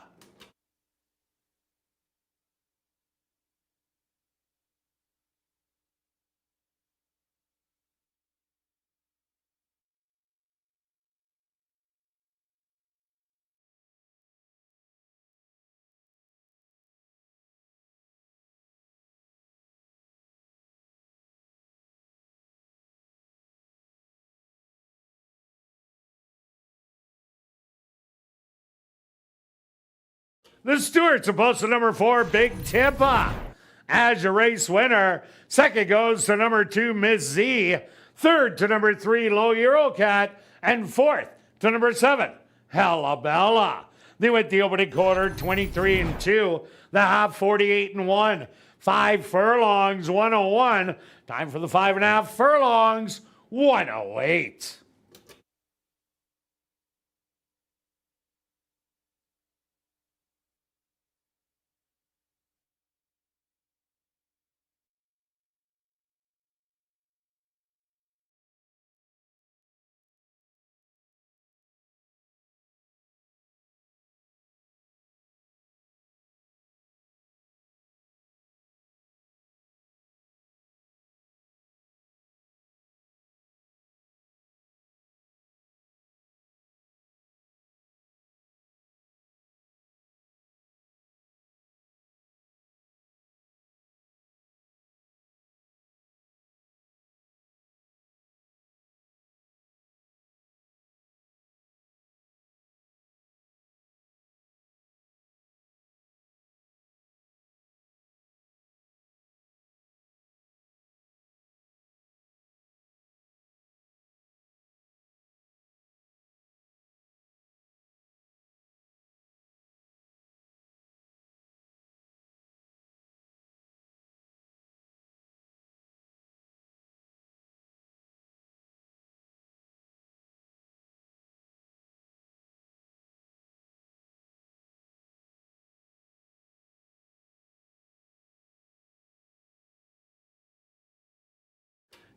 The Stewarts are posted number 4, Big Tippa, as your race winner. Second goes to number 2, Miss Z. Third to number 3, Low Euro Cat. And fourth to number 7, Hellabella. They went the opening quarter 23-2, the half 48-1. 5 furlongs, 101. Time for the 5.5 furlongs, 108.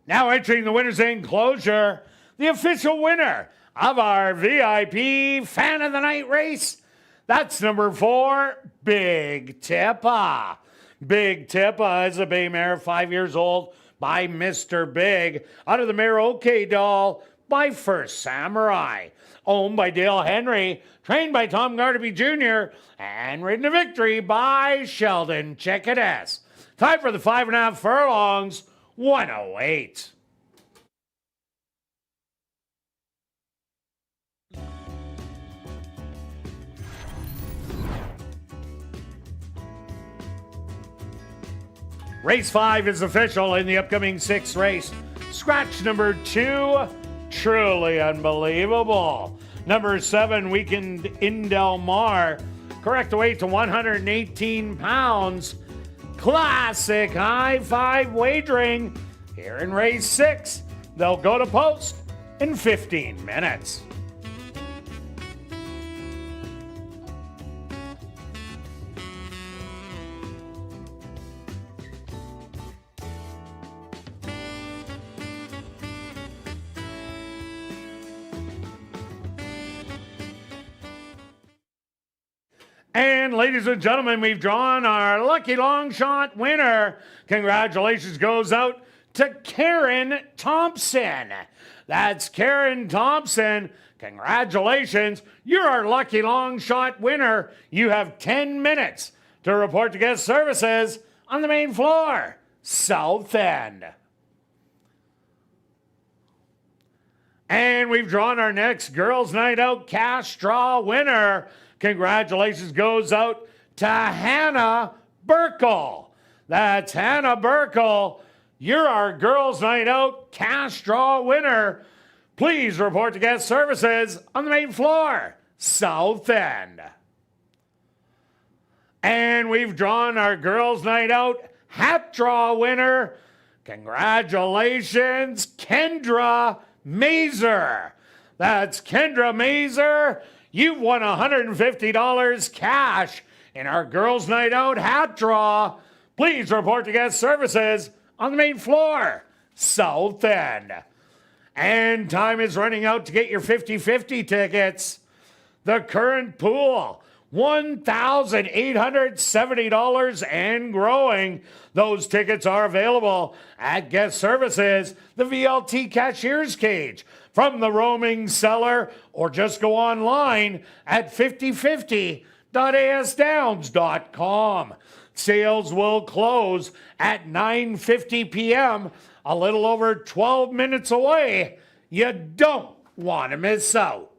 Now entering the winner's enclosure, the official winner of our VIP Fan of the Night race. That's number 4, Big Tippa. Big Tippa is a bay mare, 5 years old, by Mr. Big, out of the mare OK Doll by First Samurai. Owned by Dale Henry, trained by Tom Gardaby Jr., and ridden to victory by Sheldon Chickadas. Time for the 5.5 furlongs, 108. Race 5 is official in the upcoming 6th race. Scratch number 2, truly unbelievable. Number 7, Weekend in Del Mar. Correct weight to 118 pounds. Classic high 5 wagering here in race 6. They'll go to post in 15 minutes. And ladies and gentlemen, we've drawn our lucky long shot winner. Congratulations goes out to Karen Thompson. That's Karen Thompson. Congratulations. You're our lucky long shot winner. You have 10 minutes to report to guest services on the main floor, South End. And we've drawn our next Girls Night Out cash draw winner. Congratulations goes out to Hannah Burkle. That's Hannah Burkle. You're our Girls Night Out cash draw winner. Please report to guest services on the main floor, South End. And we've drawn our Girls Night Out hat draw winner. Congratulations, Kendra Mazer. That's Kendra Mazer. You've won $150 cash in our Girls Night Out hat draw. Please report to guest services on the main floor, South End. And time is running out to get your 50-50 tickets. The current pool, $1,870 and growing. Those tickets are available at guest services, the VLT cashier's cage, from the roaming cellar, or just go online at 5050.asdowns.com. Sales will close at 9:50 p.m., a little over 12 minutes away. You don't want to miss out.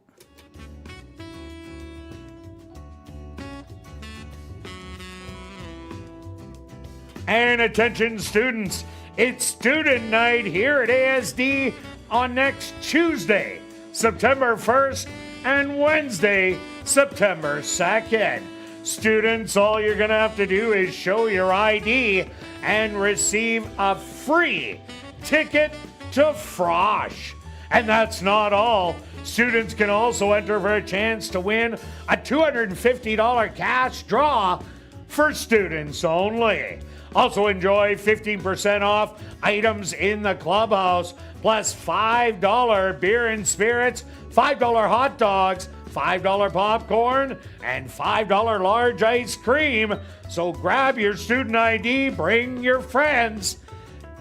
And attention students, it's student night here at ASD on next Tuesday, September 1st, and Wednesday, September 2nd. Students, all you're going to have to do is show your ID and receive a free ticket to Frosh. And that's not all. Students can also enter for a chance to win a $250 cash draw for students only. Also enjoy 15% off items in the clubhouse, plus $5 beer and spirits, $5 hot dogs, $5 popcorn, and $5 large ice cream. So grab your student ID, bring your friends.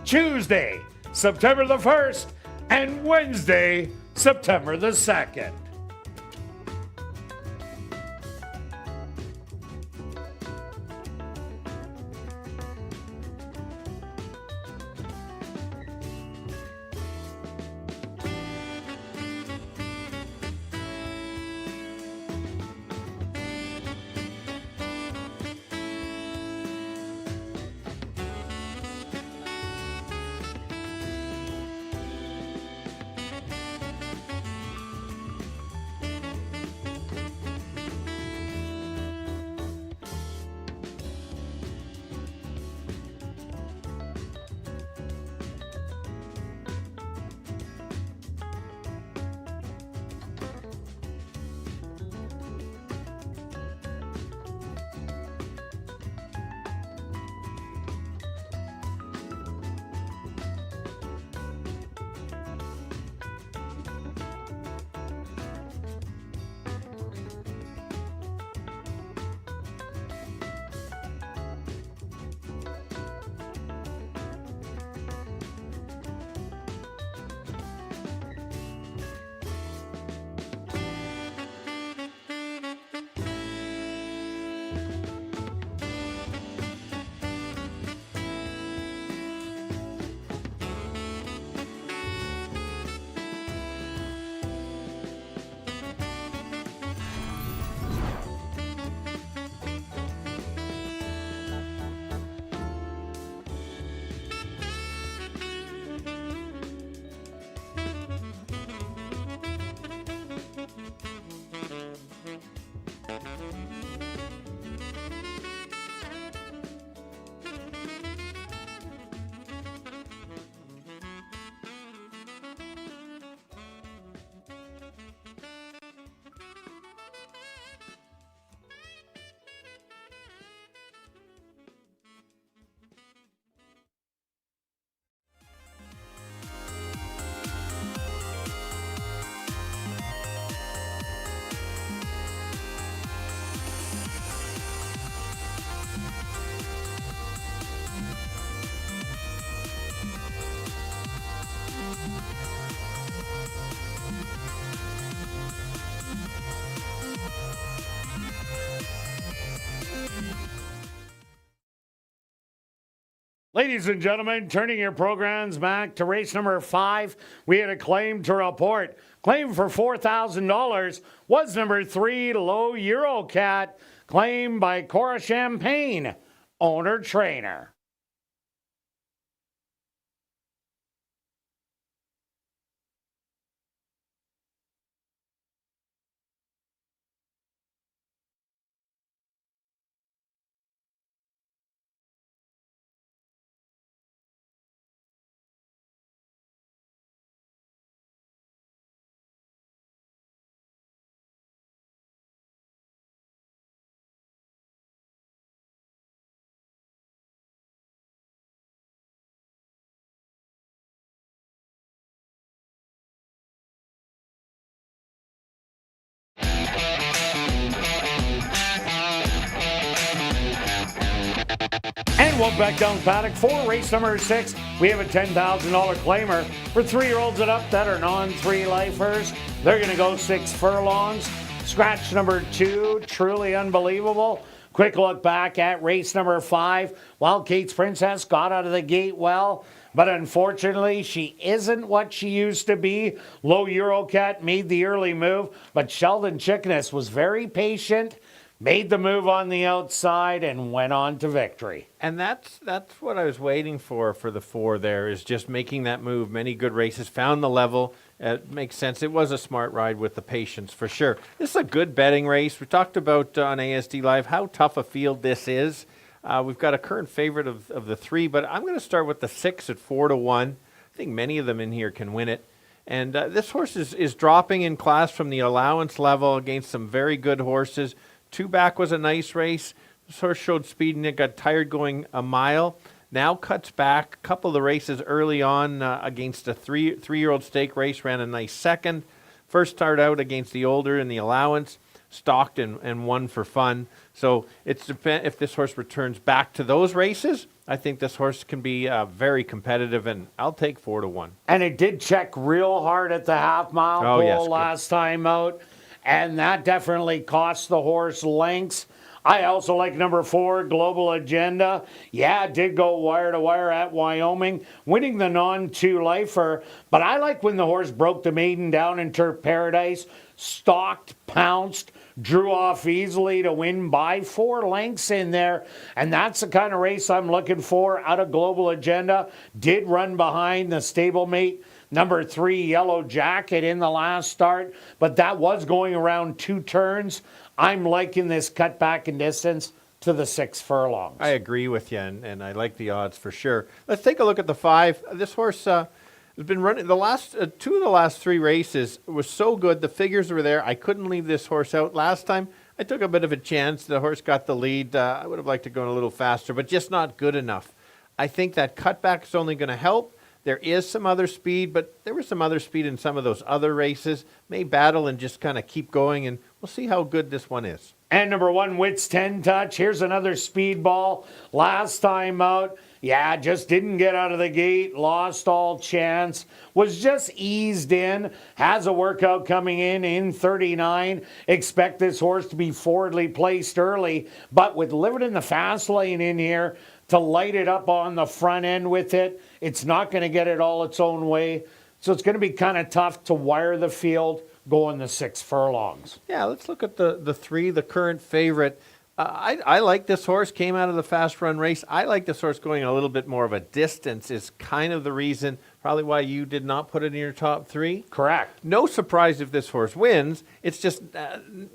Tuesday, September the 1st, and Wednesday, September the 2nd. Ladies and gentlemen, turning your programs back to race number 5, we had a claim to report. Claim for $4,000 was number 3, Low Eurocat, claimed by Cora Champagne, owner-trainer. welcome back down the paddock for race number 6. We have a $10,000 claimer for 3-year-olds and up that are non-3 lifers. They're going to go 6 furlongs. Scratch number 2, truly unbelievable. Quick look back at race number 5. Well, Kate's Princess got out of the gate well, but unfortunately, she isn't what she used to be. Low Eurocat made the early move, but Sheldon Chickeness was very patient, made the move on the outside, and went on to victory. And that's what I was waiting for the 4 there, is just making that move. Many good races, found the level. It makes sense. It was a smart ride with the patience, for sure. This is a good betting race. We talked about on ASD Live how tough a field this is. We've got a current favorite of the 3, but I'm going to start with the 6 at 4-1. I think many of them in here can win it. And this horse is dropping in class from the allowance level against some very good horses. 2 back was a nice race. This horse showed speed and it got tired going a mile. Now cuts back. A couple of the races early on against a three-year-old stake race, ran a nice second. First start out against the older in the allowance, stalked and won for fun. So if this horse returns back to those races, I think this horse can be very competitive, and I'll take 4-1. And it did check real hard at the half-mile pole last time out, and that definitely cost the horse lengths. I also like number 4, Global Agenda. Yeah, it did go wire to wire at Wyoming, winning the non-2 lifer. But I like when the horse broke the maiden down in Turf Paradise, stalked, pounced, drew off easily to win by 4 lengths in there. And that's the kind of race I'm looking for out of Global Agenda. Did run behind the stablemate number 3, Yellow Jacket, in the last start, but that was going around 2 turns. I'm liking this cut back in distance to the 6 furlongs. I agree with you, and I like the odds for sure. Let's take a look at the 5. This horse has been running the last 2 of the last 3 races. It was so good. The figures were there. I couldn't leave this horse out. Last time, I took a bit of a chance. The horse got the lead. I would have liked to go a little faster, but just not good enough. I think that cutback is only going to help. There is some other speed, but there was some other speed in some of those other races. May battle and just kind of keep going, and we'll see how good this one is. And number 1, Wits 10 Touch. Here's another speed ball. Last time out, yeah, just didn't get out of the gate, lost all chance, was just eased in, has a workout coming in 39. Expect this horse to be forwardly placed early, but with living in the fast lane in here, to light it up on the front end with it, it's not going to get it all its own way. So it's going to be kind of tough to wire the field going the 6 furlongs. Yeah, let's look at the 3, the current favorite. I like this horse, came out of the fast run race. I like this horse going a little bit more of a distance is kind of the reason probably why you did not put it in your top 3. Correct. No surprise if this horse wins. It's just,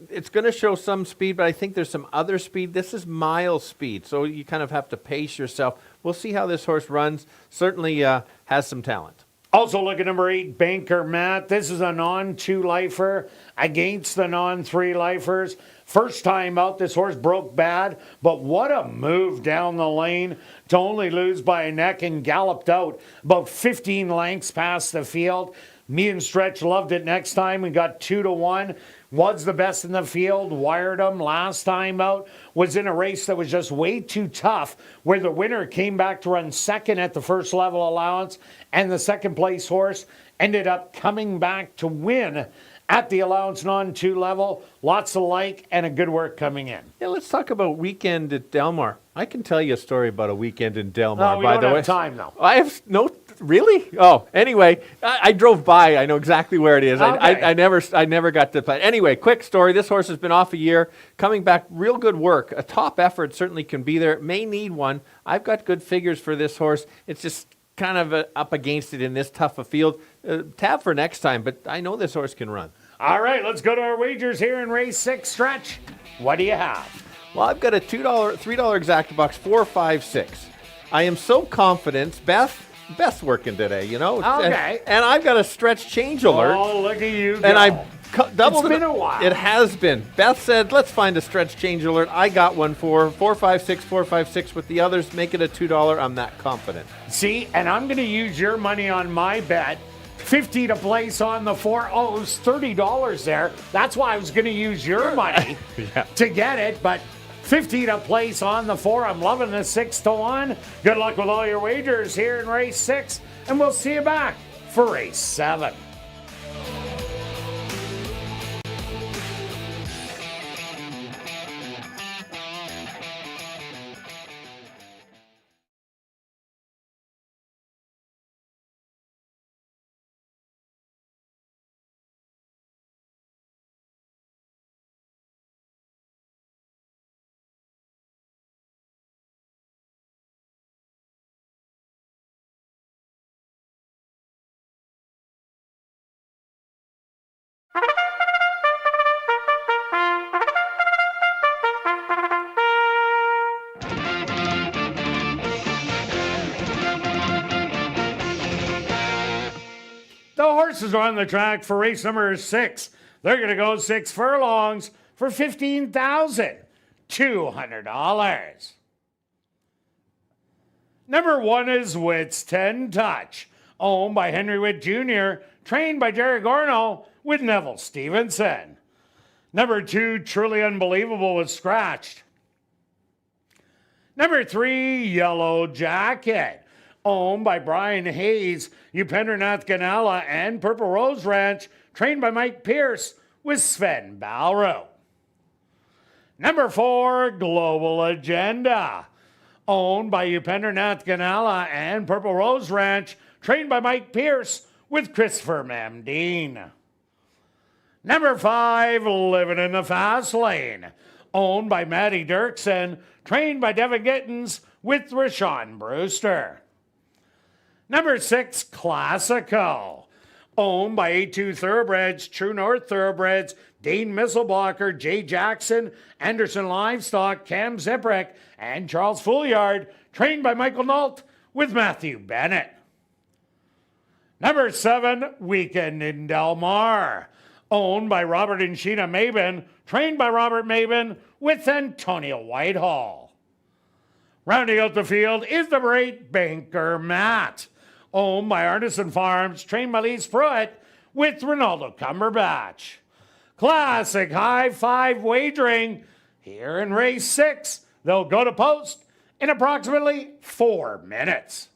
it's going to show some speed, but I think there's some other speed. This is mile speed, so you kind of have to pace yourself. We'll see how this horse runs. Certainly has some talent. Also look at number 8, Banker Matt. This is a non-2 lifer against the non-3 lifers. First time out, this horse broke bad, but what a move down the lane to only lose by a neck and galloped out about 15 lengths past the field. Me and Stretch loved it next time. We got 2-1. Was the best in the field, wired him last time out, was in a race that was just way too tough, where the winner came back to run second at the first level allowance, and the second place horse ended up coming back to win at the allowance non-2 level. Lots of like and a good work coming in. Yeah, let's talk about weekend at Del Mar. I can tell you a story about a weekend in Del Mar, no, by the way. We don't have time, though. I have no... Really? Oh, anyway, I drove by. I know exactly where it is. Okay. I never got to play. Anyway, quick story. This horse has been off a year, coming back, real good work. A top effort certainly can be there. It may need one. I've got good figures for this horse. It's just kind of up against it in this tough a field. Tab for next time, but I know this horse can run. All right, let's go to our wagers here in race 6. Stretch, what do you have? Well, I've got a $3 exacta box, 4, 5, 6. I am so confident. Beth's working today, you know. Okay. And I've got a stretch change alert. Oh, look at you go. And I doubled it. It's been a while. It has been. Beth said, let's find a stretch change alert. I got one for 4, 5, 6, 4, 5, 6 with the others. Make it a $2. I'm that confident. See, and I'm going to use your money on my bet. 50 to place on the 4. Oh, it was $30 there. That's why I was going to use your money to get it, but 15 a place on the 4. I'm loving the 6-1. Good luck with all your wagers here in race 6, and we'll see you back for race 7. The horses are on the track for race number 6. They're going to go 6 furlongs for $15,200. Number 1 is Witt's 10 Touch, owned by Henry Witt Jr., trained by Jerry Gorno with Neville Stevenson. Number 2, Truly Unbelievable, was scratched. Number 3, Yellow Jacket, owned by Brian Hayes, Upendranath Ganala, and Purple Rose Ranch, trained by Mike Pierce with Sven Balro. Number 4, Global Agenda, owned by Upendranath Ganala and Purple Rose Ranch, trained by Mike Pierce with Christopher Mamdine. Number 5, Living in the Fast Lane, owned by Matty Dirksen, trained by Devin Gittins with Rashawn Brewster. Number 6, Classico, owned by A2 Thoroughbreds, True North Thoroughbreds, Dean Misselblocker, Jay Jackson, Anderson Livestock, Cam Ziprick, and Charles Fouliard, trained by Michael Nault with Matthew Bennett. Number 7, Weekend in Del Mar, owned by Robert and Sheena Mabin, trained by Robert Mabin with Antonio Whitehall. Rounding out the field is number 8, Banker Matt, owned by Artisan Farms, trained by Lee Pruitt with Ronaldo Cumberbatch. Classic High Five wagering here in race 6. They'll go to post in approximately 4 minutes.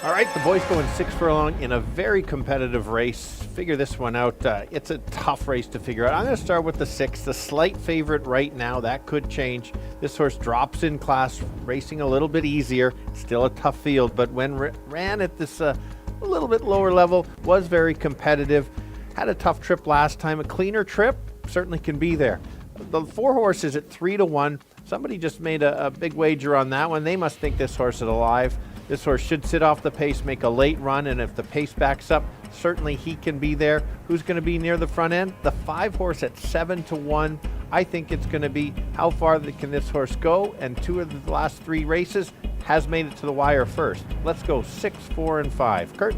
All right, the boys going 6 furlong in a very competitive race. Figure this one out. It's a tough race to figure out. I'm going to start with the 6, the slight favorite right now. That could change. This horse drops in class, racing a little bit easier. Still a tough field, but when ran at this a little bit lower level, was very competitive. Had a tough trip last time. A cleaner trip certainly can be there. The 4 horse is at 3-1. Somebody just made a big wager on that one. They must think this horse is alive. This horse should sit off the pace, make a late run, and if the pace backs up, certainly he can be there. Who's going to be near the front end? The 5 horse at 7-1. I think it's going to be how far can this horse go, and 2 of the last 3 races has made it to the wire first. Let's go 6, 4, and 5. Kirt?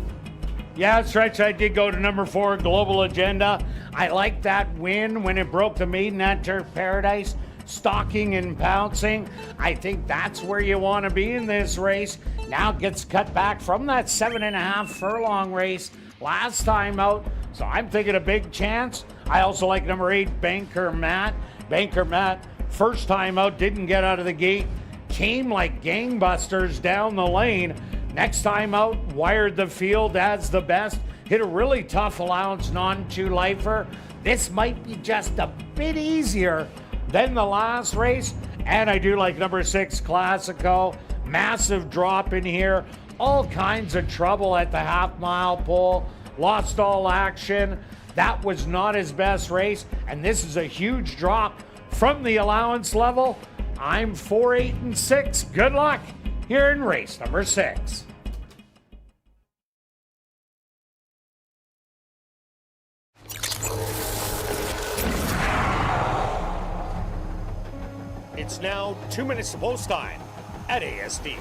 Yeah, stretch, I did go to number 4, Global Agenda. I liked that win when it broke the maiden at Turf Paradise. Stalking and pouncing. I think that's where you want to be in this race. Now gets cut back from that 7.5 furlong race last time out. So I'm thinking a big chance. I also like number 8, Banker Matt. Banker Matt, first time out, didn't get out of the gate. Came like gangbusters down the lane. Next time out, wired the field as the best. Hit a really tough allowance non-2 lifer. This might be just a bit easier than the last race. And I do like number 6, Classico. Massive drop in here. All kinds of trouble at the half-mile pole. Lost all action. That was not his best race. And this is a huge drop from the allowance level. I'm 4, 8, and 6. Good luck here in race number 6. It's now 2 minutes to post time at ASD.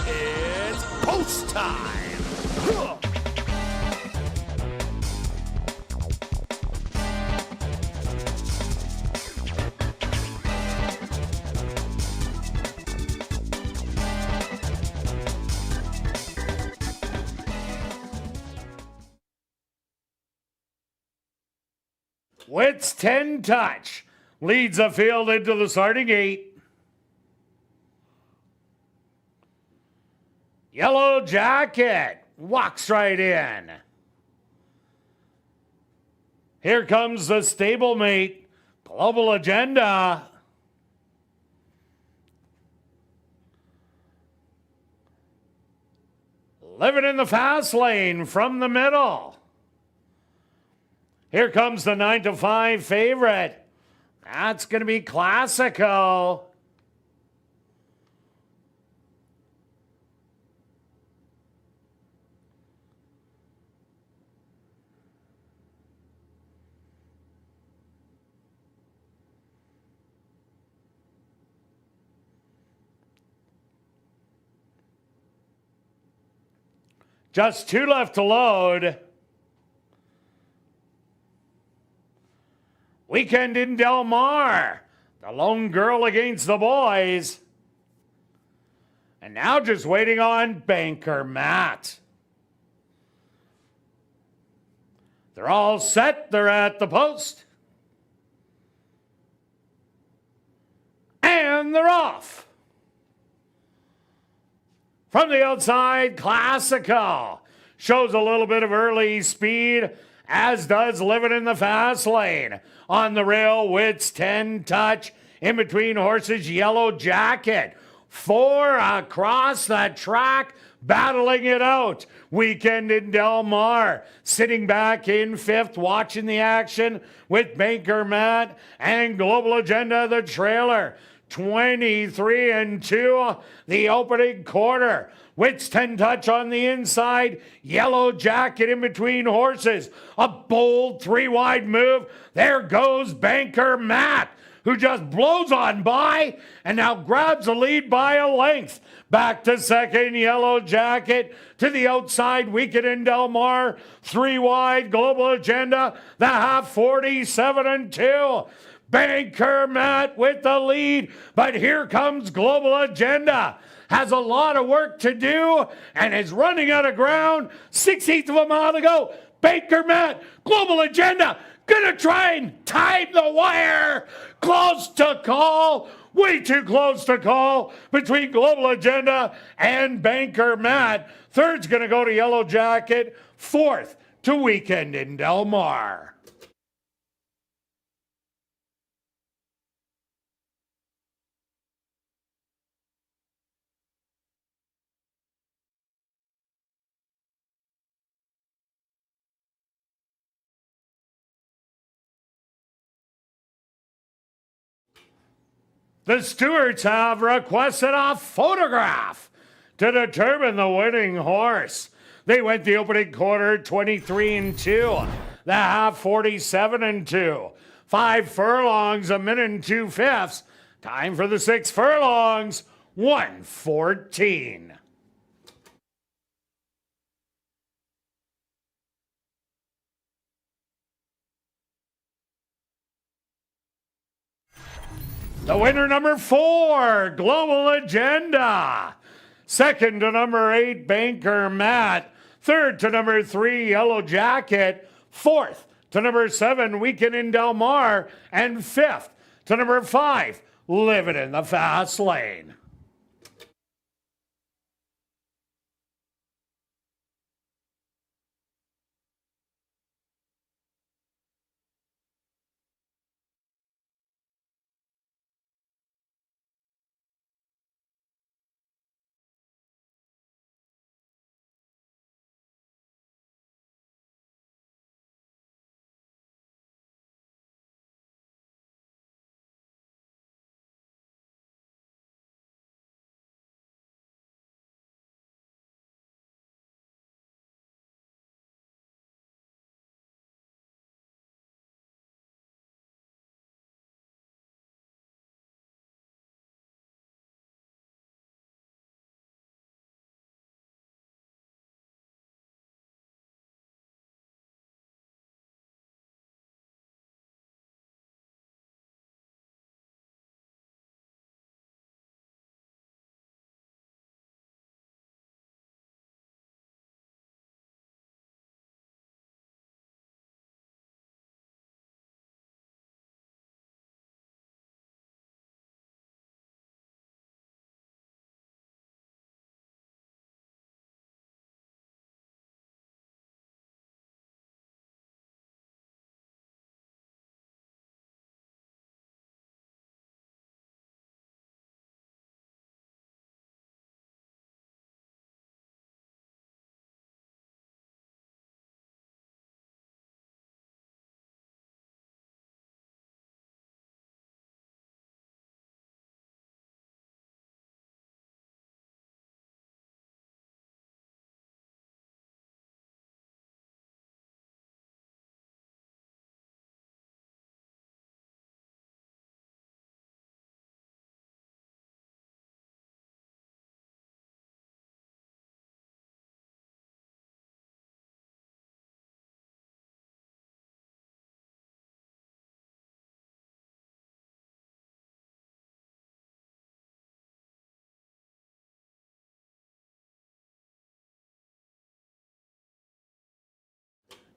It's post time. Witt's 10 touch leads the field into the starting gate. Yellow Jacket walks right in. Here comes the stablemate, Global Agenda. Living in the fast lane from the middle. Here comes the 9-5 favorite. That's going to be Classico. Just 2 left to load. Weekend in Del Mar. The lone girl against the boys. And now just waiting on Banker Matt. They're all set. They're at the post. And they're off. From the outside, Classico shows a little bit of early speed, as does Living in the Fast Lane. On the rail, Witt's 10 touch. In between horses, Yellow Jacket. 4 across the track, battling it out. Weekend in Del Mar, sitting back in 5th, watching the action with Banker Matt and Global Agenda, the trailer. 23-2, the opening quarter. Witt's 10 touch on the inside. Yellow Jacket in between horses. A bold 3-wide move. There goes Banker Matt, who just blows on by and now grabs the lead by a length. Back to second, Yellow Jacket. To the outside, Weekend in Del Mar. 3 wide, Global Agenda. The half 47-2. Banker Matt with the lead, but here comes Global Agenda. Has a lot of work to do and is running out of ground. 16th of a mile to go. Banker Matt, Global Agenda, gonna try and time the wire. Close to call. Way too close to call between Global Agenda and Banker Matt. Third's going to go to Yellow Jacket. Fourth to Weekend in Del Mar. The stewards have requested a photograph to determine the winning horse. They went the opening quarter 23-2, the half 47-2. 5 furlongs, a minute and 2/5. Time for the 6 furlongs, 1:14. The winner, number 4, Global Agenda. Second to number 8, Banker Matt. Third to number 3, Yellow Jacket. Fourth to number 7, Weekend in Del Mar. And fifth to number 5, Living in the Fast Lane.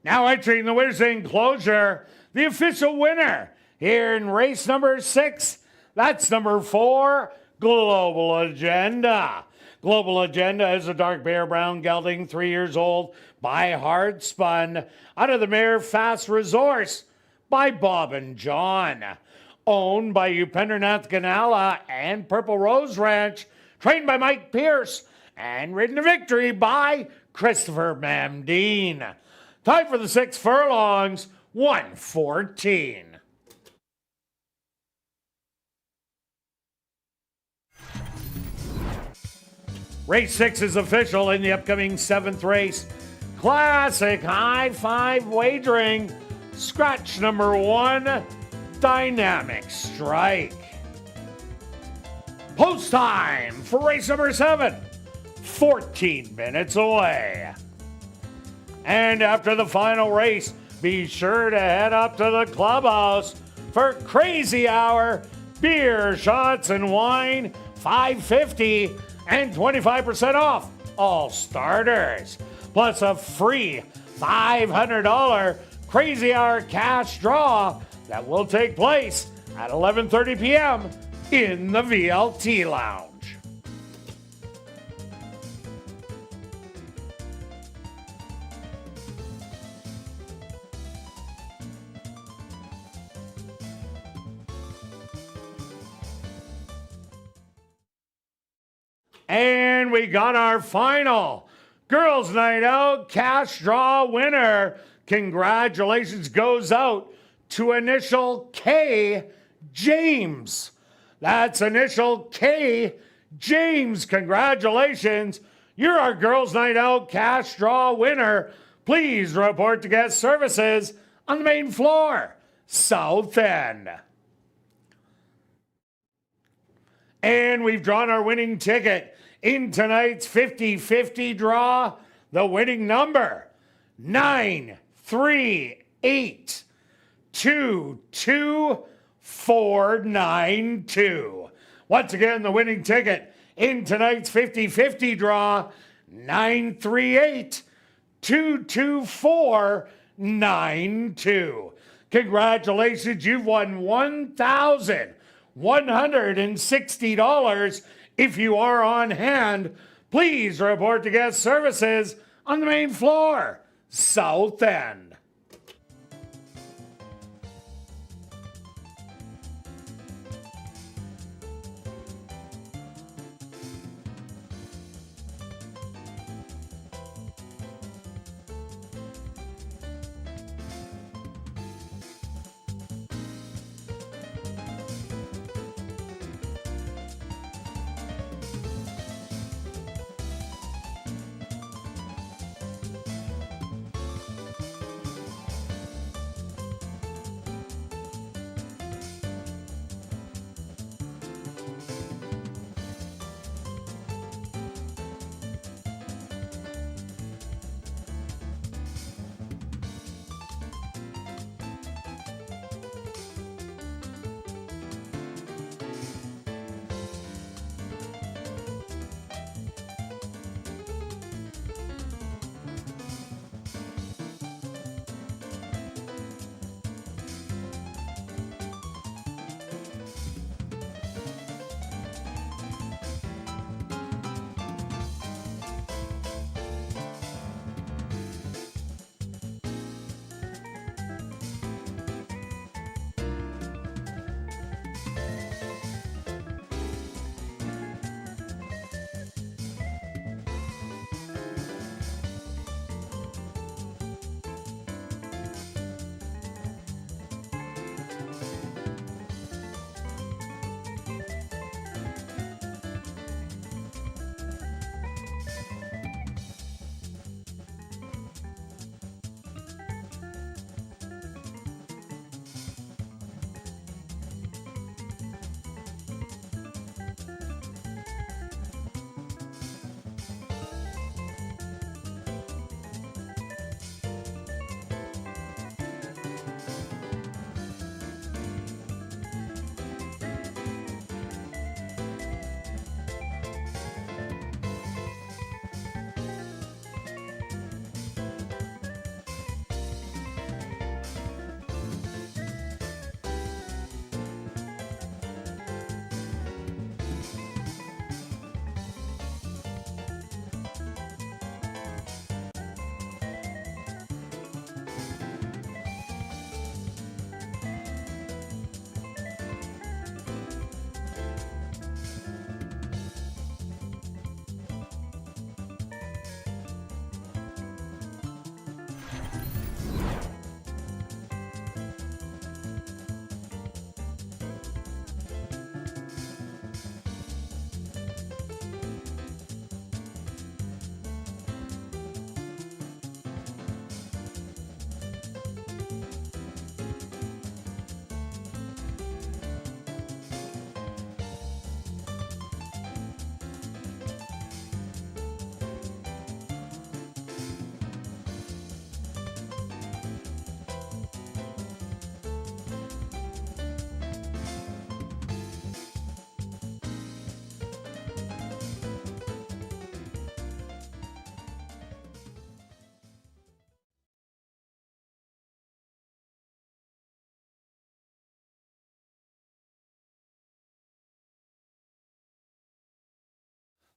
Now entering the winner's enclosure, the official winner here in race number 6. That's number 4, Global Agenda. Global Agenda is a dark bear brown gelding, 3 years old, by Hard Spun, out of the mare Fast Resource by Bob and John. Owned by Upendranath Ganala and Purple Rose Ranch, trained by Mike Pierce, and ridden to victory by Christopher Mamdeen. Time for the 6 furlongs, 1:14. Race 6 is official in the upcoming 7th race. Classic high 5 wagering. Scratch number 1, dynamic strike. Post time for race number 7, 14 minutes away. And after the final race, be sure to head up to the clubhouse for Crazy Hour, beer, shots, and wine, $5.50 and 25% off all starters. Plus a free $500 Crazy Hour cash draw that will take place at 11:30 p.m. in the VLT Lounge. And we got our final Girls Night Out cash draw winner. Congratulations goes out to initial K, James. That's initial K, James. Congratulations. You're our Girls Night Out cash draw winner. Please report to guest services on the main floor, South End. And we've drawn our winning ticket in tonight's 50-50 draw. The winning number, 938222492. Once again, the winning ticket in tonight's 50-50 draw, 938222492. Congratulations, you've won $1,160. If you are on hand, please report to guest services on the main floor, South End.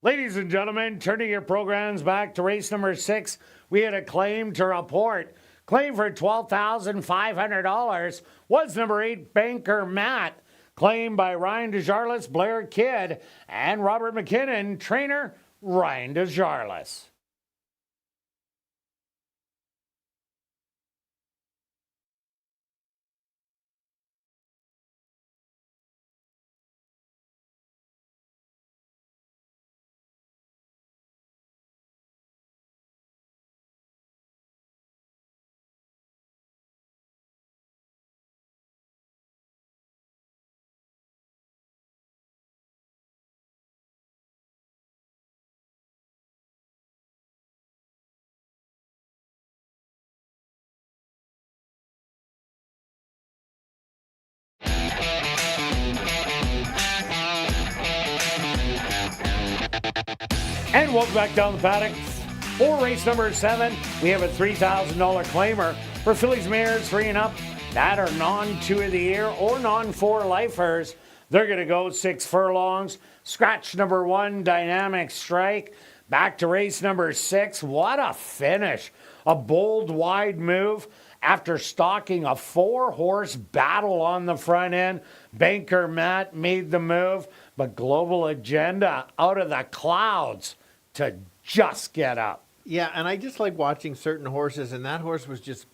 Ladies and gentlemen, turning your programs back to race number 6, we had a claim to report. Claim for $12,500 was number 8, Banker Matt. Claimed by Ryan Desjarlais, Blair Kidd, and Robert McKinnon. Trainer, Ryan Desjarlais. And welcome back down the paddock. For race number 7, we have a $3,000 claimer for fillies, mares 3 and up that are non-2 of the year or non-4 lifers. They're going to go 6 furlongs. Scratch number 1, Dynamic Strike. Back to race number 6. What a finish. A bold, wide move. After stalking a 4-horse battle on the front end, Banker Matt made the move, but Global Agenda out of the clouds to just get up. Yeah, and I just like watching certain horses, and that horse was just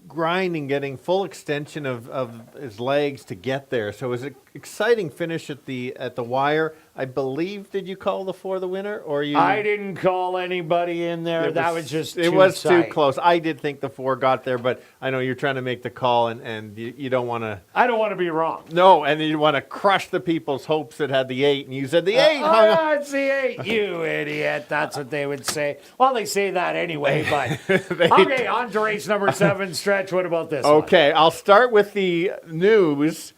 grinding, getting full extension of his legs to get there. So it was an exciting finish at the wire. I believe, did you call the 4 the winner, or you? I didn't call anybody in there. That was just too it was tight. too close. I did think the 4 got there, but I know you're trying to make the call, and you don't want to. I don't want to be wrong. No, and you want to crush the people's hopes that had the 8, and you said the 8. Oh, it's the 8, you idiot. That's what they would say. Well, they say that anyway, but okay, on to race number 7, Stretch. What about this one? Okay, I'll start with the news.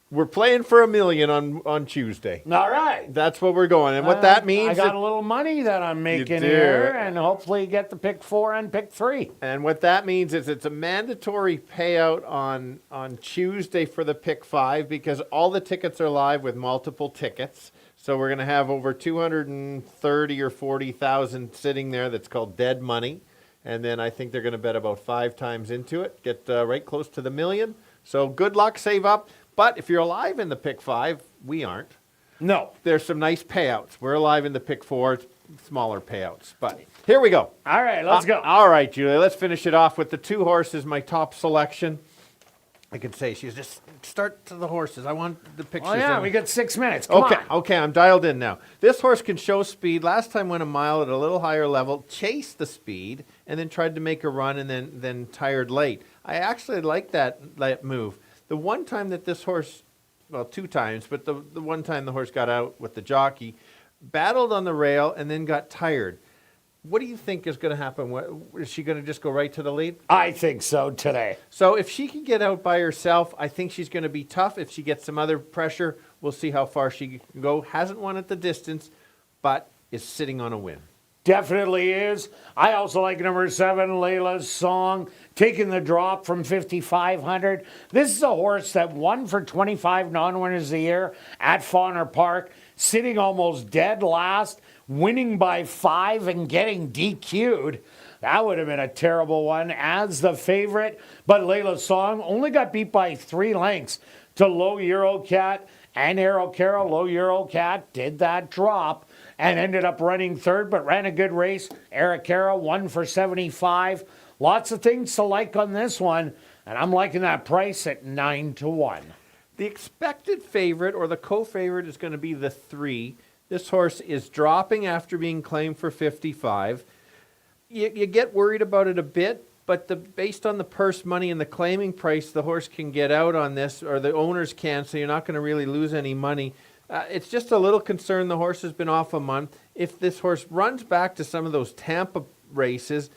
We're playing for $1 million on Tuesday. All right. That's what we're going. And what that means... I got a little money that I'm making here, and hopefully get the pick 4 and pick 3. And what that means is it's a mandatory payout on Tuesday for the pick 5 because all the tickets are live with multiple tickets. So we're going to have over 230 or 40,000 sitting there. That's called dead money. And then I think they're going to bet about 5 times into it, get right close to the $1 million. So good luck, save up. But if you're alive in the pick 5, we aren't. No. There's some nice payouts. We're alive in the pick 4, smaller payouts. But here we go. All right, let's go. All right, Julia, let's finish it off with the 2 horses, my top selection. I could say she's just start to the horses. I want the pictures. Oh, yeah, we got 6 minutes. Come on. Okay, I'm dialed in now. This horse can show speed. Last time went a mile at a little higher level, chased the speed, and then tried to make a run and then tired late. I actually like that move. The one time that this horse, well, 2 times, but the one time the horse got out with the jockey, battled on the rail and then got tired. What do you think is going to happen? Is she going to just go right to the lead? I think so today. So if she can get out by herself, I think she's going to be tough. If she gets some other pressure, we'll see how far she can go. Hasn't won at the distance, but is sitting on a win. Definitely is. I also like number 7, Layla's Song, taking the drop from 5,500. This is a horse that won for 25 non-winners of the year at Fauner Park, sitting almost dead last, winning by 5 and getting DQ'd. That would have been a terrible one as the favorite. But Layla's Song only got beat by 3 lengths to Low Eurocat and Arrow Carroll. Low Eurocat did that drop and ended up running 3rd, but ran a good race. Eric Carroll won for 75. Lots of things to like on this one, and I'm liking that price at 9-1. The expected favorite or the co-favorite is going to be the 3. This horse is dropping after being claimed for 55. You get worried about it a bit, but based on the purse money and the claiming price, the horse can get out on this, or the owners can, so you're not going to really lose any money. It's just a little concern. The horse has been off a month. If this horse runs back to some of those Tampa races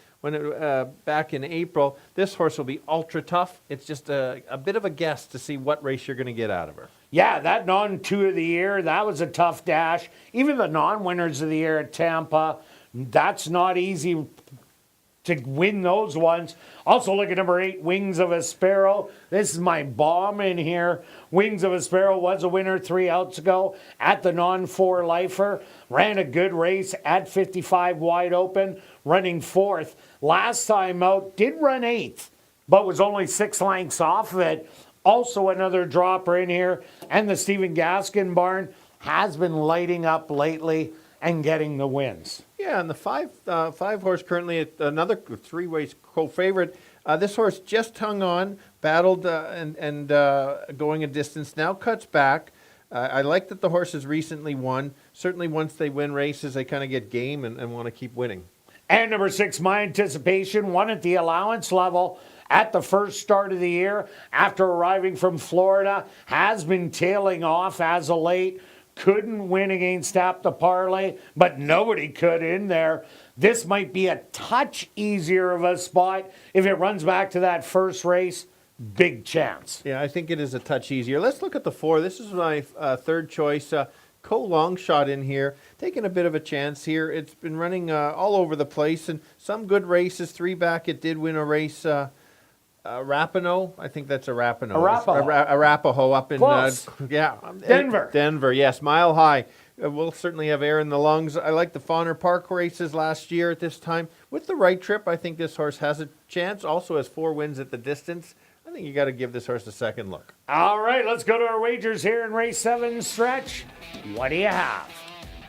back in April, this horse will be ultra tough. It's just a bit of a guess to see what race you're going to get out of her. Yeah, that non-2 of the year, that was a tough dash. Even the non-winners of the year at Tampa, that's not easy to win those ones. Also look at number 8, Wings of a Sparrow. This is my bomb in here. Wings of a Sparrow was a winner 3 outs ago at the non-4 lifer. Ran a good race at 55 wide open, running 4th. Last time out, did run 8th, but was only 6 lengths off of it. Also another dropper in here. And the Stephen Gaskin barn has been lighting up lately and getting the wins. Yeah, and the five horse currently at another 3-way co-favorite. This horse just hung on, battled and going a distance, now cuts back. I like that the horse has recently won. Certainly once they win races, they kind of get game and want to keep winning. And number 6, My Anticipation, won at the allowance level at the first start of the year after arriving from Florida. Has been tailing off as of late. Couldn't win against Tap the Parlay, but nobody could in there. This might be a touch easier of a spot if it runs back to that first race. Big chance. Yeah, I think it is a touch easier. Let's look at the 4. This is my third choice. Long shot in here, taking a bit of a chance here. It's been running all over the place and some good races. 3 back, it did win a race. Rapinoe, I think that's Arapahoe. Arapahoe up in Denver. Denver, yes, Mile High. We'll certainly have air in the lungs. I like the Fauner Park races last year at this time. With the right trip, I think this horse has a chance. Also has 4 wins at the distance. I think you got to give this horse a second look. All right, let's go to our wagers here in race 7 stretch. What do you have?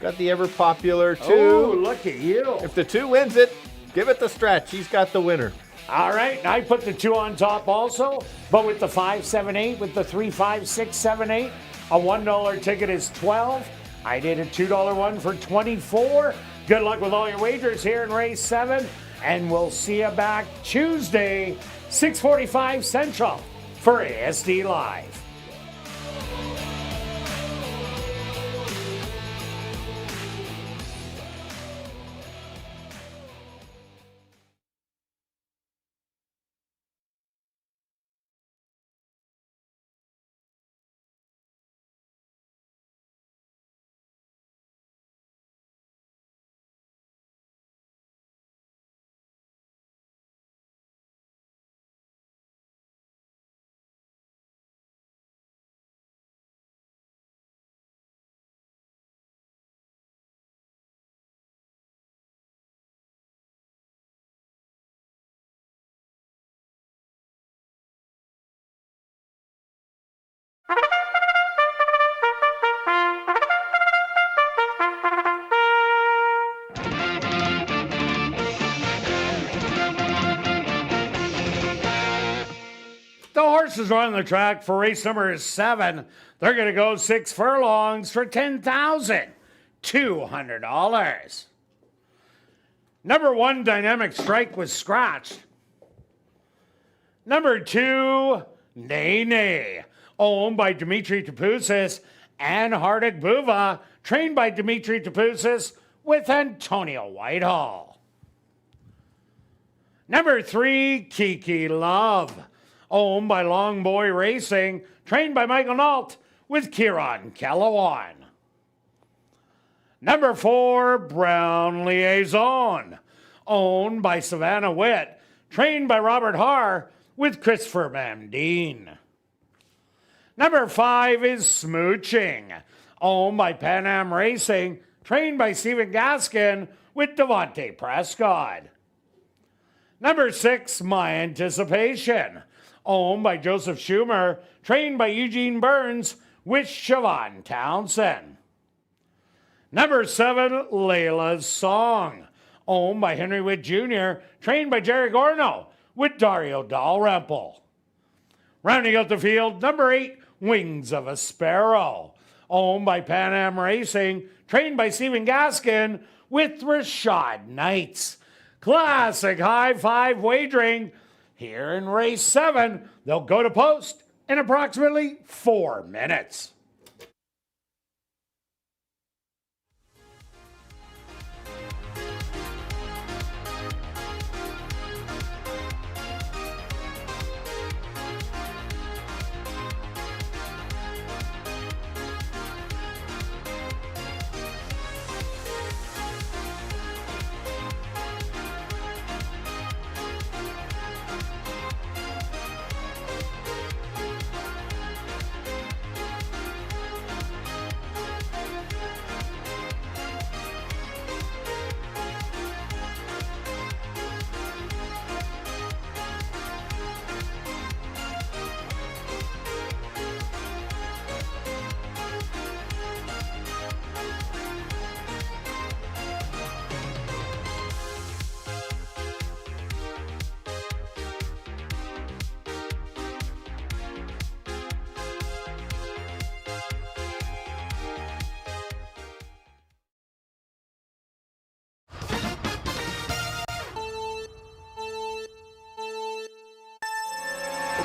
Got the ever popular 2. Oh, look at you. If the 2 wins it, give it the stretch. He's got the winner. All right, I put the 2 on top also, but with the 5, 7, 8, with the 3, 5, 6, 7, 8, a $1 ticket is 12. I did a $2 one for 24. Good luck with all your wagers here in race 7, and we'll see you back Tuesday, 6:45 Central for ASD Live. The horses are on the track for race number 7. They're going to go 6 furlongs for $10,200. Number 1, Dynamic Strike, was scratched. Number 2, Nay Nay, owned by Dimitri Tapoussis, and Hardik Buva, trained by Dimitri Tapoussis with Antonio Whitehall. Number 3, Kiki Love, owned by Long Boy Racing, trained by Michael Nault with Kieran Calawan. Number 4, Brown Liaison, owned by Savannah Witt, trained by Robert Haar with Christopher Mamdine. Number 5 is Smooching, owned by Pan Am Racing, trained by Stephen Gaskin with Devontae Prescott. Number 6, My Anticipation, owned by Joseph Schumer, trained by Eugene Burns with Siobhan Townsend. Number 7, Layla's Song, owned by Henry Witt Jr., trained by Jerry Gorno with Dario Dalrymple. Rounding out the field, number 8, Wings of a Sparrow, owned by Pan Am Racing, trained by Stephen Gaskin with Rashad Knights. Classic high five wagering. Here in race 7, they'll go to post in approximately 4 minutes.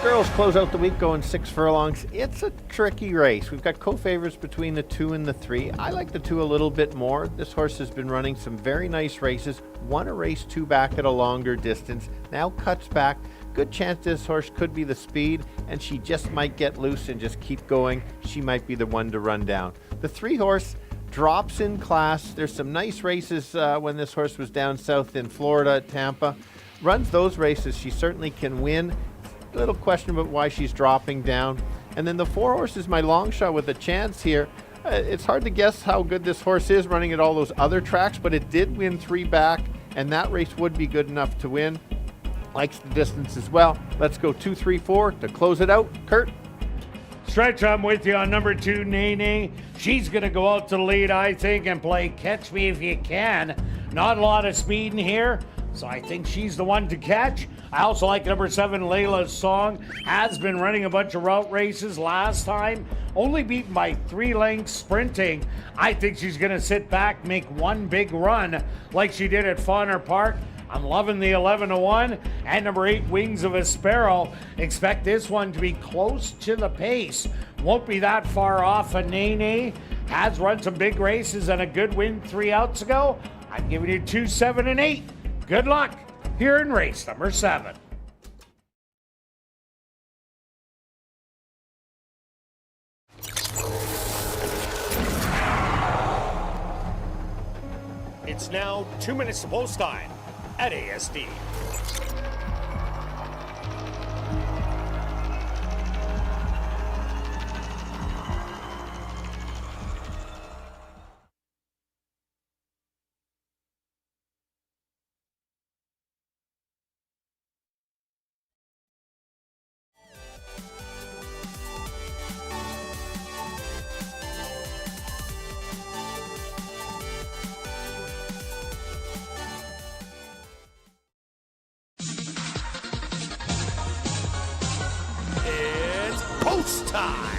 girls close out the week going 6 furlongs. It's a tricky race. We've got co-favorites between the 2 and the 3. I like the 2 a little bit more. This horse has been running some very nice races. Won a race 2 back at a longer distance. Now cuts back. Good chance this horse could be the speed, and she just might get loose and just keep going. She might be the one to run down. The 3 horse drops in class. There's some nice races when this horse was down south in Florida at Tampa. Runs those races, she certainly can win. A little question about why she's dropping down. And then the 4 horse is my long shot with a chance here. It's hard to guess how good this horse is running at all those other tracks, but it did win 3 back, and that race would be good enough to win. Likes the distance as well. Let's go 2, 3, 4 to close it out. Kirt? Stretch, I'm with you on number 2, Nene. She's going to go out to the lead, I think, and play Catch Me If You Can. Not a lot of speed in here, so I think she's the one to catch. I also like number 7, Layla's Song. Has been running a bunch of route races last time. Only beaten by 3 lengths sprinting. I think she's going to sit back, make one big run like she did at Fauner Park. I'm loving the 11-1 and number 8, Wings of a Sparrow. Expect this one to be close to the pace. Won't be that far off a Nene. Has run some big races and a good win 3 outs ago. I'm giving you 2, 7, and 8. Good luck here in race number 7. It's now 2 minutes to post time at ASD. It's post time.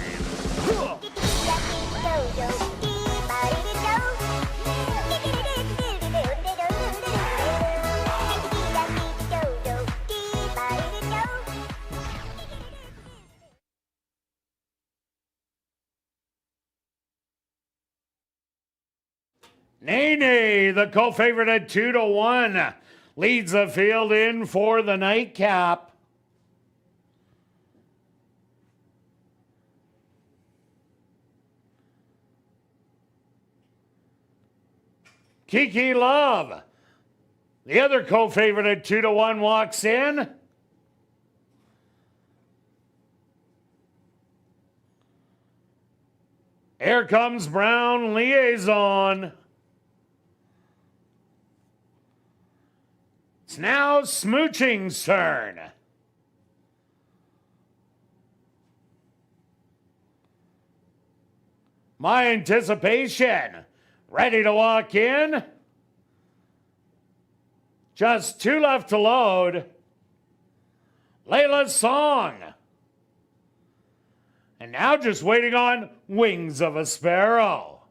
Nene, the co-favorite at 2-1, leads the field in for the nightcap. Kiki Love, the other co-favorite at 2-1, walks in. Here comes Brown Liaison. It's now Smooching's turn. My Anticipation, ready to walk in. Just 2 left to load. Layla's Song. And now just waiting on Wings of a Sparrow.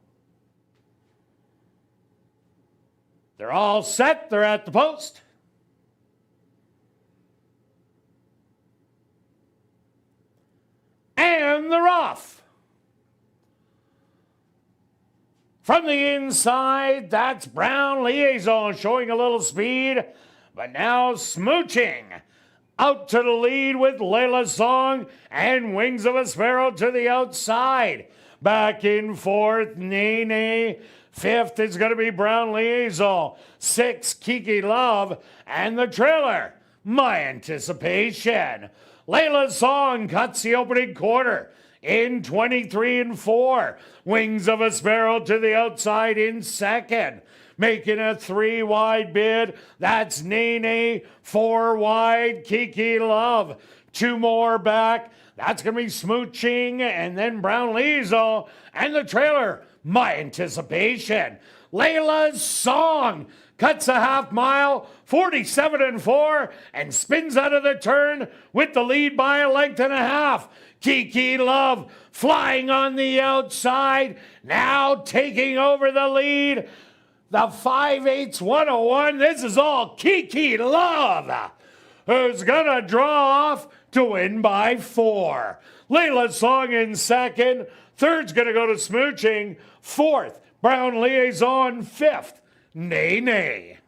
They're all set. They're at the post. And they're off. From the inside, that's Brown Liaison showing a little speed, but now Smooching out to the lead with Layla's Song and Wings of a Sparrow to the outside. Back in 4th, Nene. 5th is going to be Brown Liaison. 6th, Kiki Love. And the trailer, My Anticipation. Layla's Song cuts the opening quarter in 23 4. Wings of a Sparrow to the outside in 2nd. Making a 3 wide bid. That's Nene. 4 wide, Kiki Love. 2 more back. That's going to be Smooching and then Brown Liaison. And the trailer, My Anticipation. Layla's Song cuts a half mile, 47 4, and spins out of the turn with the lead by a length and a half. Kiki Love flying on the outside, now taking over the lead. The 5/8 101. This is all Kiki Love, who's gonna draw off to win by 4. Layla's Song in second. Third's going to go to Smooching. Fourth, Brown Liaison. Fifth, Nay Nay.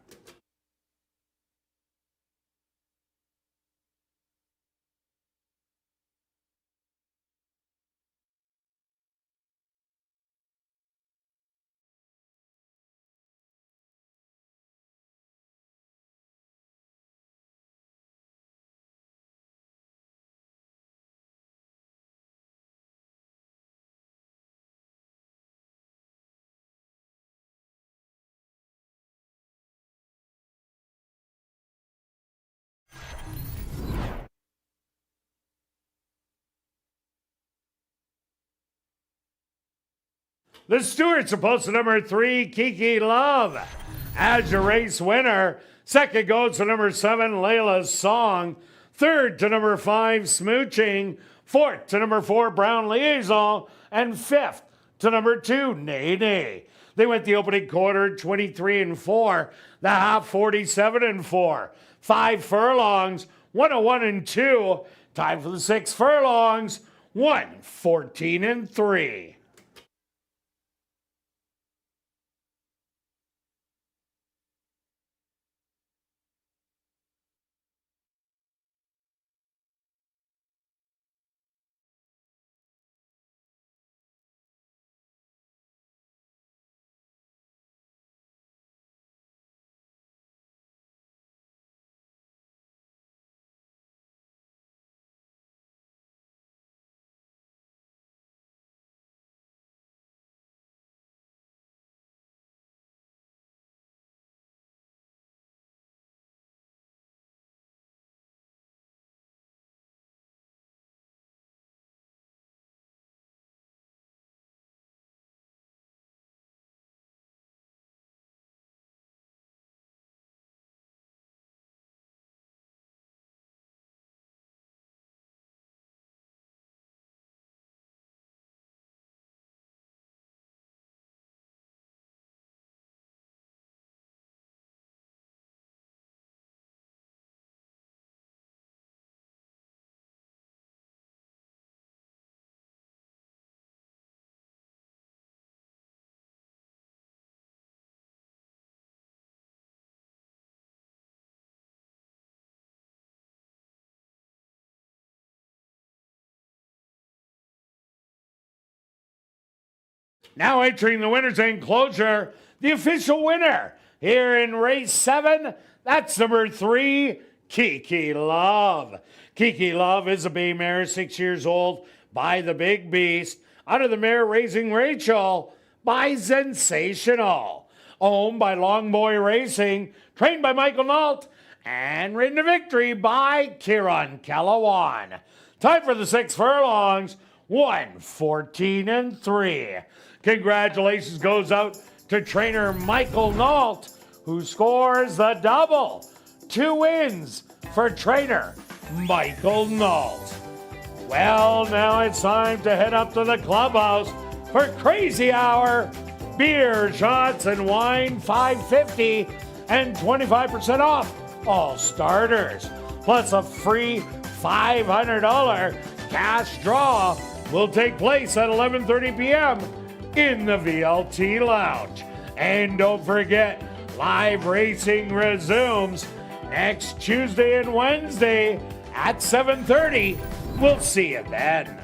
The Stewarts are posted number 3, Kiki Love, as your race winner. Second goes to number 7, Layla's Song. Third to number 5, Smooching. Fourth to number 4, Brown Liaison. And fifth to number 2, Nay Nay. They went the opening quarter 23-4, the half 47-4. 5 furlongs, 101-2. Time for the 6 furlongs, 114-3. Now entering the winner's enclosure, the official winner here in race 7, that's number 3, Kiki Love. Kiki Love is a bay mare, 6 years old, by the Big Beast, under the mare Raising Rachel, by Sensational. Owned by Long Boy Racing, trained by Michael Nault, and ridden to victory by Kieran Calawan. Time for the 6 furlongs, 114-3. Congratulations goes out to trainer Michael Nault, who scores the double. 2 wins for trainer Michael Nault. Well, now it's time to head up to the clubhouse for Crazy Hour. Beer, shots, and wine, $5.50 and 25% off all starters. Plus a free $500 cash draw will take place at 11:30 p.m. in the VLT Lounge. And don't forget, live racing resumes next Tuesday and Wednesday at 7:30. We'll see you then.